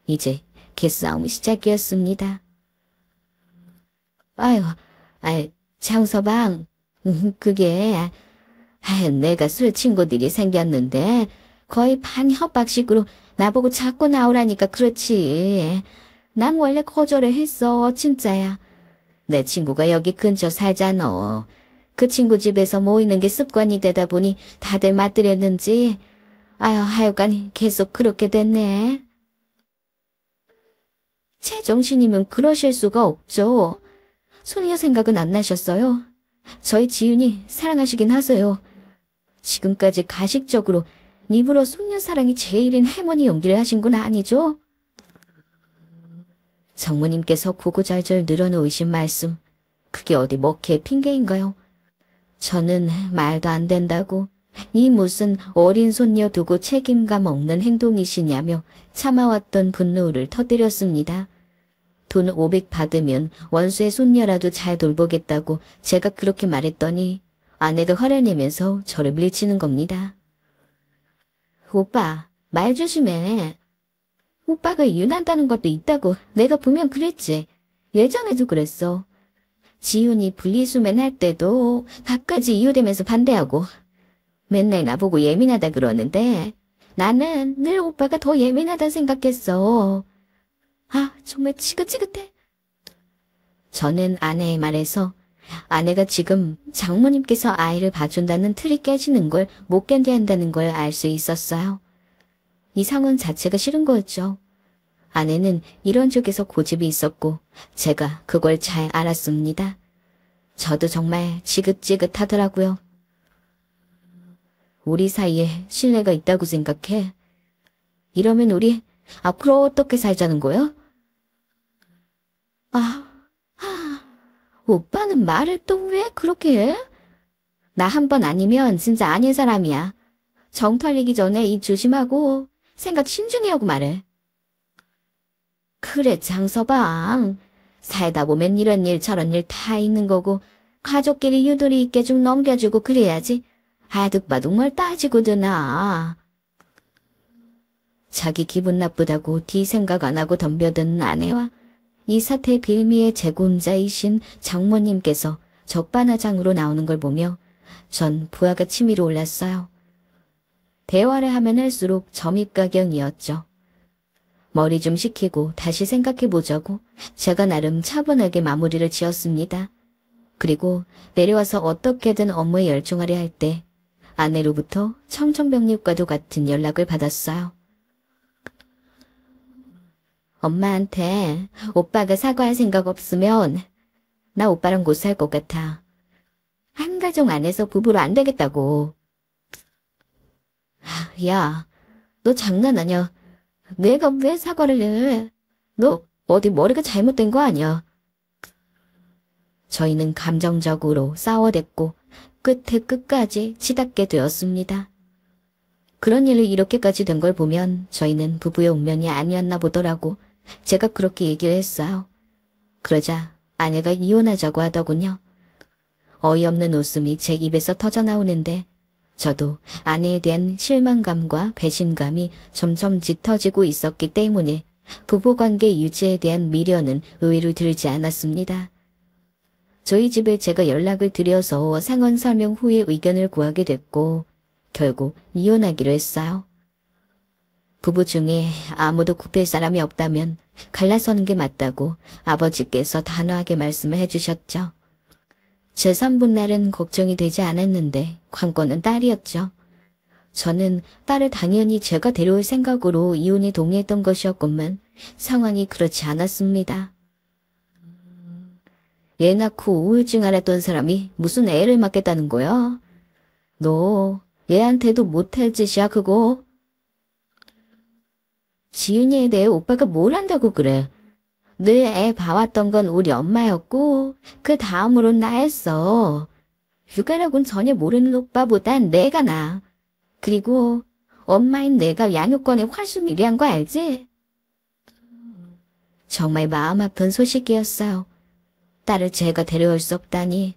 이제 개싸움이 시작이었습니다. 아유, 장서방, 그게 내가 술 친구들이 생겼는데 거의 반 협박식으로 나보고 자꾸 나오라니까 그렇지. 난 원래 거절을 했어, 진짜야. 내 친구가 여기 근처 살잖아. 그 친구 집에서 모이는 게 습관이 되다 보니 다들 맞들였는지 하여간 계속 그렇게 됐네. 제정신이면 그러실 수가 없죠. 손녀 생각은 안 나셨어요? 저희 지윤이 사랑하시긴 하세요. 지금까지 가식적으로 입으로 손녀 사랑이 제일인 할머니 연기를 하신 건 아니죠? 장모님께서 고고절절 늘어놓으신 말씀. 그게 어디 먹히의 핑계인가요? 저는 말도 안 된다고, 이 무슨 어린 손녀 두고 책임감 없는 행동이시냐며 참아왔던 분노를 터뜨렸습니다. 돈 500 받으면 원수의 손녀라도 잘 돌보겠다고 제가 그렇게 말했더니 아내가 화를 내면서 저를 밀치는 겁니다. 오빠, 말 조심해. 오빠가 이혼한다는 것도 있다고 내가 분명 그랬지. 예전에도 그랬어. 지훈이 분리수면 할 때도 갖가지 이유되면서 반대하고 맨날 나보고 예민하다 그러는데 나는 늘 오빠가 더 예민하다 생각했어. 아, 정말 지긋지긋해. 저는 아내의 말에서 아내가 지금 장모님께서 아이를 봐준다는 틀이 깨지는 걸 못 견뎌야 한다는 걸 알 수 있었어요. 이 상황 자체가 싫은 거였죠. 아내는 이런 쪽에서 고집이 있었고 제가 그걸 잘 알았습니다. 저도 정말 지긋지긋하더라고요. 우리 사이에 신뢰가 있다고 생각해. 이러면 우리 앞으로 어떻게 살자는 거야? 오빠는 말을 또 왜 그렇게 해? 나 한 번 아니면 진짜 아닌 사람이야. 정 털리기 전에 입 조심하고 생각 신중히 하고 말해. 그래, 장서방. 살다 보면 이런 일 저런 일 다 있는 거고 가족끼리 유도리 있게 좀 넘겨주고 그래야지. 아득바득 뭘 따지고 드나. 자기 기분 나쁘다고 뒤 생각 안 하고 덤벼드는 아내와 이 사태의 빌미의 제공자이신 장모님께서 적반하장으로 나오는 걸 보며 전 부하가 치밀어 올랐어요. 대화를 하면 할수록 점입가경이었죠. 머리 좀 식히고 다시 생각해보자고 제가 나름 차분하게 마무리를 지었습니다. 그리고 내려와서 어떻게든 업무에 열중하려 할 때 아내로부터 청천벽력과도 같은 연락을 받았어요. 엄마한테 오빠가 사과할 생각 없으면 나 오빠랑 못 살 것 같아. 한 가정 안에서 부부로 안 되겠다고. 야, 너 장난하냐? 내가 왜 사과를 해? 너 어디 머리가 잘못된 거 아니야? 저희는 감정적으로 싸워댔고 끝에 끝까지 치닫게 되었습니다. 그런 일이 이렇게까지 된 걸 보면 저희는 부부의 운명이 아니었나 보더라고 제가 그렇게 얘기를 했어요. 그러자 아내가 이혼하자고 하더군요. 어이없는 웃음이 제 입에서 터져나오는데 저도 아내에 대한 실망감과 배신감이 점점 짙어지고 있었기 때문에 부부관계 유지에 대한 미련은 의외로 들지 않았습니다. 저희 집에 제가 연락을 드려서 상황 설명 후에 의견을 구하게 됐고 결국 이혼하기로 했어요. 부부 중에 아무도 굽힐 사람이 없다면 갈라서는 게 맞다고 아버지께서 단호하게 말씀을 해주셨죠. 제3분 날은 걱정이 되지 않았는데 관건은 딸이었죠. 저는 딸을 당연히 제가 데려올 생각으로 이혼에 동의했던 것이었건만 상황이 그렇지 않았습니다. 애 낳고 우울증 앓았던 사람이 무슨 애를 맡겠다는 거야? 너 얘한테도 못할 짓이야 그거. 지윤이에 대해 오빠가 뭘 한다고 그래. 늘 애 봐왔던 건 우리 엄마였고 그 다음으론 나였어. 육아라곤 전혀 모르는 오빠보단 내가 나. 그리고 엄마인 내가 양육권에 훨씬 유리한 거 알지? 정말 마음 아픈 소식이었어요. 딸을 제가 데려올 수 없다니.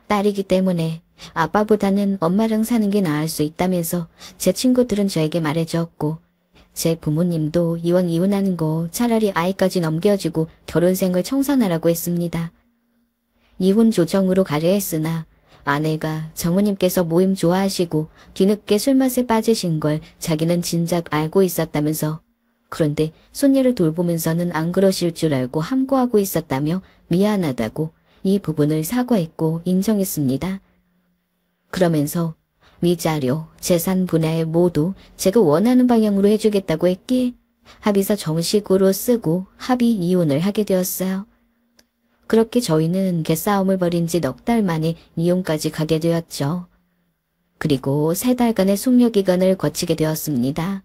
딸이기 때문에 아빠보다는 엄마랑 사는 게 나을 수 있다면서 제 친구들은 저에게 말해주었고 제 부모님도 이왕 이혼하는 거 차라리 아이까지 넘겨주고 결혼생을 청산하라고 했습니다. 이혼 조정으로 가려 했으나 아내가 장모님께서 모임 좋아하시고 뒤늦게 술맛에 빠지신 걸 자기는 진작 알고 있었다면서 그런데 손녀를 돌보면서는 안 그러실 줄 알고 함구하고 있었다며 미안하다고 이 부분을 사과했고 인정했습니다. 그러면서 위자료, 재산 분할 모두 제가 원하는 방향으로 해주겠다고 했기에 합의서 정식으로 쓰고 합의 이혼을 하게 되었어요. 그렇게 저희는 개싸움을 벌인 지 넉 달 만에 이혼까지 가게 되었죠. 그리고 3달간의 숙려 기간을 거치게 되었습니다.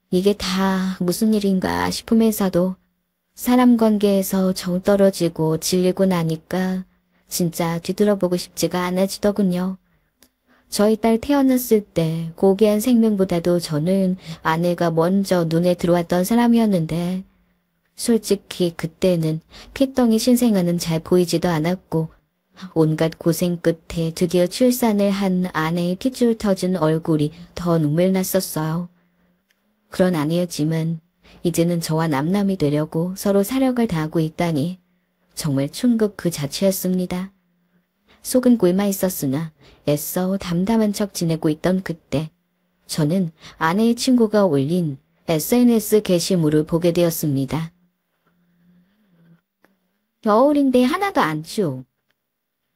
이게 다 무슨 일인가 싶으면서도 사람 관계에서 정 떨어지고 질리고 나니까 진짜 뒤돌아보고 싶지가 않아지더군요. 저희 딸 태어났을 때 고귀한 생명보다도 저는 아내가 먼저 눈에 들어왔던 사람이었는데 솔직히 그때는 핏덩이 신생아는 잘 보이지도 않았고 온갖 고생 끝에 드디어 출산을 한 아내의 핏줄 터진 얼굴이 더 눈물 났었어요. 그런 아내였지만 이제는 저와 남남이 되려고 서로 사력을 다하고 있다니 정말 충격 그 자체였습니다. 속은 굶어 있었으나 애써 담담한 척 지내고 있던 그때 저는 아내의 친구가 올린 SNS 게시물을 보게 되었습니다. 겨울인데 하나도 안 추워.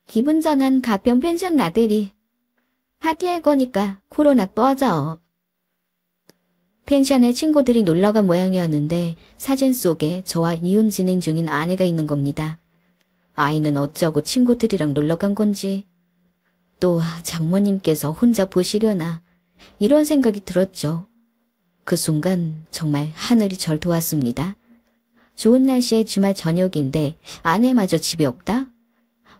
기분 전환 가평 펜션 나들이. 파티할 거니까 코로나 꺼져. 펜션에 친구들이 놀러간 모양이었는데 사진 속에 저와 이혼 진행 중인 아내가 있는 겁니다. 아이는 어쩌고 친구들이랑 놀러간 건지 또 장모님께서 혼자 보시려나 이런 생각이 들었죠. 그 순간 정말 하늘이 절 도왔습니다. 좋은 날씨의 주말 저녁인데 아내마저 집에 없다?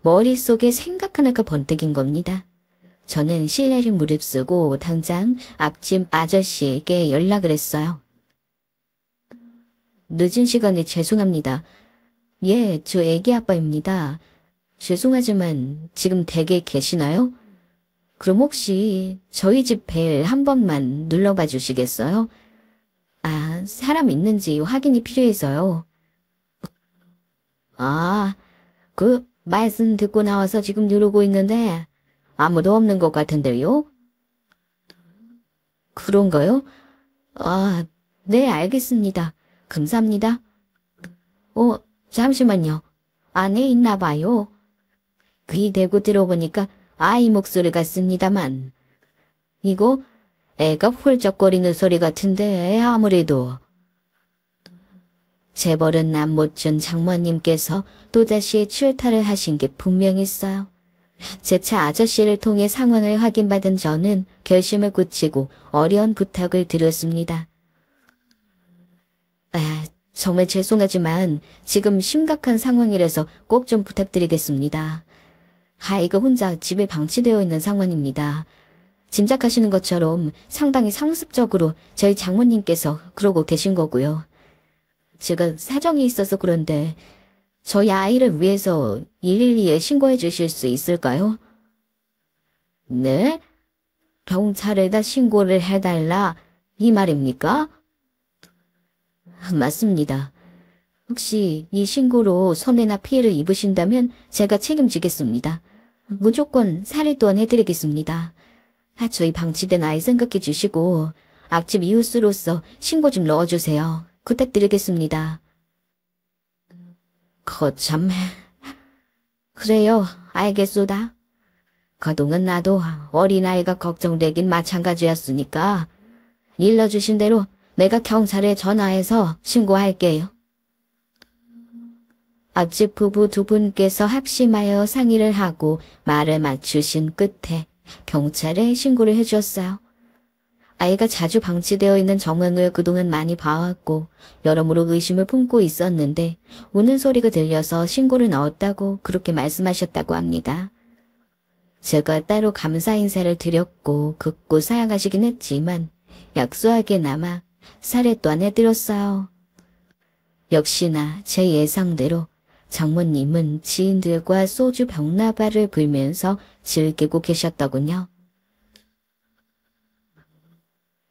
머릿속에 생각 하나가 번뜩인 겁니다. 저는 실내를 무릅쓰고 당장 앞집 아저씨에게 연락을 했어요. 늦은 시간에 죄송합니다. 예, 저 애기 아빠입니다. 죄송하지만 지금 댁에 계시나요? 그럼 혹시 저희 집 벨 한 번만 눌러봐 주시겠어요? 아, 사람 있는지 확인이 필요해서요. 아, 말씀 듣고 나와서 지금 누르고 있는데 아무도 없는 것 같은데요? 그런가요? 아, 네, 알겠습니다. 감사합니다. 잠시만요. 안에 있나 봐요. 귀 대고 들어보니까 아이 목소리 같습니다만. 이거 애가 훌쩍거리는 소리 같은데 아무래도. 재벌은 남 못 준 장모님께서 또다시 출타를 하신 게 분명했어요. 재차 아저씨를 통해 상황을 확인받은 저는 결심을 굳히고 어려운 부탁을 드렸습니다. 정말 죄송하지만 지금 심각한 상황이라서 꼭 좀 부탁드리겠습니다. 아이가 혼자 집에 방치되어 있는 상황입니다. 짐작하시는 것처럼 상당히 상습적으로 저희 장모님께서 그러고 계신 거고요. 제가 사정이 있어서 그런데 저희 아이를 위해서 112에 신고해 주실 수 있을까요? 네? 경찰에다 신고를 해달라 이 말입니까? 맞습니다. 혹시 이 신고로 손해나 피해를 입으신다면 제가 책임지겠습니다. 무조건 살해 또한 해드리겠습니다. 저희 방치된 아이 생각해 주시고 앞집 이웃으로서 신고 좀 넣어주세요. 부탁드리겠습니다. 거참. 그래요. 알겠소다. 그동안 나도 어린아이가 걱정되긴 마찬가지였으니까 일러주신 대로 내가 경찰에 전화해서 신고할게요. 앞집 부부 2분께서 합심하여 상의를 하고 말을 맞추신 끝에 경찰에 신고를 해주었어요. 아이가 자주 방치되어 있는 정황을 그동안 많이 봐왔고 여러모로 의심을 품고 있었는데 우는 소리가 들려서 신고를 넣었다고 그렇게 말씀하셨다고 합니다. 제가 따로 감사 인사를 드렸고 극구 사양하시긴 했지만 약소하게나마 살해 또한 해드렸어요. 역시나 제 예상대로 장모님은 지인들과 소주 병나발을 불면서 즐기고 계셨더군요.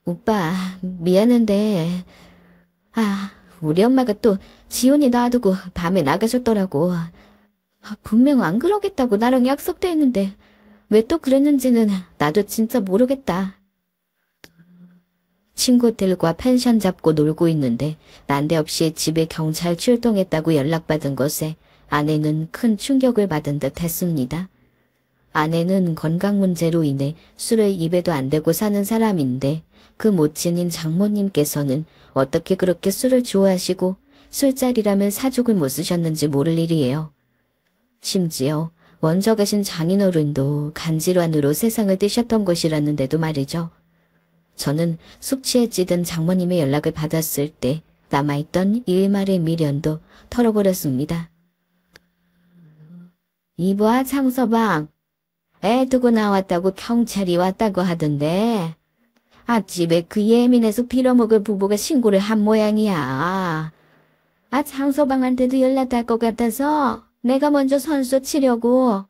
오빠, 미안한데 우리 엄마가 또 지훈이 놔두고 밤에 나가셨더라고. 분명 안 그러겠다고 나랑 약속돼 있는데 왜 또 그랬는지는 나도 진짜 모르겠다. 친구들과 펜션 잡고 놀고 있는데 난데없이 집에 경찰 출동했다고 연락받은 것에 아내는 큰 충격을 받은 듯 했습니다. 아내는 건강 문제로 인해 술을 입에도 안 대고 사는 사람인데 그 모친인 장모님께서는 어떻게 그렇게 술을 좋아하시고 술자리라면 사족을 못 쓰셨는지 모를 일이에요. 심지어 먼저 가신 장인어른도 간질환으로 세상을 뜨셨던 것이라는데도 말이죠. 저는 숙취에 찌든 장모님의 연락을 받았을 때 남아있던 일말의 미련도 털어버렸습니다. 이봐 장서방, 애 두고 나왔다고 경찰이 왔다고 하던데 앞집에 그 예민해서 빌어먹을 부부가 신고를 한 모양이야. 장서방한테도 연락할 것 같아서 내가 먼저 선수 치려고.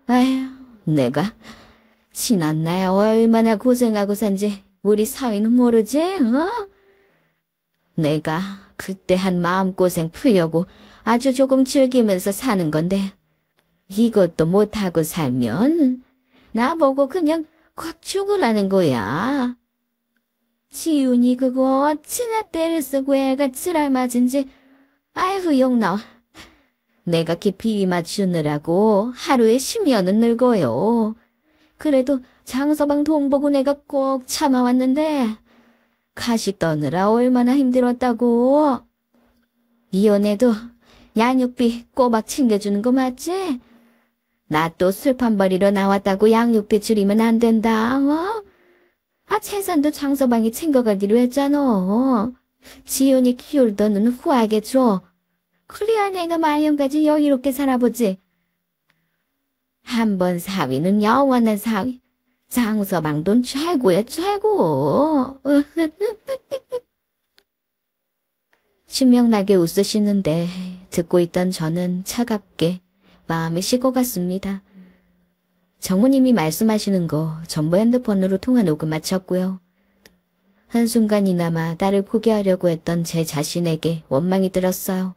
아휴, 내가 지난날 얼마나 고생하고 산지 우리 사위는 모르지? 내가 그때 한 마음고생 풀려고 아주 조금 즐기면서 사는 건데 이것도 못하고 살면 나보고 그냥 콱 죽으라는 거야. 지훈이 그거 어찌나 때를 쓰고 애가 칠알 맞은지 아이고 욕나와. 내가 깊이 맞추느라고 하루에 10년은 늙어요. 그래도 장서방 돈 보고 내가 꼭 참아왔는데 가식 떠느라 얼마나 힘들었다고. 이혼해도 양육비 꼬박 챙겨주는 거 맞지? 나 또 술판 버리러 나왔다고 양육비 줄이면 안 된다. 재산도 장서방이 챙겨가기로 했잖아. 지훈이 키울 돈은 후하게 줘. 그래야 내가 말년까지 여유롭게 살아보지. 한번 사위는 영원한 사위. 장서방 돈 최고야 최고. 신명나게 웃으시는데 듣고 있던 저는 차갑게 마음이 식어갔습니다. 정모님이 말씀하시는 거 전부 핸드폰으로 통화 녹음 마쳤고요. 한순간이나마 딸을 포기하려고 했던 제 자신에게 원망이 들었어요.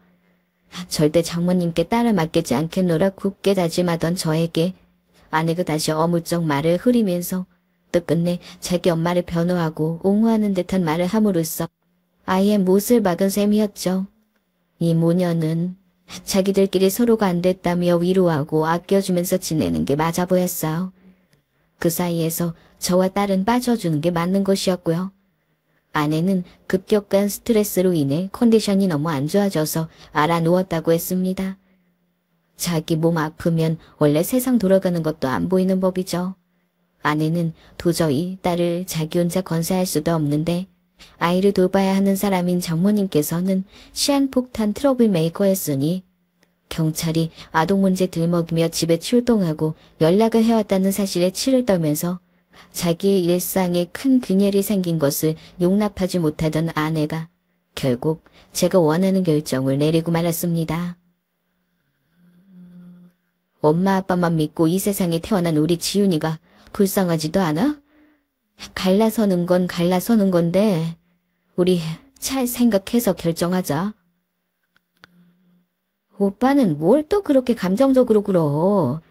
절대 장모님께 딸을 맡기지 않겠노라 굳게 다짐하던 저에게 아내가 다시 어물쩍 말을 흐리면서 또 끝내 자기 엄마를 변호하고 옹호하는 듯한 말을 함으로써 아예 못을 박은 셈이었죠. 이 모녀는 자기들끼리 서로가 안 됐다며 위로하고 아껴주면서 지내는 게 맞아 보였어요. 그 사이에서 저와 딸은 빠져주는 게 맞는 것이었고요. 아내는 급격한 스트레스로 인해 컨디션이 너무 안 좋아져서 알아 누웠다고 했습니다. 자기 몸 아프면 원래 세상 돌아가는 것도 안 보이는 법이죠. 아내는 도저히 딸을 자기 혼자 건사할 수도 없는데 아이를 돌봐야 하는 사람인 장모님께서는 시한폭탄 트러블 메이커였으니 경찰이 아동 문제 들먹이며 집에 출동하고 연락을 해왔다는 사실에 치를 떨면서 자기의 일상에 큰 균열이 생긴 것을 용납하지 못하던 아내가 결국 제가 원하는 결정을 내리고 말았습니다. 엄마 아빠만 믿고 이 세상에 태어난 우리 지훈이가 불쌍하지도 않아? 갈라서는 건 갈라서는 건데 우리 잘 생각해서 결정하자. 오빠는 뭘 또 그렇게 감정적으로 굴어.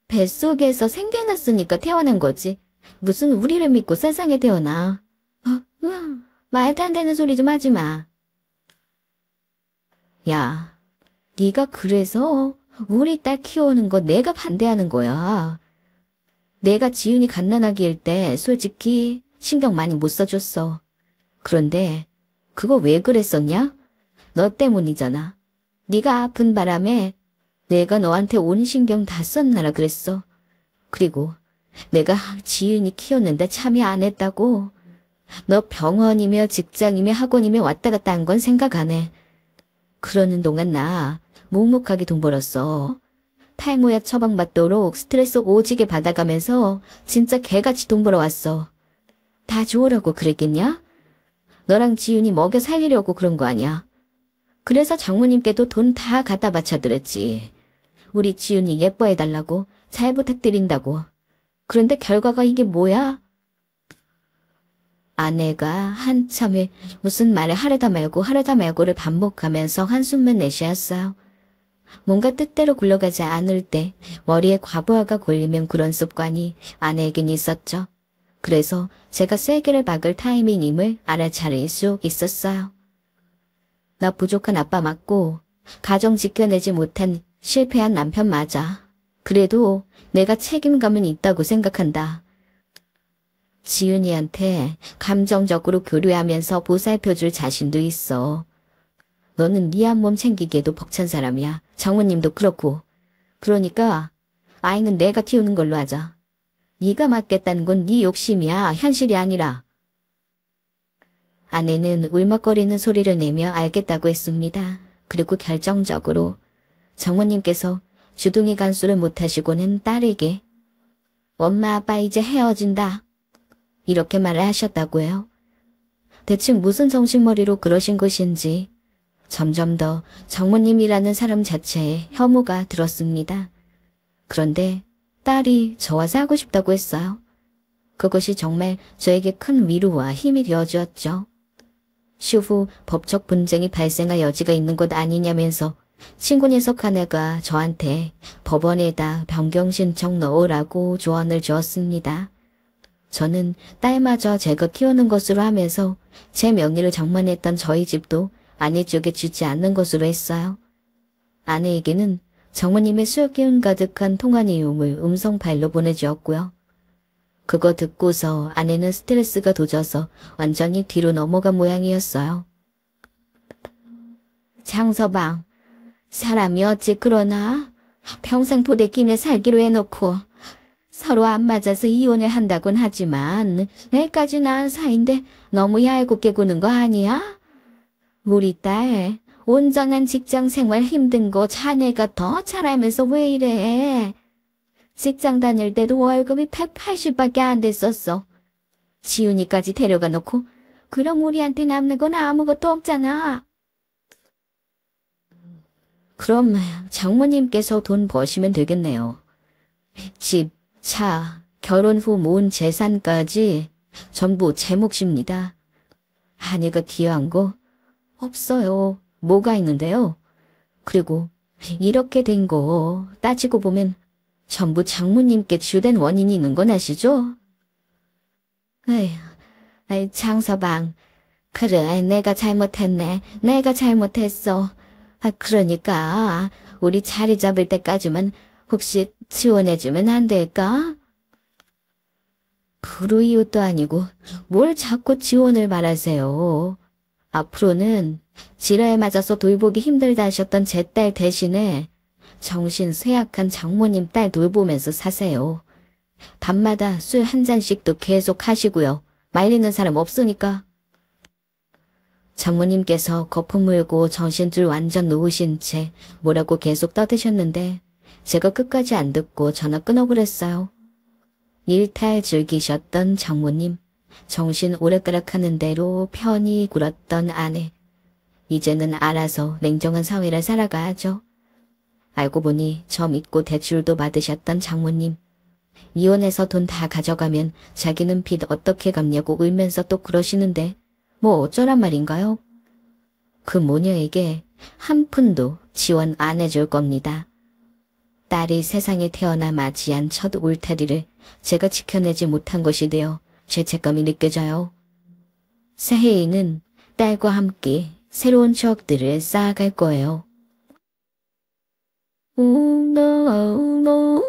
뱃속에서 생겨났으니까 태어난 거지. 무슨 우리를 믿고 세상에 태어나. 말도 안 되는 소리 좀 하지 마. 야, 네가 그래서 우리 딸 키우는 거 내가 반대하는 거야. 내가 지훈이 갓난아기일 때 솔직히 신경 많이 못 써줬어. 그런데 그거 왜 그랬었냐? 너 때문이잖아. 네가 아픈 바람에 내가 너한테 온 신경 다 썼나라 그랬어. 그리고 내가 지은이 키웠는데 참여 안 했다고. 너 병원이며 직장이며 학원이며 왔다 갔다 한 건 생각 안 해. 그러는 동안 나 묵묵하게 돈 벌었어. 탈모약 처방받도록 스트레스 오지게 받아가면서 진짜 개같이 돈 벌어왔어. 다 좋으라고 그랬겠냐? 너랑 지훈이 먹여 살리려고 그런 거 아니야. 그래서 장모님께도 돈 다 갖다 바쳐드렸지. 우리 지훈이 예뻐해달라고, 잘 부탁드린다고. 그런데 결과가 이게 뭐야? 아내가 한참을 무슨 말을 하려다 말고를 반복하면서 한숨만 내쉬었어요. 뭔가 뜻대로 굴러가지 않을 때 머리에 과부하가 걸리면 그런 습관이 아내에겐 있었죠. 그래서 제가 쐐기를 박을 타이밍임을 알아차릴 수 있었어요. 나 부족한 아빠 맞고 가정 지켜내지 못한 실패한 남편 맞아. 그래도 내가 책임감은 있다고 생각한다. 지은이한테 감정적으로 교류하면서 보살펴줄 자신도 있어. 너는 네 한 몸 챙기기에도 벅찬 사람이야. 장모님도 그렇고. 그러니까 아이는 내가 키우는 걸로 하자. 네가 맡겠다는 건 네 욕심이야. 현실이 아니라. 아내는 울먹거리는 소리를 내며 알겠다고 했습니다. 그리고 결정적으로 장모님께서 주둥이 간수를 못하시고는 딸에게 엄마 아빠 이제 헤어진다. 이렇게 말을 하셨다고요. 대충 무슨 정신머리로 그러신 것인지 점점 더 장모님이라는 사람 자체에 혐오가 들었습니다. 그런데 딸이 저와 살고 싶다고 했어요. 그것이 정말 저에게 큰 위로와 힘이 되어주었죠. 추후 법적 분쟁이 발생할 여지가 있는 것 아니냐면서 친구 녀석 하나가 저한테 법원에다 변경 신청 넣으라고 조언을 주었습니다. 저는 딸마저 제가 키우는 것으로 하면서 제 명의를 장만했던 저희 집도 아내 쪽에 주지 않는 것으로 했어요. 아내에게는 장모님의 수기운 가득한 통화 내용을 음성 파일로 보내주었고요. 그거 듣고서 아내는 스트레스가 도져서 완전히 뒤로 넘어간 모양이었어요. 장서방, 사람이 어찌 그러나? 평생 부대끼며 살기로 해놓고 서로 안 맞아서 이혼을 한다곤 하지만 애까지 낳은 사이인데 너무 얄궂게 구는 거 아니야? 우리 딸 온전한 직장 생활 힘든 거 자네가 더 잘하면서 왜 이래? 직장 다닐 때도 월급이 180밖에 안 됐었어. 지훈이까지 데려가 놓고 그럼 우리한테 남는 건 아무것도 없잖아. 그럼 장모님께서 돈 버시면 되겠네요. 집, 차, 결혼 후 모은 재산까지 전부 제 몫입니다. 아내가 기여한 거 없어요. 뭐가 있는데요? 그리고 이렇게 된 거 따지고 보면 전부 장모님께 주된 원인이 있는 건 아시죠? 에휴, 장서방. 그래, 내가 잘못했네. 내가 잘못했어. 그러니까 우리 자리 잡을 때까지만 혹시 지원해주면 안 될까? 불우이웃도 아니고 뭘 자꾸 지원을 말하세요. 앞으로는 질환에 맞아서 돌보기 힘들다 하셨던 제 딸 대신에 정신 쇠약한 장모님 딸 돌보면서 사세요. 밤마다 술 한 잔씩도 계속 하시고요. 말리는 사람 없으니까. 장모님께서 거품 물고 정신줄 완전 놓으신 채 뭐라고 계속 떠드셨는데 제가 끝까지 안 듣고 전화 끊어버렸어요. 일탈 즐기셨던 장모님, 정신 오락가락하는 대로 편히 굴었던 아내. 이제는 알아서 냉정한 사회를 살아가야죠. 알고 보니 저 믿고 대출도 받으셨던 장모님. 이혼해서 돈 다 가져가면 자기는 빚 어떻게 갚냐고 울면서 또 그러시는데 뭐 어쩌란 말인가요? 그 모녀에게 한 푼도 지원 안 해줄 겁니다. 딸이 세상에 태어나 맞이한 첫 울타리를 제가 지켜내지 못한 것이 되어 죄책감이 느껴져요. 새해에는 딸과 함께 새로운 추억들을 쌓아갈 거예요. 우노